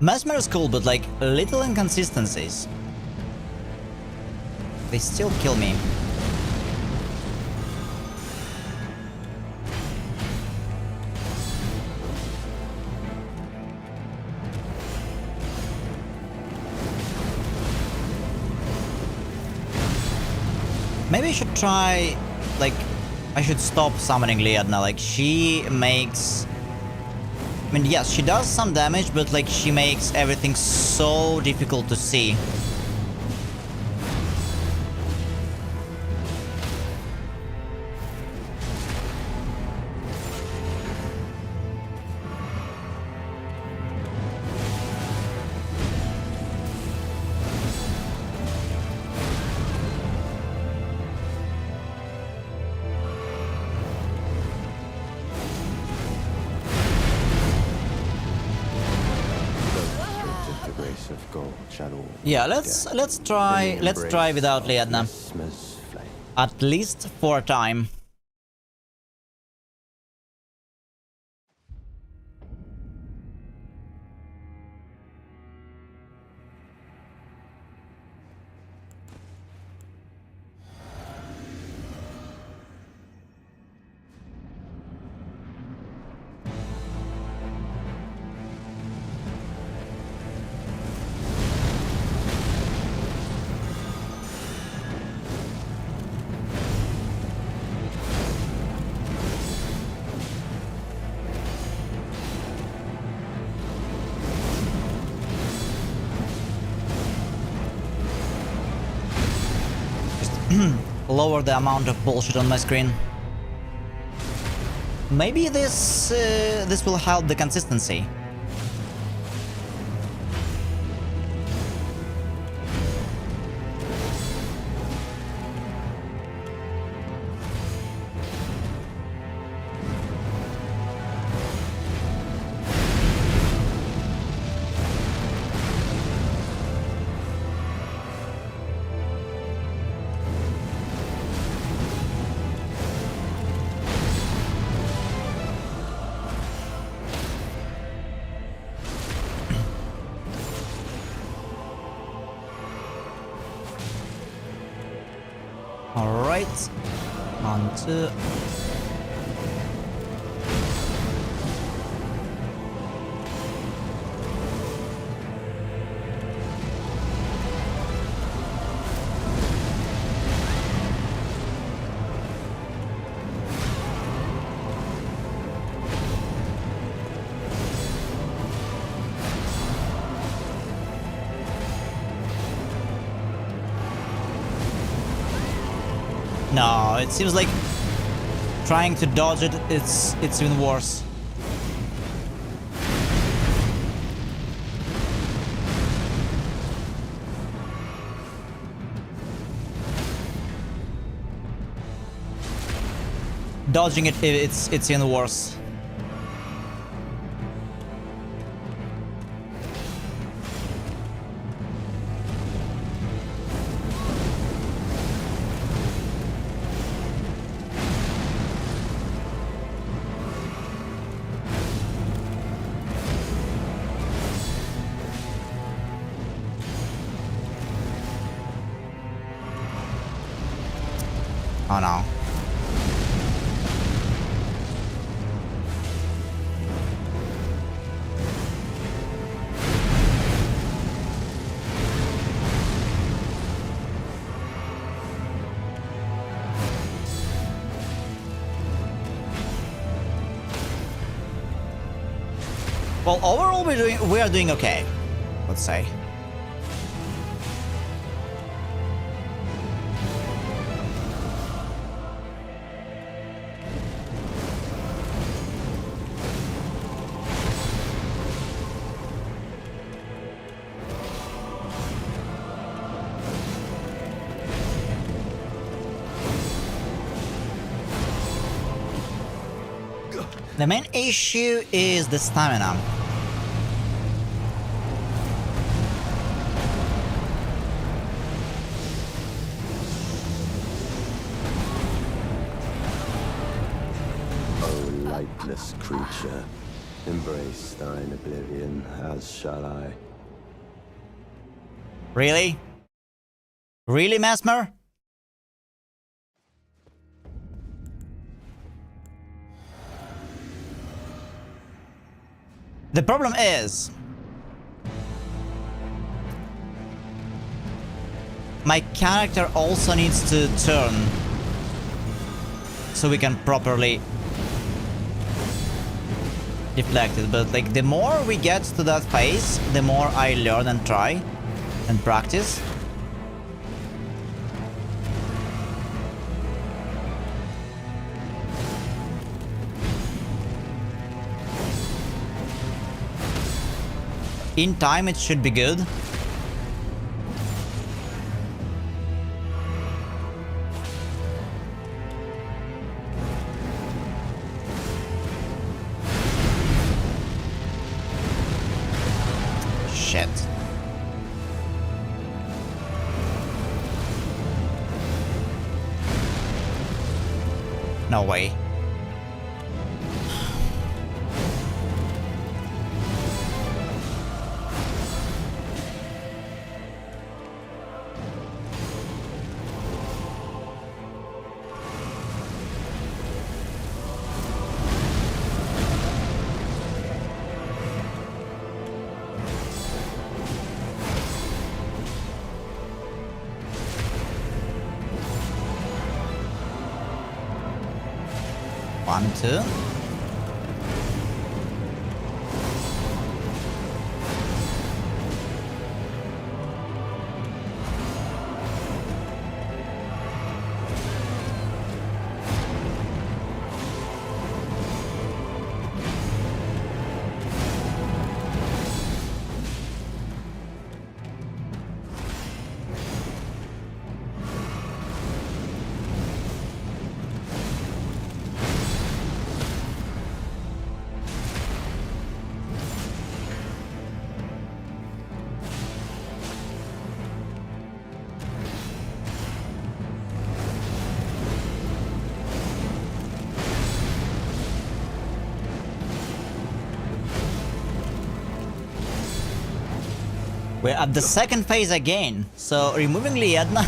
Messmer is cool, but like little inconsistencies. They still kill me. Maybe I should try, like, I should stop summoning Liadna. Like, she makes... I mean, yes, she does some damage, but like she makes everything so difficult to see. Yeah, let's try without Liadna. At least for a time. Lower the amount of bullshit on my screen. Maybe this will help the consistency. Alright. 1, 2. No, it seems like trying to dodge it, it's even worse. Dodging it, it's even worse. Oh no. Well, overall we are doing okay, let's say. The main issue is the stamina.
O lightless creature, embrace thine oblivion, as shall I.
Really? Really, Messmer? The problem is, my character also needs to turn so we can properly deflect it. But like, the more we get to that phase, the more I learn and try and practice. In time, it should be good. Shit. No way. One, two. We're at the second phase again, so removing Liedna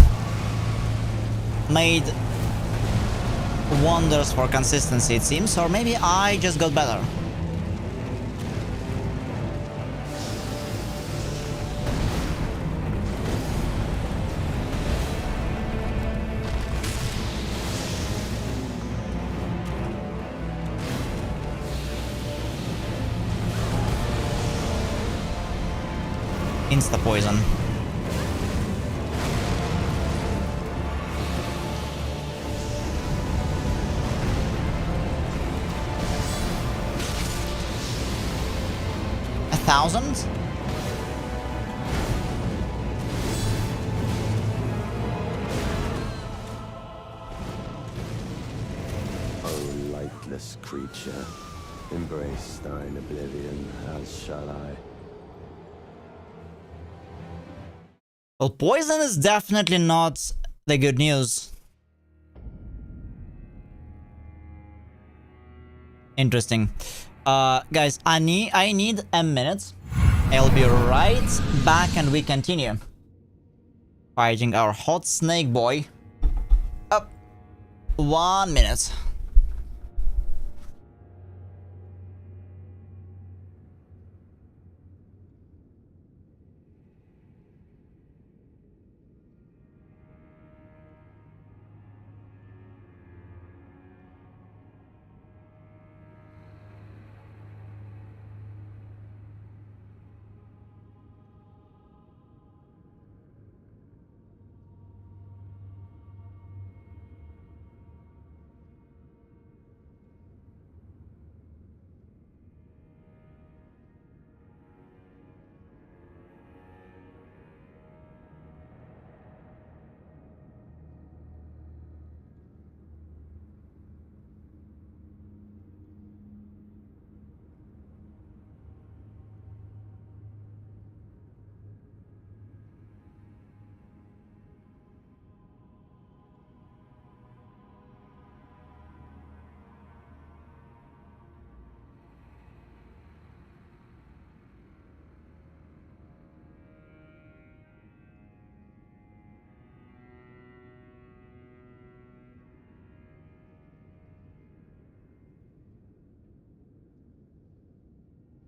made wonders for consistency, it seems, or maybe I just got better. Insta poison. $1,000?
O lightless creature, embrace thine oblivion, as shall I.
Well, poison is definitely not the good news. Interesting. Guys, I need a minute. I'll be right back and we continue fighting our hot snake boy. Up. 1 minute.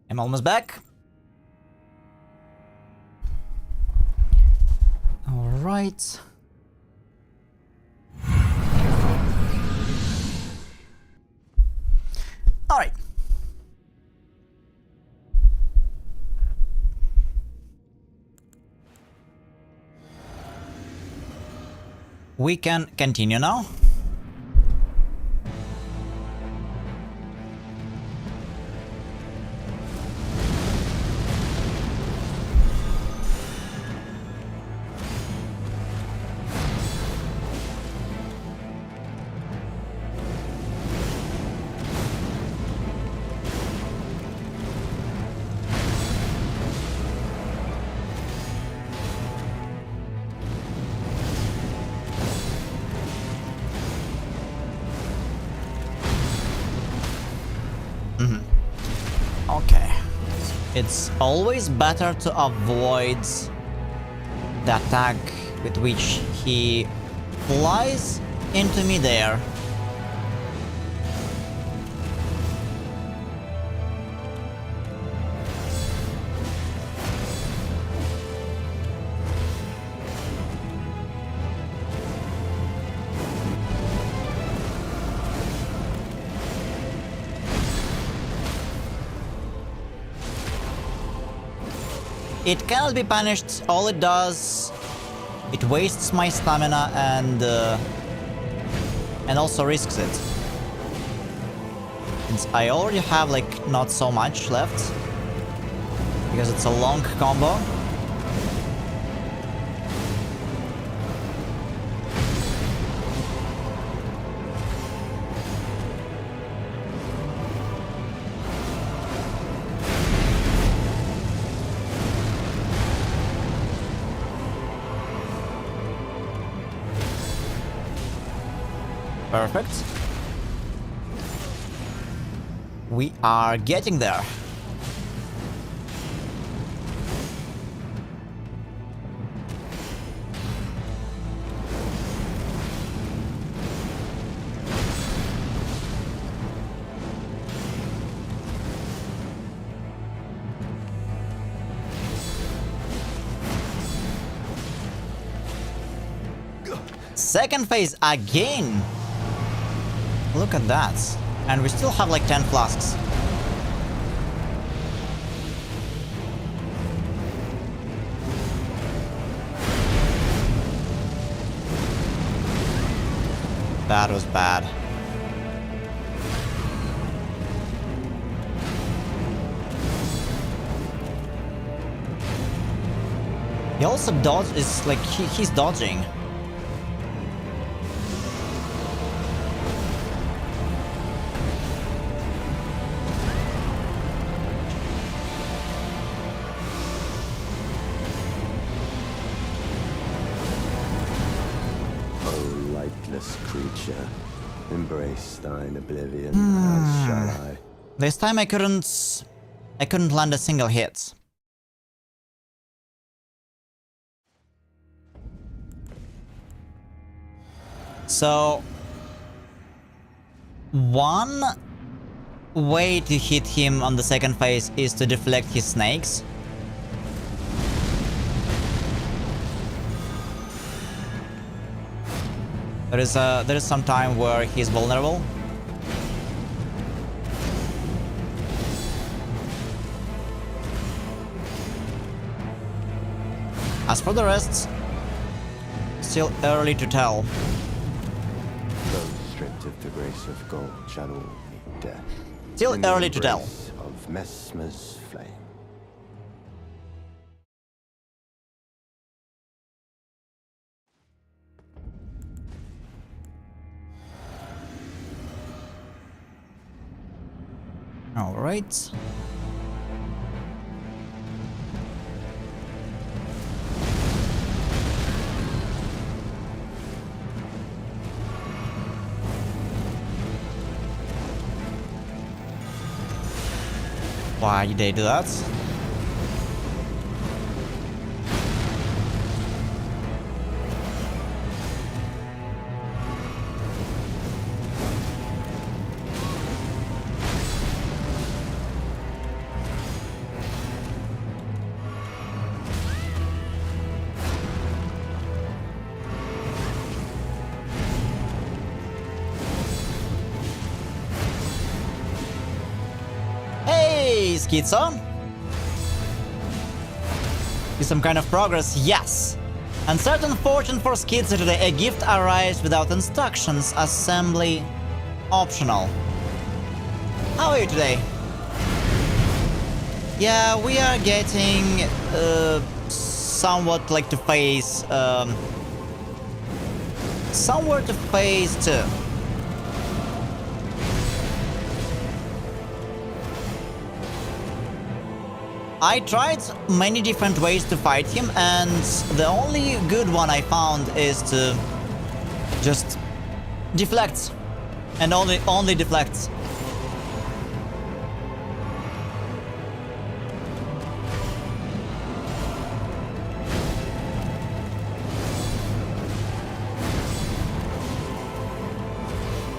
I'm almost back. All right. All right. We can continue now. Okay. It's always better to avoid the attack with which he flies into midair. It cannot be punished. All it does, it wastes my stamina and also risks it. Since I already have like not so much left, because it's a long combo. Perfect. We are getting there. second phase again! Look at that. And we still have like 10 flasks. That was bad. He also is like he's dodging.
Creature, embrace thine oblivion, as shall I.
This time I couldn't land a single hit. So one way to hit him on the second phase is to deflect his snakes. There is some time where he's vulnerable. As for the rest, still early to tell.
Those stripped of the grace of gold shall all meet death.
Still early to tell.
Of Messmer's flame.
All right. Why did they do that? Schizo? Is some kind of progress? Yes! Uncertain fortune for Schizo today. A gift arrives without instructions. Assembly optional. How are you today? Yeah, we are getting somewhat like to phase somewhere to phase 2. I tried many different ways to fight him, and the only good one I found is to just deflect, and only deflect.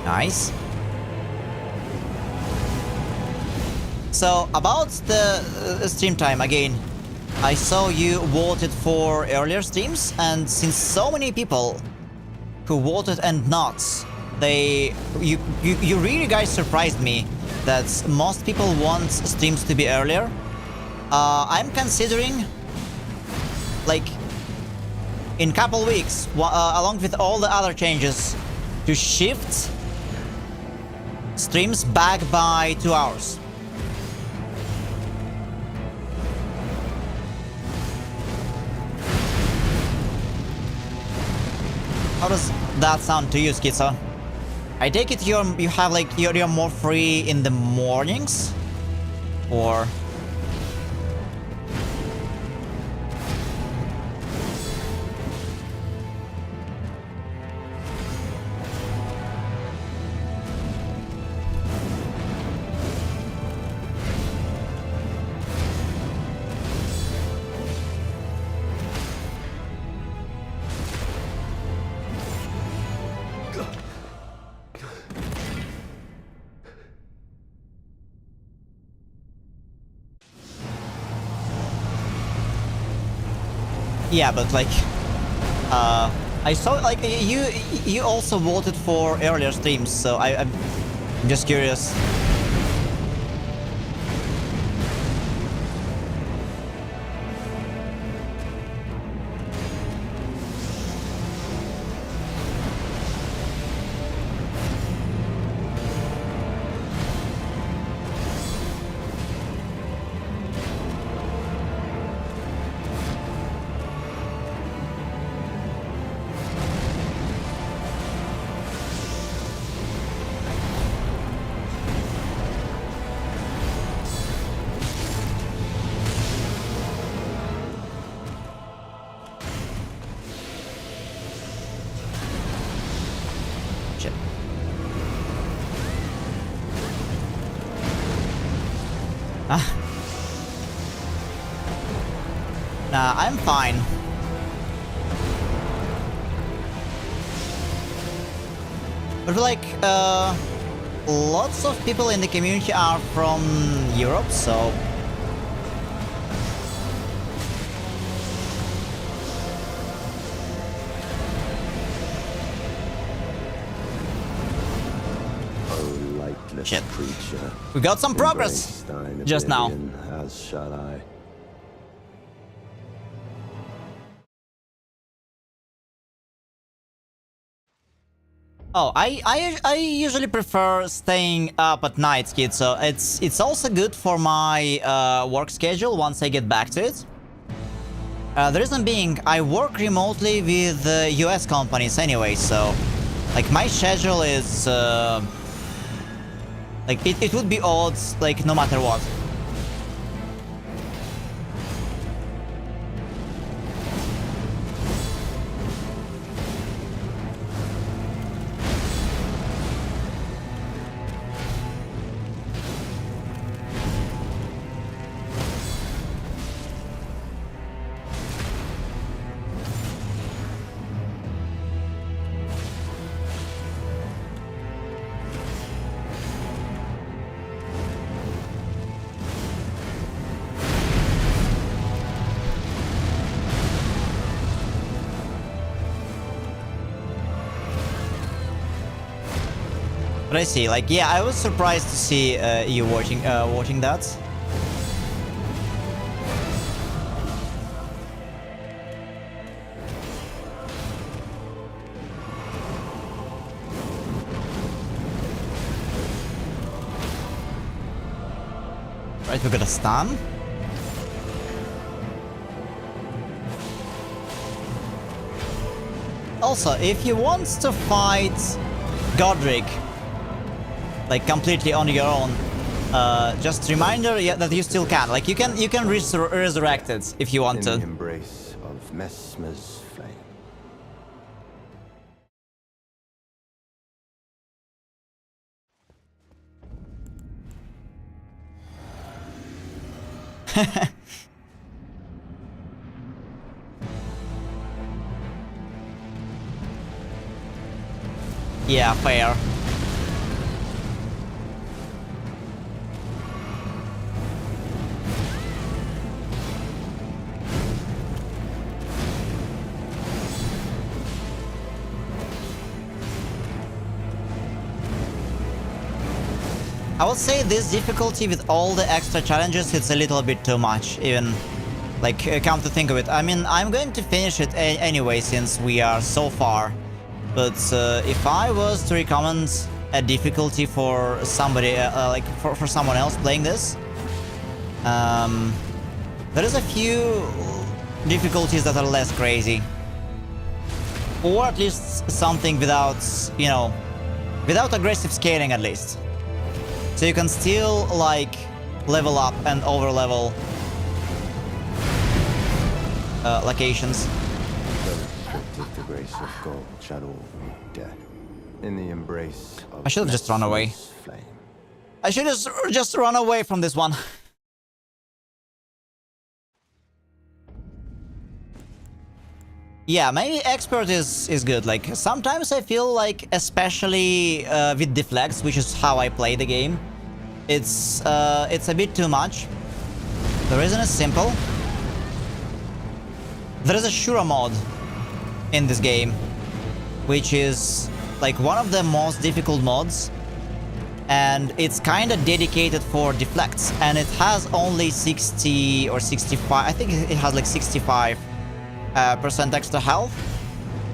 Nice. So, about the stream time, again, I saw you voted for earlier streams, and since so many people who voted and not, you really guys surprised me that most people want streams to be earlier. I'm considering, like, in couple weeks, along with all the other changes, to shift streams back by 2 hours. How does that sound to you, Schizo? I take it you have like you're more free in the mornings, or? Yeah, but like, I saw like you also voted for earlier streams, so I'm just curious. Nah, I'm fine. But like, lots of people in the community are from Europe, so... Shit.
Creature,
we got some progress just now.
As shall I.
Oh, I usually prefer staying up at night, kid, so it's also good for my work schedule once I get back to it. The reason being, I work remotely with US companies anyway, so like my schedule is like it would be odd, like no matter what. But I see, like, yeah, I was surprised to see you watching that. Right, we got a stun. Also, if you want to fight Godric, like completely on your own, just reminder, yeah, that you still can. Like you can resurrect it if you want to.
In the embrace of Messmer's flame.
Yeah, fair. I would say this difficulty with all the extra challenges, it's a little bit too much, even, like, come to think of it. I mean, I'm going to finish it anyway, since we are so far. But if I was to recommend a difficulty for somebody, like, for someone else playing this, there is a few difficulties that are less crazy. Or at least something without, you know, without aggressive scaling at least. So you can still, like, level up and over-level locations.
The grace of gold, shadow, death. In the embrace of
I should have just run away.
Flame.
I should have just run away from this one. Yeah, maybe expert is good. Like, sometimes I feel like, especially with Deflects, which is how I play the game, it's a bit too much. The reason is simple. There is a Shura mod in this game, which is like one of the most difficult mods, and it's kind of dedicated for Deflects, and it has only 60 or 65, I think it has like 65% extra health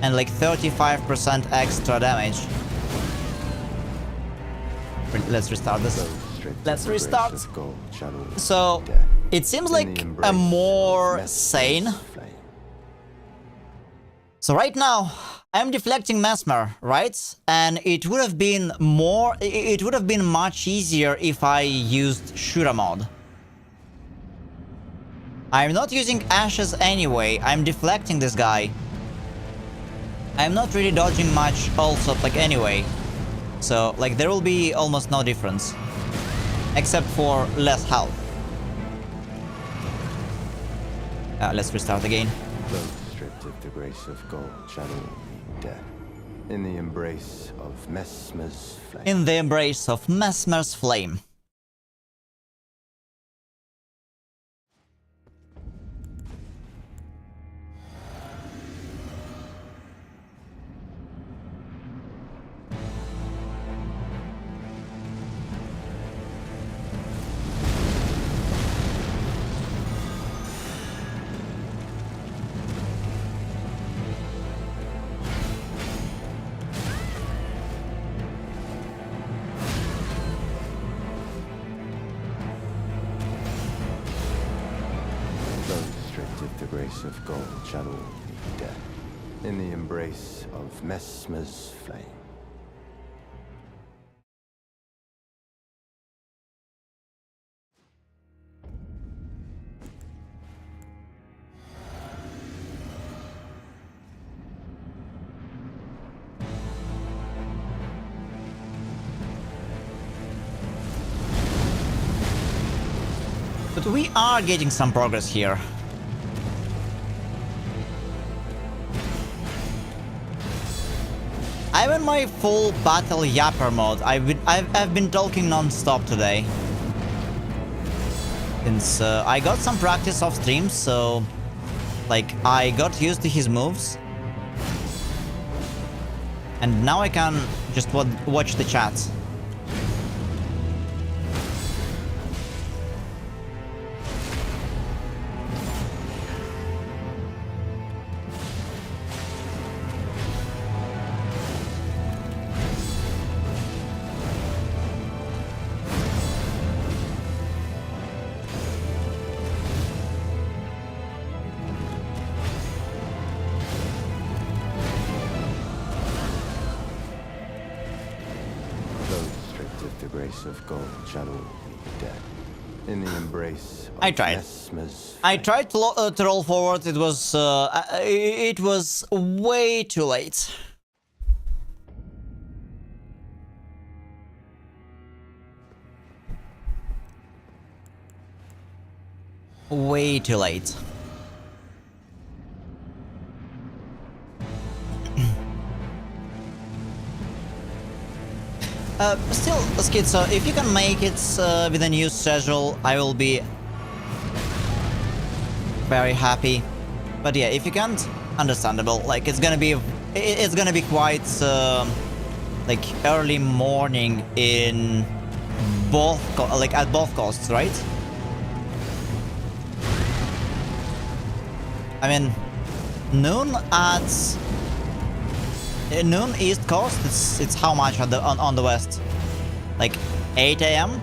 and like 35% extra damage. Let's restart this. Let's restart. So it seems like a more sane. So right now I'm deflecting Messmer, right? And it would have been much easier if I used shooter mod. I'm not using ashes anyway. I'm deflecting this guy. I'm not really dodging much also, like, anyway. So, like, there will be almost no difference. Except for less health. Let's restart again.
Those stripped of the grace of gold shall all meet death. In the embrace of Messmer's flame.
In the embrace of Messmer's flame.
The grace of gold shall all meet death. In the embrace of Messmer's flame.
But we are getting some progress here. I'm in my full battle yapper mode. I've been talking non-stop today. Since I got some practice off stream, so like I got used to his moves. And now I can just watch the chat.
Of gold shall all meet death. In the embrace of
I tried.
Messmer's
I tried to roll forward. It was way too late. Way too late. Still, Schizo, if you can make it with a new schedule, I will be very happy. But yeah, if you can't, understandable. Like it's gonna be quite like early morning in both at both coasts, right? I mean, noon East Coast, it's how much on the West? Like 8 AM?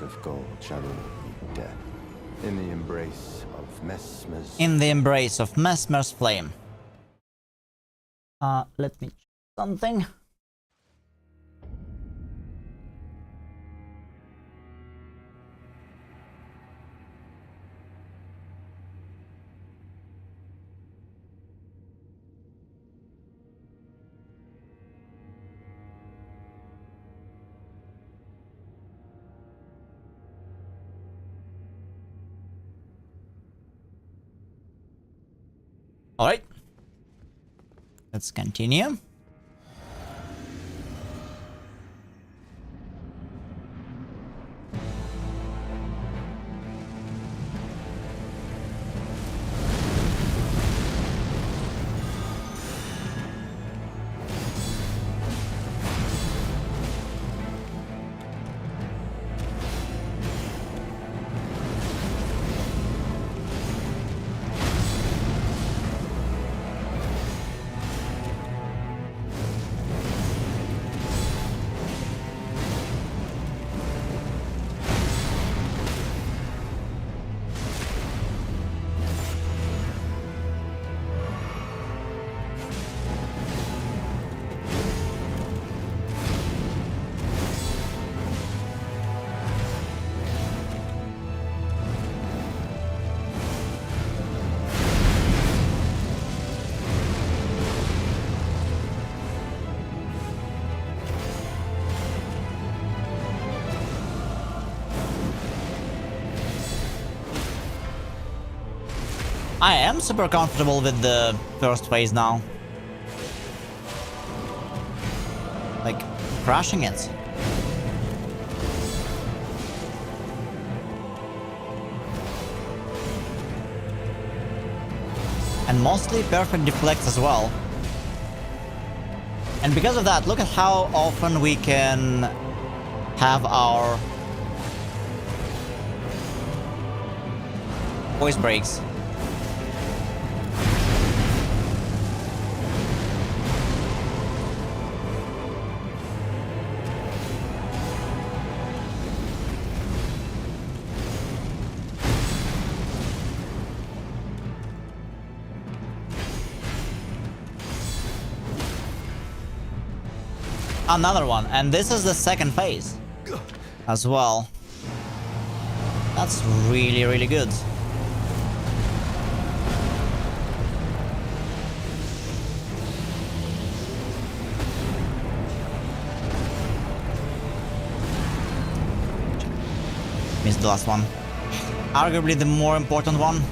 Of gold shall all meet death. In the embrace of Messmer's.
In the embrace of Messmer's flame. Let me check something. Alright. Let's continue. I am super comfortable with the first phase now. Like, crushing it. And mostly perfect deflects as well. And because of that, look at how often we can have our voice breaks. Another one, and this is the second phase as well. That's really, really good. Missed the last one. Arguably the more important one.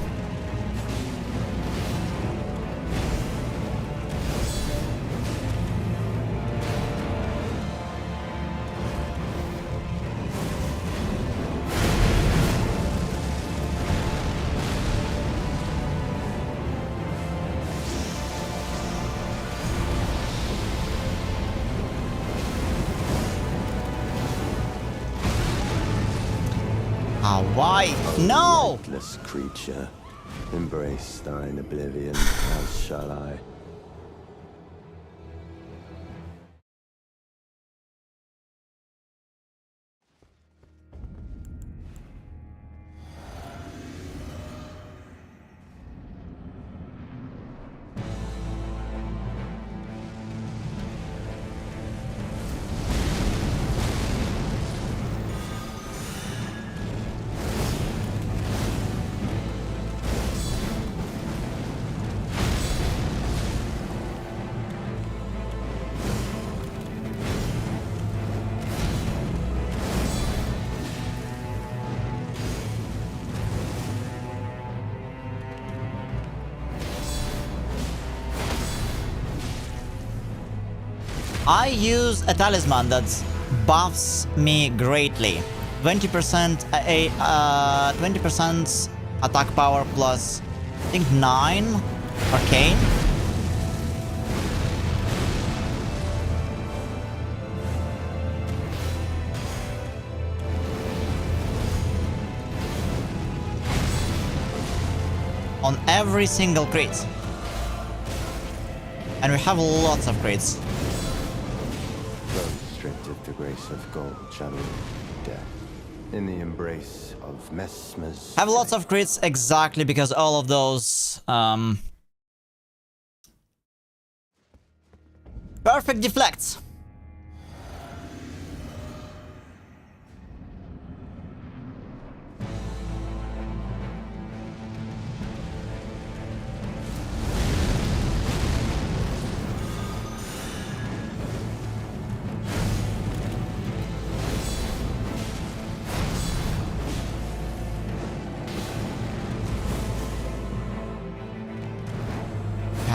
Why? No!
Reckless creature, embrace thine oblivion, as shall I.
I use a talisman that buffs me greatly. 20% 20% attack power plus, I think 9 arcane. On every single crit. And we have lots of crits.
Stripped the grace of gold, shadow, death. In the embrace of Messmer's.
Have lots of crits exactly because all of those perfect deflects.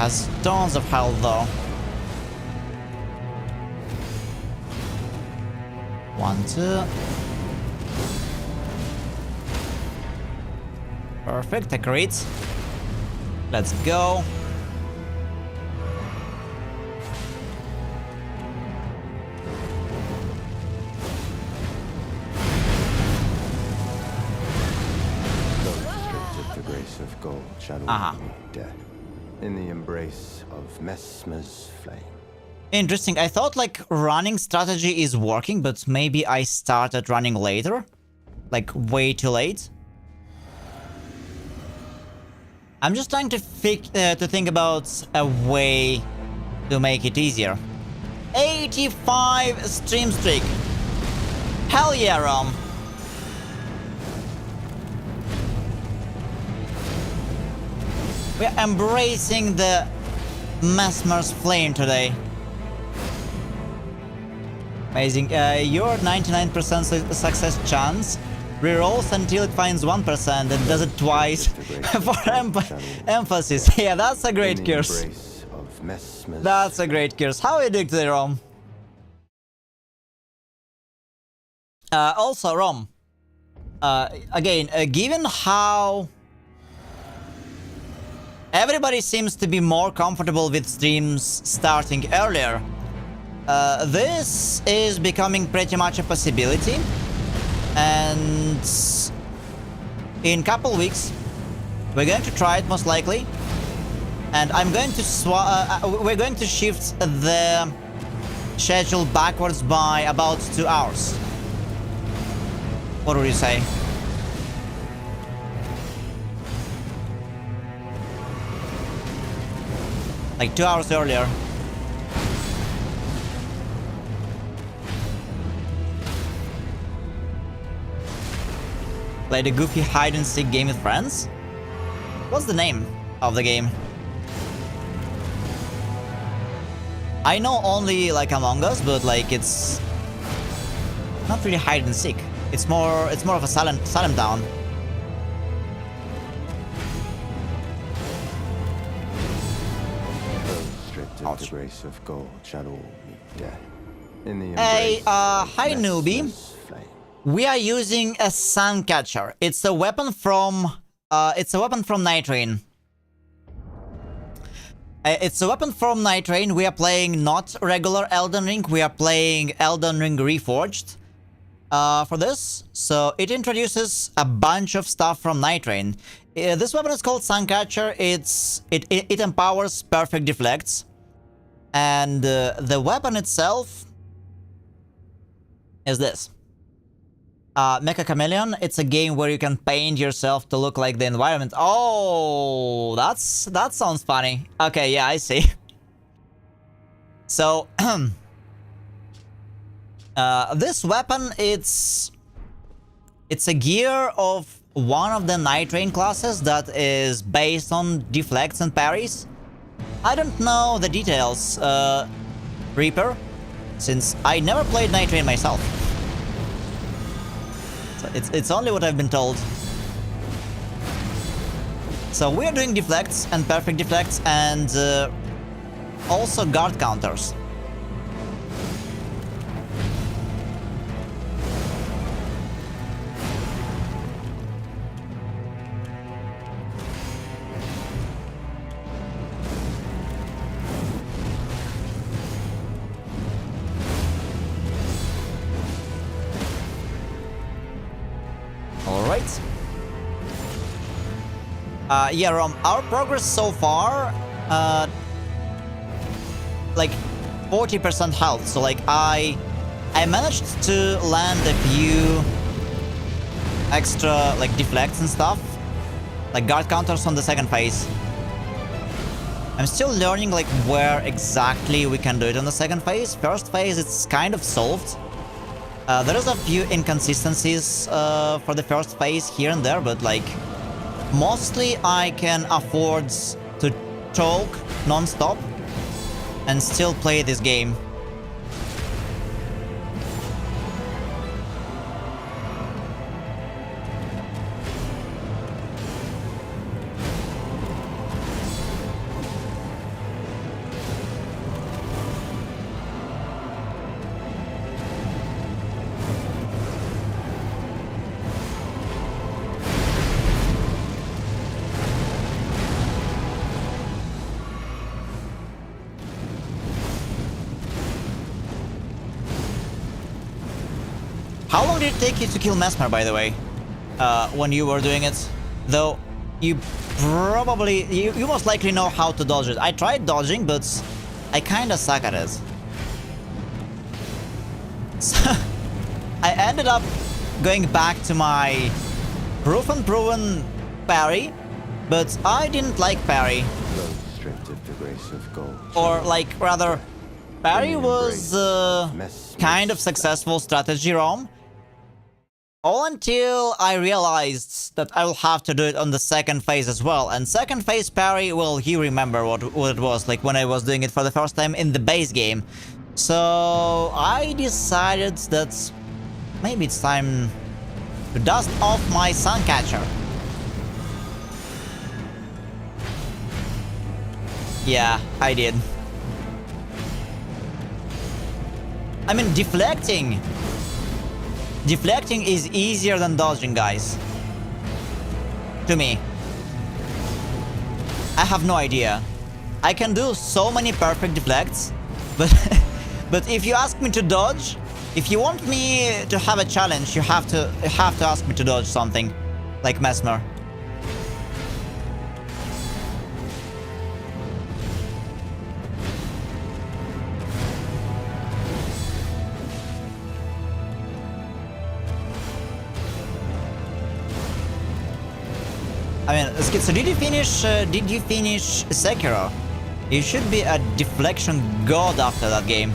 has tons of health though. 1, 2. Perfect, a crit. Let's go.
The grace of gold shadowing meet death in the embrace of Messmer's flame.
Interesting. I thought like running strategy is working, but maybe I started running later, like way too late. I'm just trying to think about a way to make it easier. 85 stream streak. Hell yeah, Rom. We're embracing the Messmer's flame today. Amazing. Your 99% success chance rerolls until it finds 1% and does it twice for emphasis. Yeah, that's a great curse. That's a great curse. How are you doing today, Rom? Also, Rom, again, given how everybody seems to be more comfortable with streams starting earlier, this is becoming pretty much a possibility. And in a couple weeks, we're going to try it most likely, and I'm going to we're going to shift the schedule backwards by about 2 hours. What would you say? Like 2 hours earlier. Played a goofy hide-and-seek game with friends? What's the name of the game? I know only like Among Us, but like it's not really hide-and-seek. It's more of a silent down.
Of the grace of gold shall all meet death. In the
hey, hi newbie. We are using a Suncatcher. It's a weapon from Night Rain. It's a weapon from Night Rain. We are playing not regular Elden Ring. We are playing Elden Ring Reforged for this. So it introduces a bunch of stuff from Night Rain. This weapon is called Suncatcher. It empowers perfect deflects. And the weapon itself is this. Mecha Chameleon. It's a game where you can paint yourself to look like the environment. Oh, that sounds funny. Okay, yeah, I see. So, this weapon, it's a gear of one of the Night Rain classes that is based on deflects and parries. I don't know the details, Reaper, since I never played Night Rain myself. So it's only what I've been told. So we're doing deflects and perfect deflects and also guard counters. Alright. Yeah, Rom, our progress so far, like 40% health. So like I managed to land a few extra like deflects and stuff, like guard counters on the second phase. I'm still learning like where exactly we can do it on the second phase. First phase, it's kind of solved. There is a few inconsistencies for the first phase here and there, but like mostly I can afford to choke non-stop and still play this game. How long did it take you to kill Messmer, by the way? When you were doing it? Though, you probably... You most likely know how to dodge it. I tried dodging, but I kinda suck at it. So, I ended up going back to my proof and proven parry, but I didn't like parry. Or like, rather, parry was kind of successful strategy ROM. All until I realized that I will have to do it on the second phase as well. And second phase parry, well, you remember what it was like when I was doing it for the first time in the base game. So I decided that maybe it's time to dust off my Suncatcher. Yeah, I did. I mean, deflecting is easier than dodging, guys. To me. I have no idea. I can do so many perfect deflects, but but if you ask me to dodge, if you want me to have a challenge, you have to ask me to dodge something like Messmer. I mean, so did you finish Sekiro? You should be a deflection god after that game.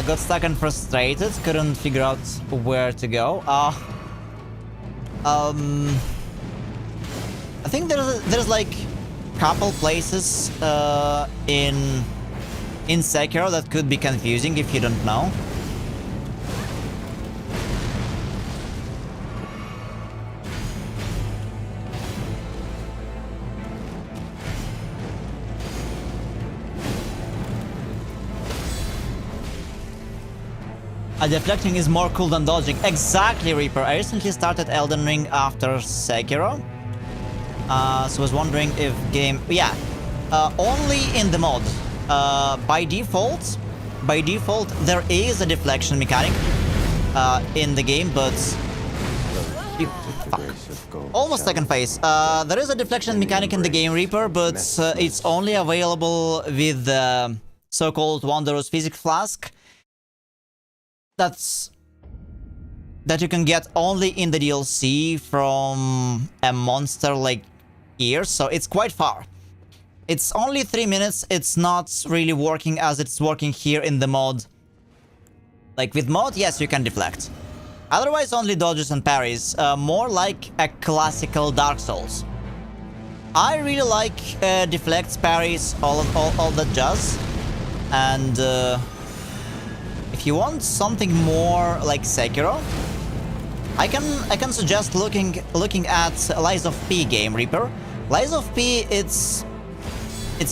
Got stuck and frustrated, couldn't figure out where to go. I think there's like couple places in Sekiro that could be confusing if you don't know. Deflecting is more cool than dodging. Exactly, Reaper. I recently started Elden Ring after Sekiro. So I was wondering if game... Yeah. Only in the mod. By default, there is a deflection mechanic in the game, but... Fuck. Almost second phase. There is a deflection mechanic in the game, Reaper, but it's only available with the so-called Wanderer's Physic Flask. That you can get only in the DLC from a monster like here, so it's quite far. It's only 3 minutes, it's not really working as it's working here in the mod. Like with mod, yes, you can deflect. Otherwise, only dodges and parries, more like a classical Dark Souls. I really like deflects, parries, all that jazz, and if you want something more like Sekiro, I can suggest looking at Lies of P game, Reaper. Lies of P, it's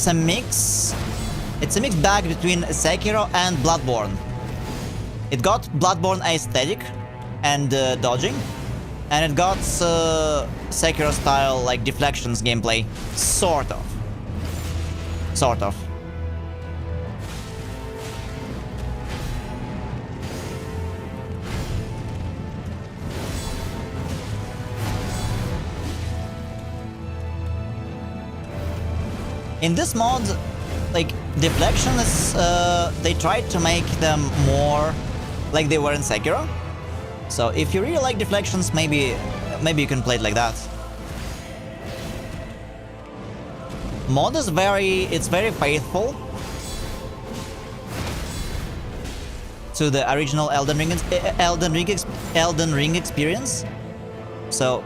a mixed bag between Sekiro and Bloodborne. It got Bloodborne aesthetic and dodging, and it got Sekiro style like deflections gameplay, sort of. In this mod, like, deflections, they tried to make them more like they were in Sekiro. So if you really like deflections, maybe you can play it like that. Mod is very faithful to the original Elden Ring experience. So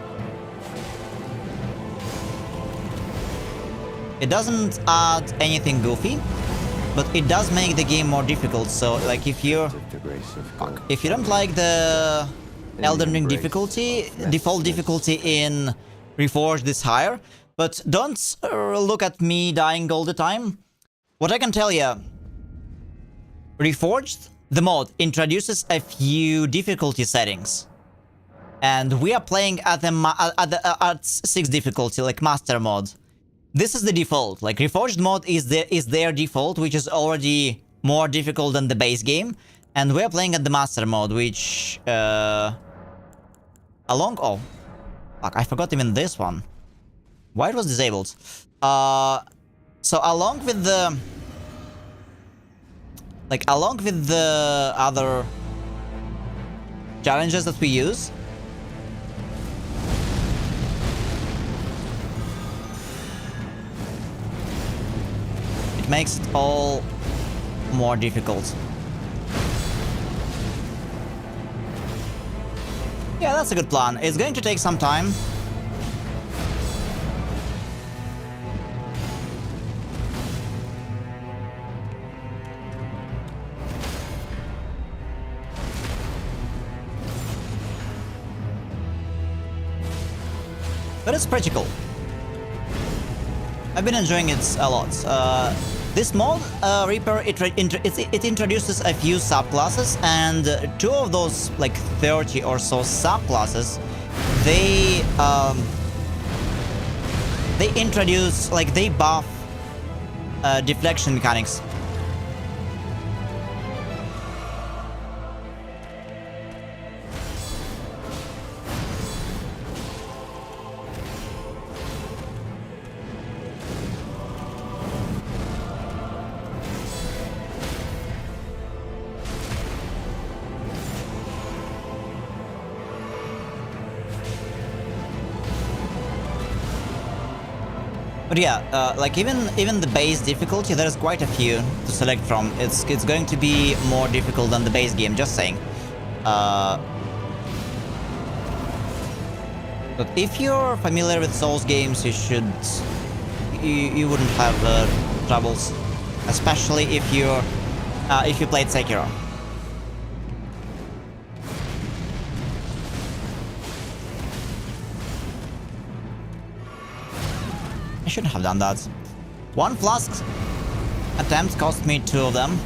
it doesn't add anything goofy, but it does make the game more difficult. So like if you don't like the Elden Ring difficulty, default difficulty in Reforged is higher, but don't look at me dying all the time. What I can tell you, Reforged, the mod, introduces a few difficulty settings. And we are playing at at 6 difficulty, like Master mode. This is the default. Like Reforged mode is their default, which is already more difficult than the base game. And we're playing at the Master mode, which oh fuck, I forgot even this one. Why it was disabled? So along with the other challenges that we use, it makes it all more difficult. Yeah, that's a good plan. It's going to take some time. But it's pretty cool. I've been enjoying it a lot. This mod, Reaper, it introduces a few subclasses, and 2 of those, like 30 or so subclasses, they introduce, like, they buff deflection mechanics. But yeah, like even the base difficulty, there's quite a few to select from. It's going to be more difficult than the base game, just saying. But if you're familiar with Souls games, you wouldn't have troubles, especially if you played Sekiro. I shouldn't have done that. 1 flask attempt cost me 2 of them.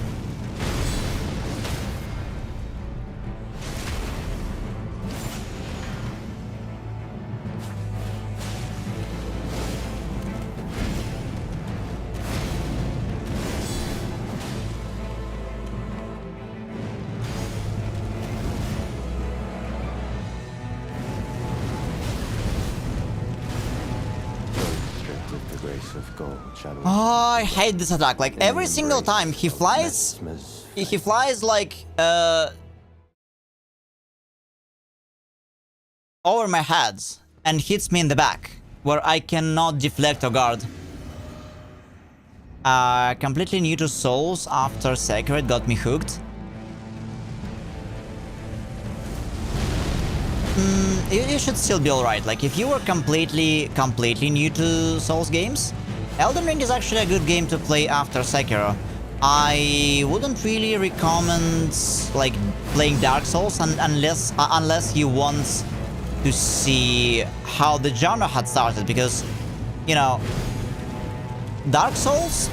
Oh, I hate this attack. Like every single time he flies like over my head and hits me in the back, where I cannot deflect or guard. Completely new to Souls after Sekiro, it got me hooked. You should still be alright. Like if you were completely new to Souls games, Elden Ring is actually a good game to play after Sekiro. I wouldn't really recommend like playing Dark Souls unless you want to see how the genre had started, because, you know, Dark Souls,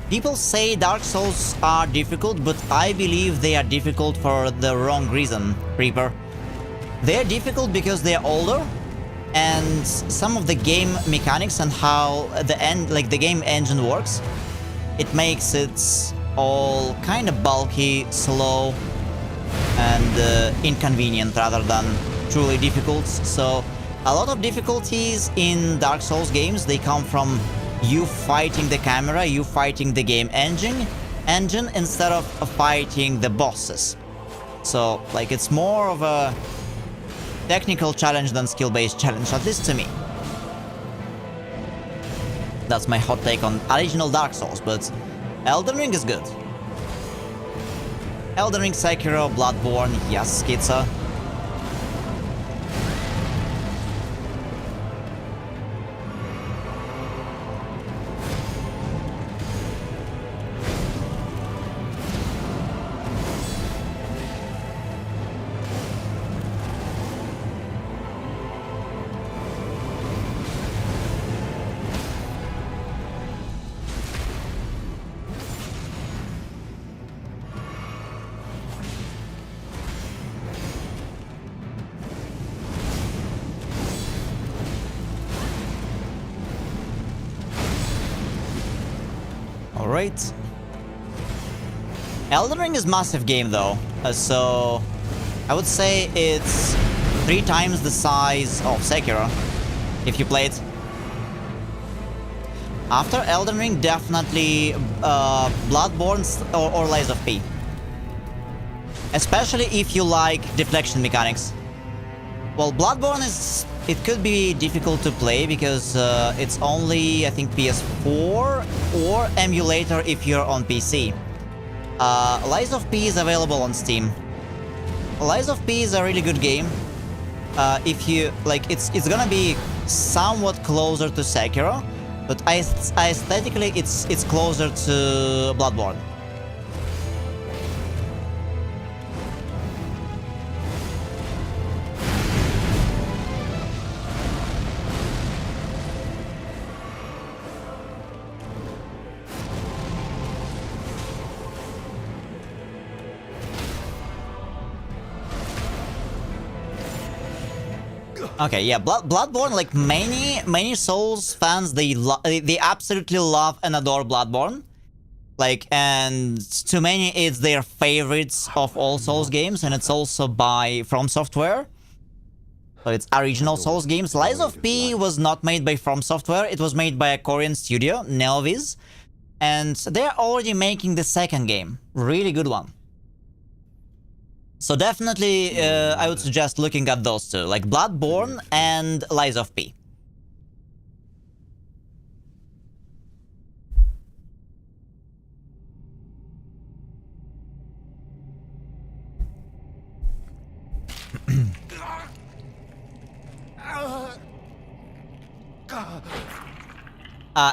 people say Dark Souls are difficult, but I believe they are difficult for the wrong reason, Reaper. They're difficult because they're older, and some of the game mechanics and how the game engine works, it makes it all kind of bulky, slow, and inconvenient rather than truly difficult. So a lot of difficulties in Dark Souls games, they come from you fighting the camera, you fighting the game engine instead of fighting the bosses. So like it's more of a technical challenge than skill-based challenge, at least to me. That's my hot take on original Dark Souls, but Elden Ring is good. Elden Ring, Sekiro, Bloodborne, yes, Schizo. Alright. Elden Ring is massive game though, so I would say it's 3 times the size of Sekiro, if you play it. After Elden Ring, definitely Bloodborne or Lies of P. Especially if you like deflection mechanics. Well, Bloodborne is... it could be difficult to play because it's only, I think, PS4 or emulator if you're on PC. Lies of P is available on Steam. Lies of P is a really good game. If you like, it's gonna be somewhat closer to Sekiro, but aesthetically it's closer to Bloodborne. Okay, yeah, Bloodborne, like many Souls fans, they absolutely love and adore Bloodborne. Like, and to many it's their favorites of all Souls games, and it's also by From Software. So it's original Souls games. Lies of P was not made by From Software, it was made by a Korean studio, Neoviz. And they're already making the second game. Really good one. So definitely, I would suggest looking at those two, like Bloodborne and Lies of P.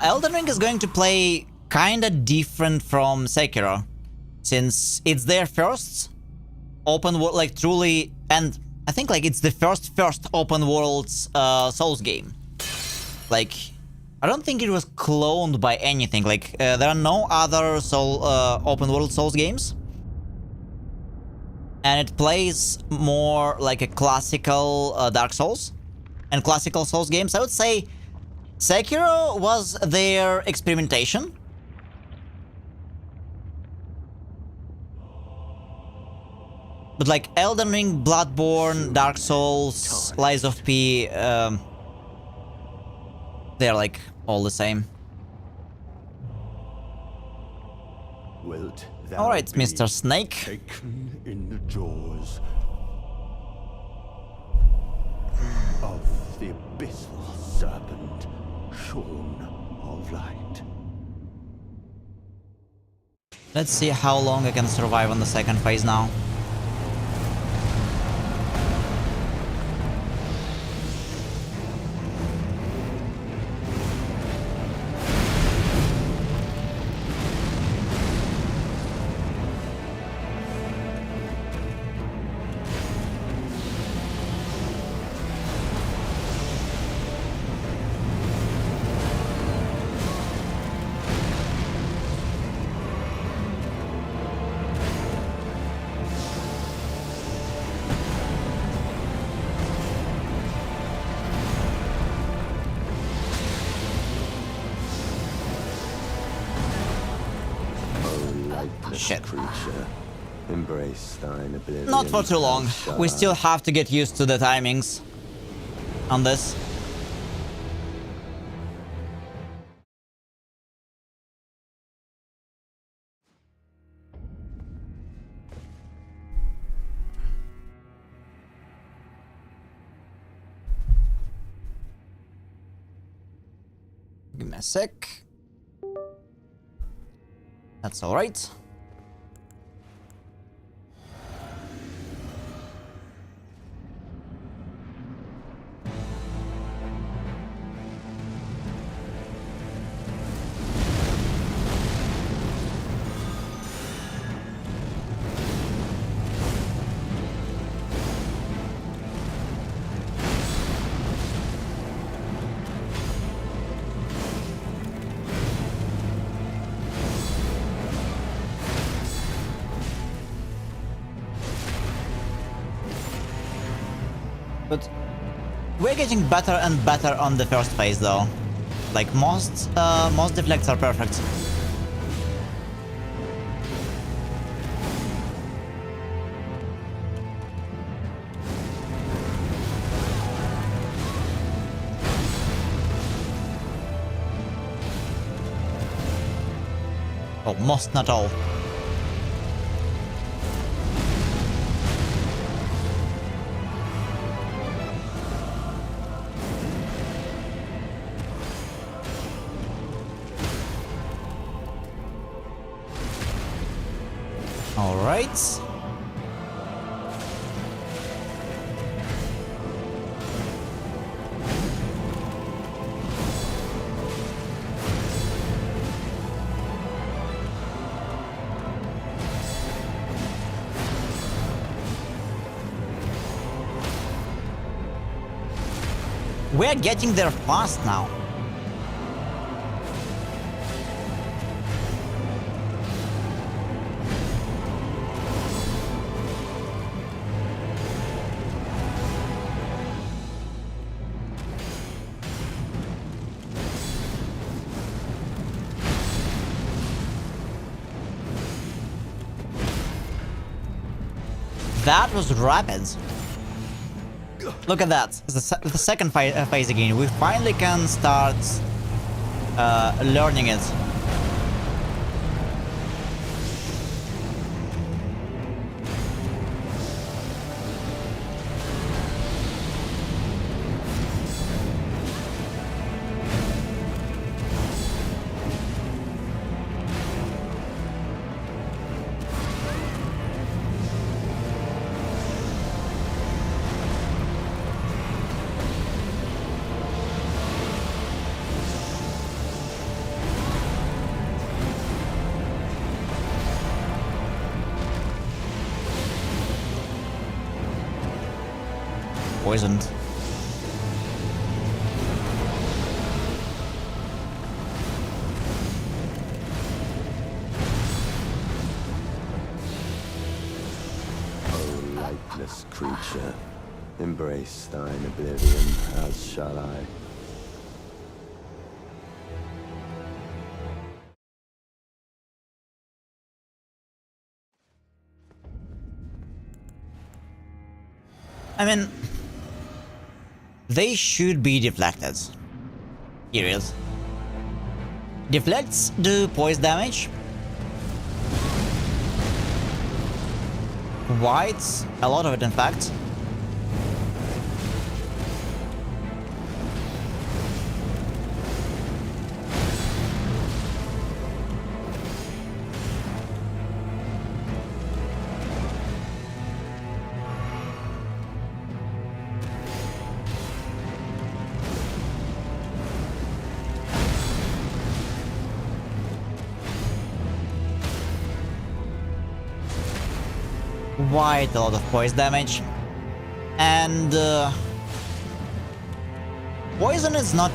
Elden Ring is going to play kinda different from Sekiro, since it's their first open world, like truly, and I think like it's the first open world Souls game. Like, I don't think it was cloned by anything. Like, there are no other open world Souls games, and it plays more like a classical Dark Souls and classical Souls games. I would say Sekiro was their experimentation. But like Elden Ring, Bloodborne, Dark Souls, Lies of P, they're like all the same. Alright, Mr. Snake.
Taken in the jaws of the abyssal serpent, shorn of light.
Let's see how long I can survive on the second phase now. Shit.
Creature, embrace thine oblivion.
Not for too long. We still have to get used to the timings on this. Give me a sec. That's alright. But we're getting better and better on the first phase though. Like most deflects are perfect. Oh, most, not all. All right. We're getting there fast now. That was rapid. Look at that. It's the second phase again. We finally can start learning it. Poisoned.
O lightless creature, embrace thine oblivion, as shall I.
I mean, they should be deflected. Period. Deflects do poise damage. Quite a lot of it, in fact. Quite a lot of poison damage, and poison is not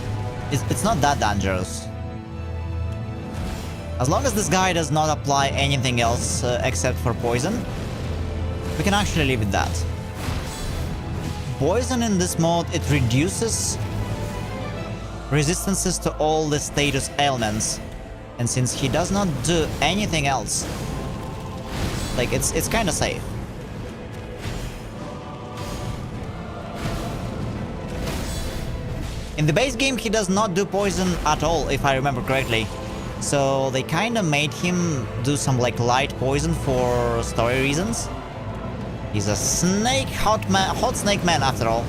it's not that dangerous as long as this guy does not apply anything else except for poison. We can actually leave it that. Poison in this mode, it reduces resistances to all the status ailments, and since he does not do anything else, like it's kind of safe. In the base game, he does not do poison at all, if I remember correctly. So they kind of made him do some like light poison for story reasons. He's a snake, hot snake man after all.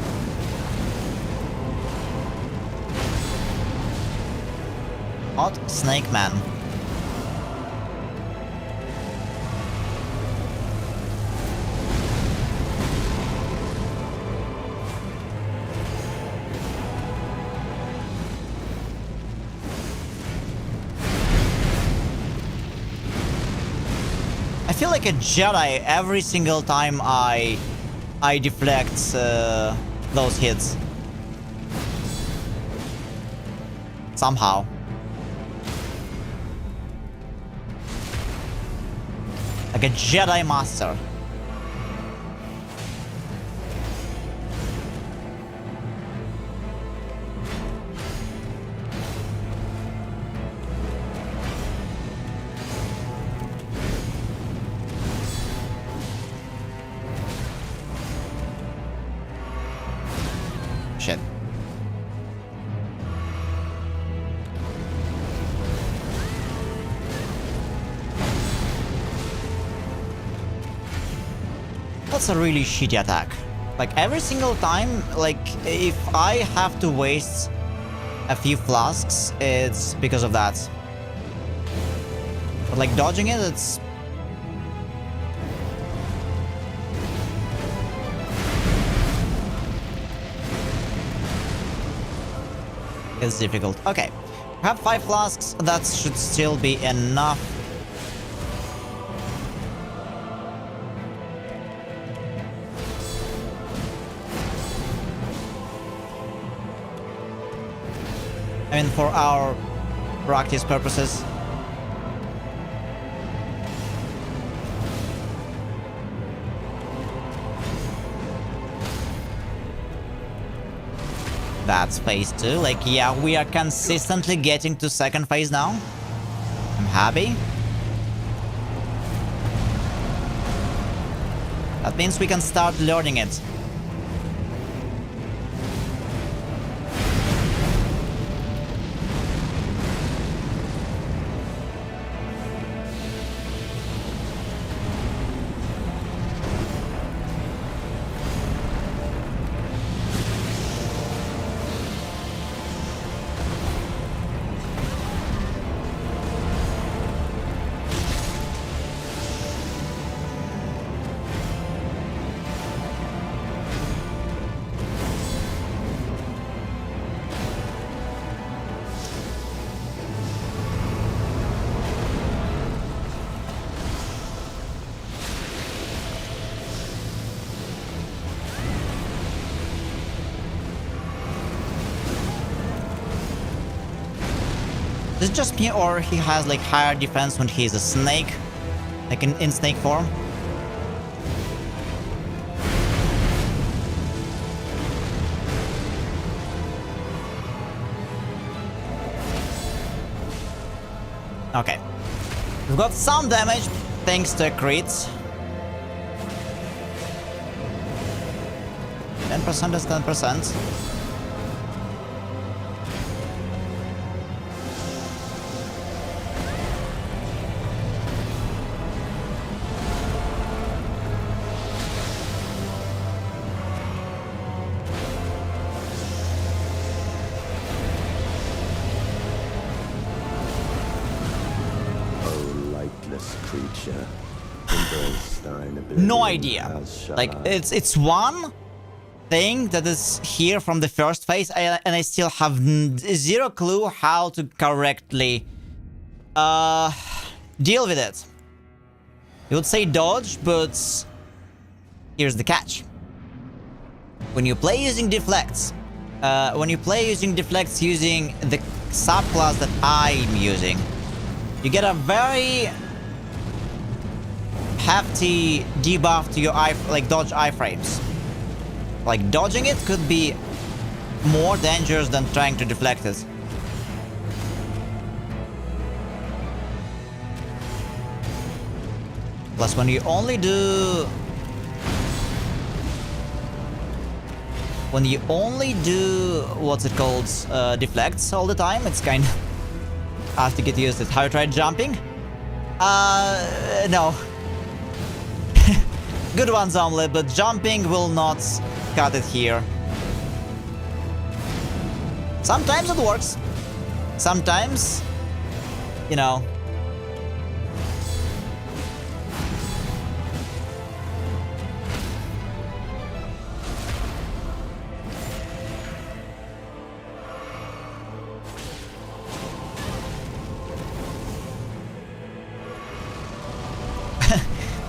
Hot snake man. I feel like a Jedi every single time I deflect those hits. Somehow. Like a Jedi Master. Shit. That's a really shitty attack. Like, every single time, like, if I have to waste a few flasks, it's because of that. But, like, dodging it, it's... it's difficult. Okay. I have 5 flasks, that should still be enough. I mean, for our practice purposes. That's phase 2. Like, yeah, we are consistently getting to second phase now. I'm happy. That means we can start learning it. Is it just me, or he has like higher defense when he's a snake? Like in snake form? Okay. We've got some damage thanks to a crit. 10% is 10%.
Creature, embrace thine ability.
No idea. Like, it's one thing that is here from the first phase, and I still have zero clue how to correctly deal with it. You would say dodge, but here's the catch. When you play using Deflects, using the subclass that I'm using, you get a very hefty debuff to your dodge iframes. Like, dodging it could be more dangerous than trying to deflect it. Plus, when you only do what's it called, deflects all the time, it's kind of I have to get used to it. Have you tried jumping? No. Good one, Zomblet, but jumping will not cut it here. Sometimes it works. Sometimes, you know.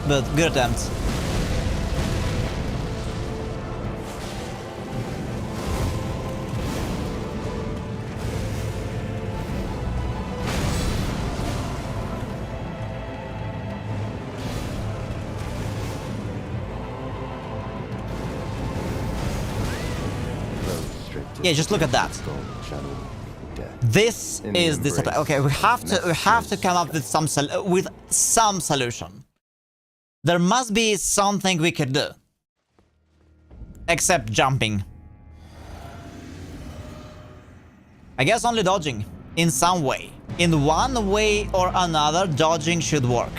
But good attempt. Yeah, just look at that. This is this attack. Okay, we have to come up with some solution. There must be something we could do. Except jumping. I guess only dodging. In some way. In one way or another, dodging should work.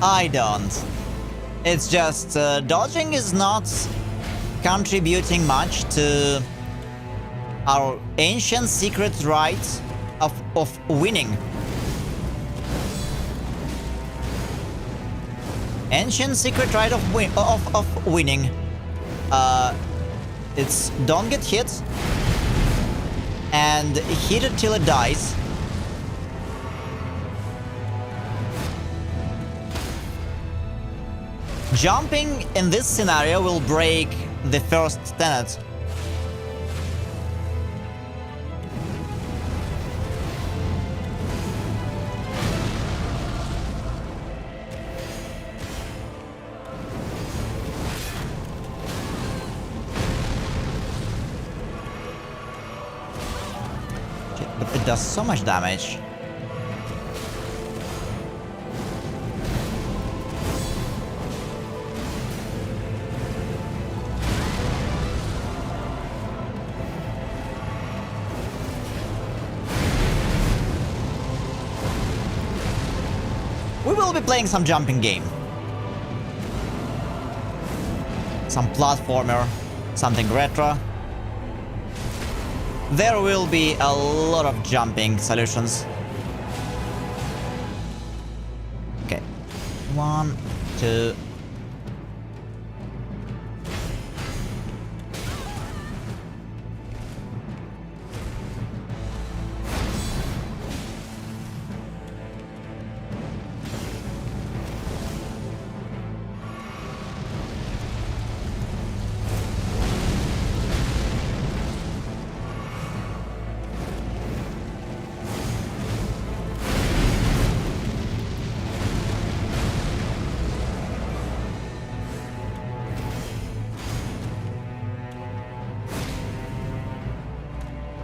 I don't. It's just dodging is not contributing much to our ancient secret right of winning. Ancient secret right of winning. It's don't get hit and hit it till it dies. Jumping in this scenario will break the first tenet. But it does so much damage. We will be playing some jumping game. Some platformer, something retro. There will be a lot of jumping solutions. Okay. 1, 2.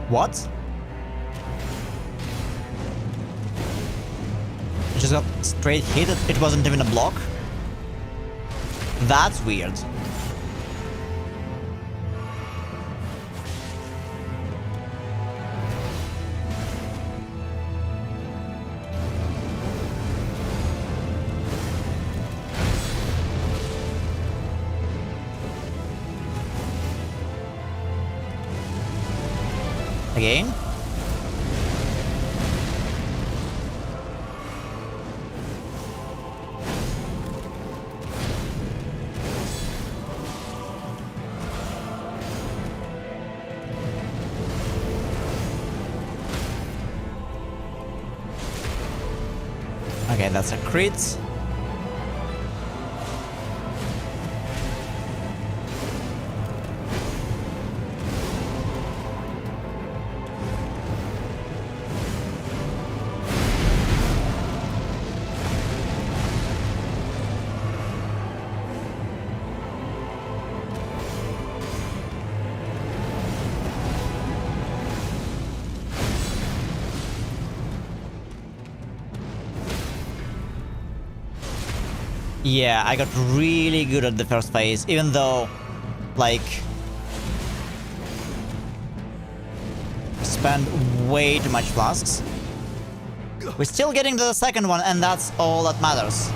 What? I just got straight hit. It wasn't even a block. That's weird. Again. Okay, that's a crit. Yeah, I got really good at the first phase, even though, like, spend way too much flasks. We're still getting to the second one, and that's all that matters.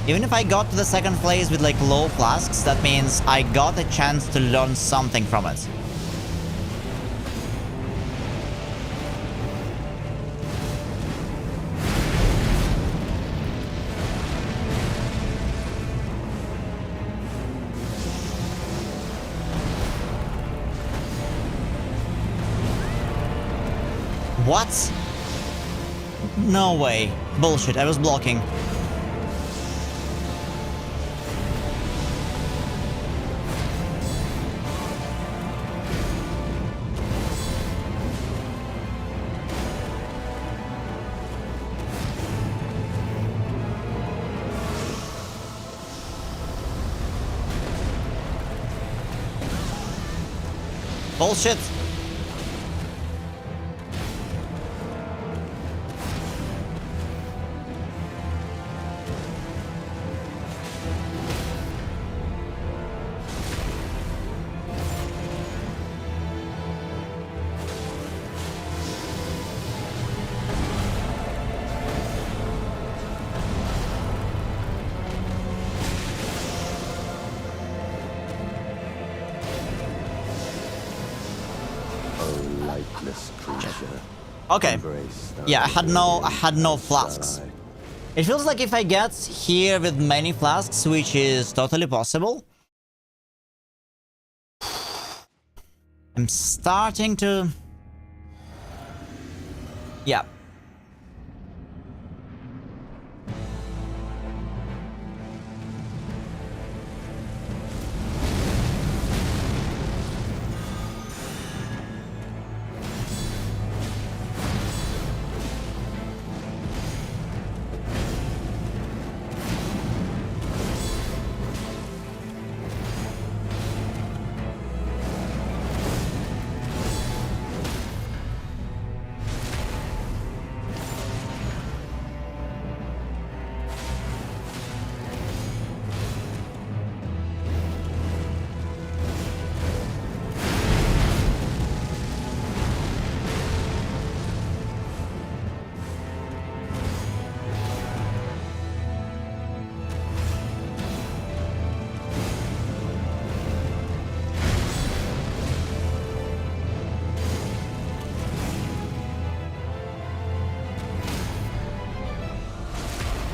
Even if I got to the second phase with, like, low flasks, that means I got a chance to learn something from it. What? No way. Bullshit, I was blocking. Bullshit.
lightless creature.
Okay.
Embrace the
Yeah, I had no
shall
flasks.
I?
It feels like if I get here with many flasks, which is totally possible, I'm starting to... Yeah.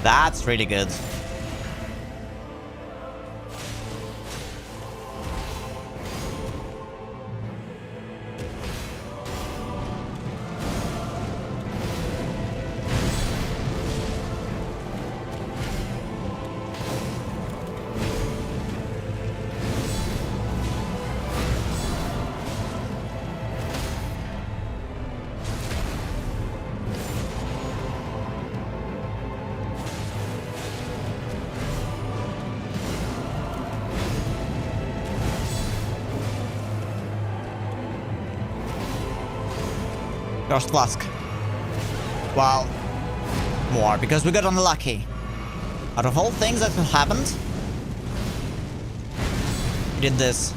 That's really good. First flask. Well, more, because we got unlucky. Out of all things that happened, we did this.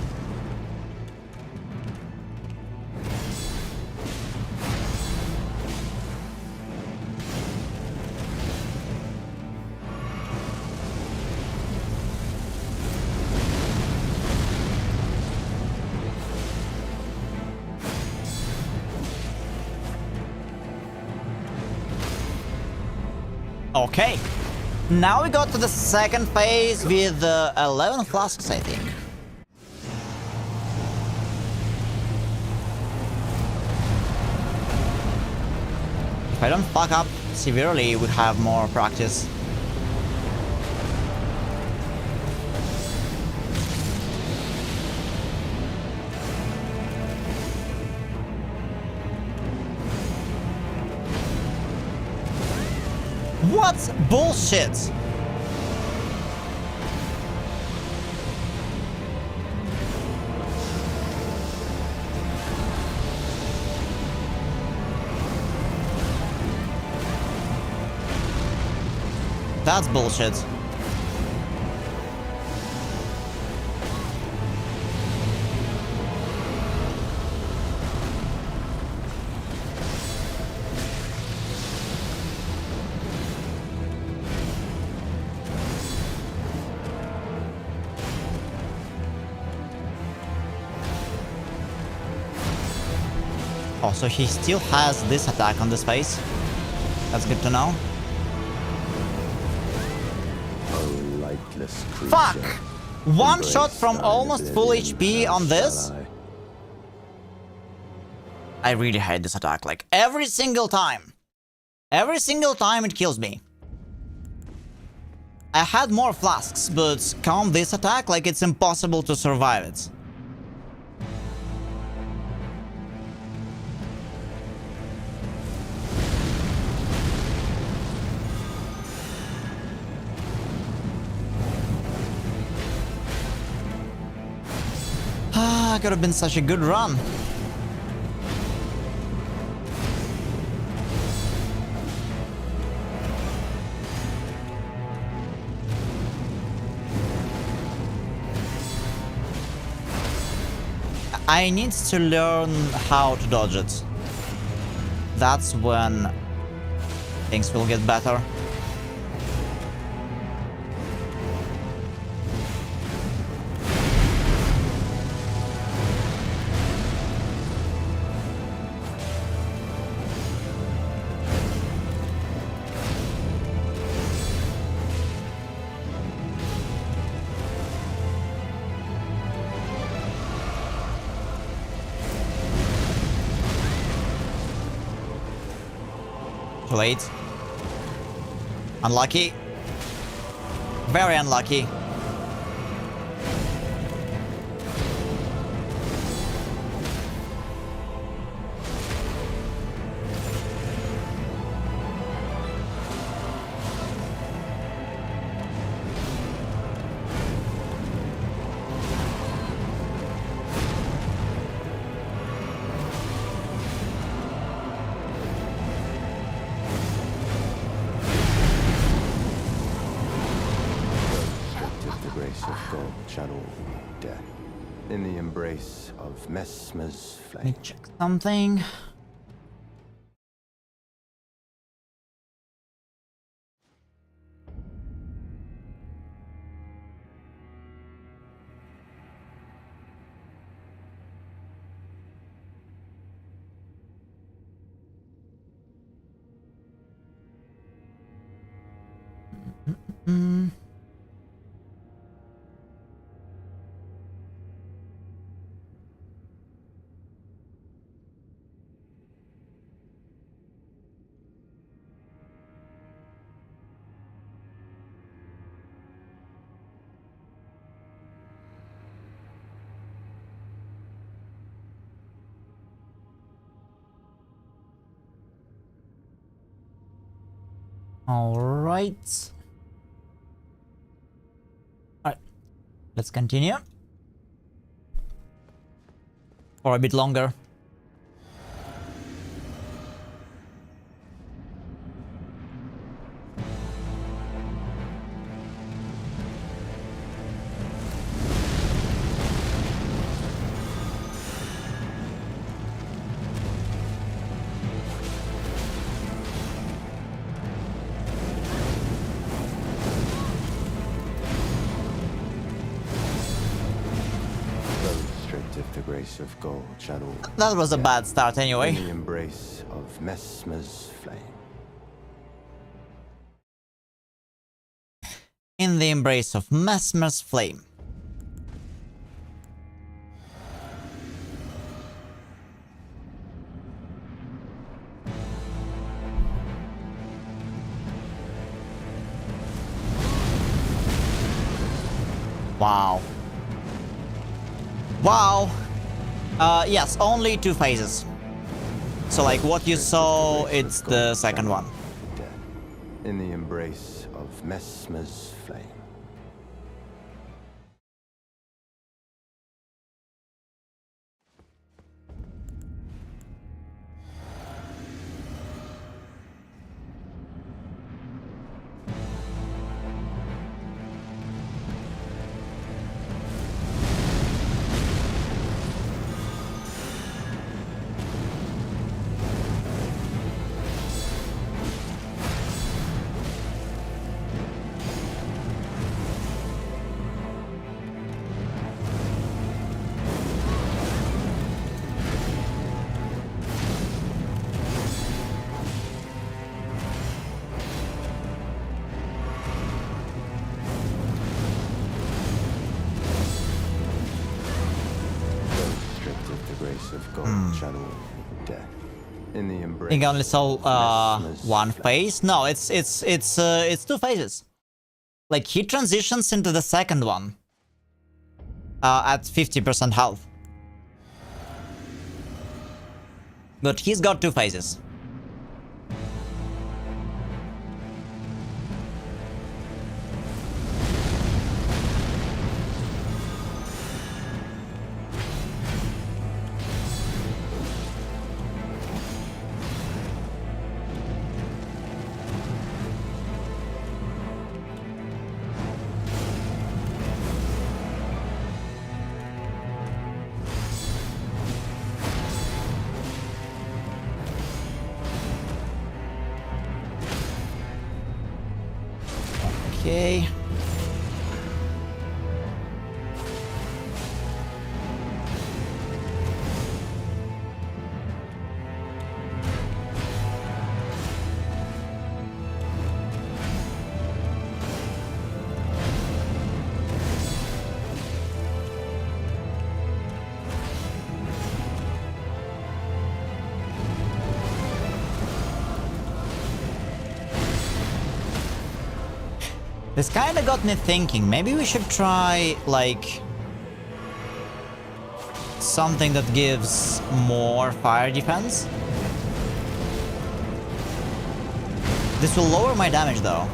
Okay, now we got to the second phase with 11 flasks, I think. If I don't fuck up severely, we have more practice. What bullshit? That's bullshit. Oh, so he still has this attack on this face. That's good to know.
Oh, lightless creature.
Fuck! One
Embrace
shot from
thine
almost full
oblivion,
HP
how
on this?
shall
I really hate this attack, like, every single time. Every single time it kills me. I had more flasks, but count this attack, like it's impossible to survive it. Ah, could have been such a good run. I need to learn how to dodge it. That's when things will get better. Too late. Unlucky. Very unlucky.
Channel death in the embrace of Messmer's
Let me
flame.
check something. Alright. Alright. Let's continue. For a bit longer.
The grace of gold channel.
That was a bad start anyway.
In the embrace of Messmer's flame.
In the embrace of Messmer's flame. Wow. Wow. Yes, only 2 phases. So like what you saw, it's the second one.
Death in the embrace of Messmer's flame. Of gold channel death in the embrace.
I think I only saw one phase. No, it's 2 phases. Like he transitions into the second one at 50% health. But he's got 2 phases. Okay. This kind of got me thinking, maybe we should try, like, something that gives more fire defense. This will lower my damage, though.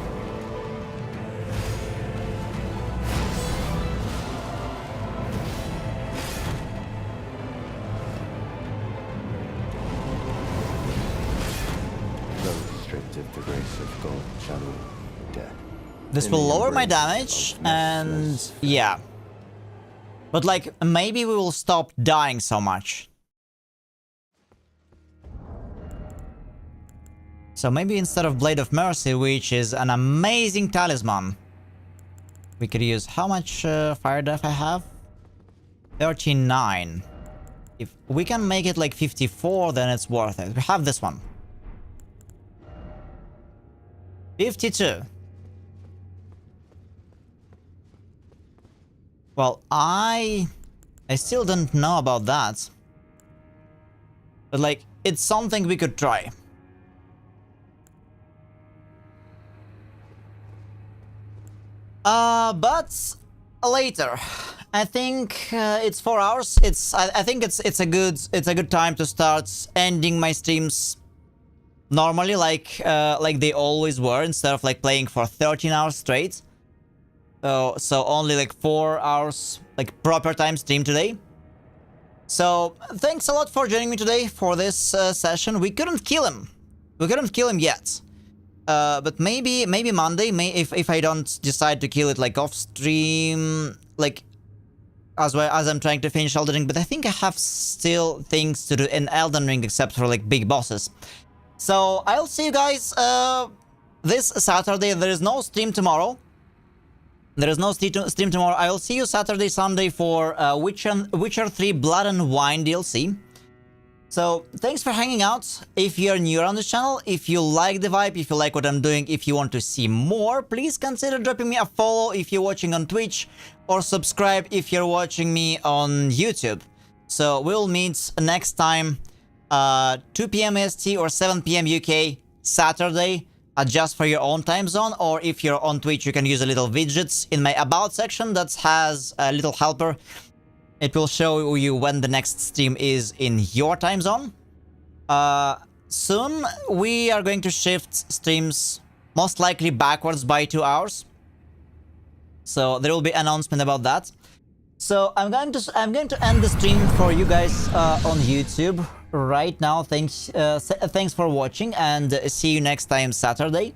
Those stripped of the grace of God shall death.
This will lower my damage, and yeah. But like, maybe we will stop dying so much. So maybe instead of Blade of Mercy, which is an amazing talisman, we could use... How much fire def I have? 39. If we can make it like 54, then it's worth it. We have this one. 52. Well, I still don't know about that. But like, it's something we could try. But later. I think it's 4 hours. I think it's a good time to start ending my streams normally, like they always were, instead of like playing for 13 hours straight. So only like 4 hours, like proper time stream today. So thanks a lot for joining me today for this session. We couldn't kill him. We couldn't kill him yet. But maybe Monday, if I don't decide to kill it like off stream, like as well as I'm trying to finish Elden Ring. But I think I have still things to do in Elden Ring except for like big bosses. So I'll see you guys this Saturday. There is no stream tomorrow. There is no stream tomorrow. I will see you Saturday, Sunday for Witcher 3 Blood and Wine DLC. So, thanks for hanging out. If you're new around this channel, if you like the vibe, if you like what I'm doing, if you want to see more, please consider dropping me a follow if you're watching on Twitch, or subscribe if you're watching me on YouTube. So, we'll meet next time, 2 PM EST or 7 PM UK, Saturday. Adjust for your own time zone, or if you're on Twitch, you can use a little widgets in my About section that has a little helper. It will show you when the next stream is in your time zone. Soon, we are going to shift streams most likely backwards by 2 hours. So there will be an announcement about that. So I'm going to end the stream for you guys on YouTube right now. Thanks for watching, and see you next time Saturday.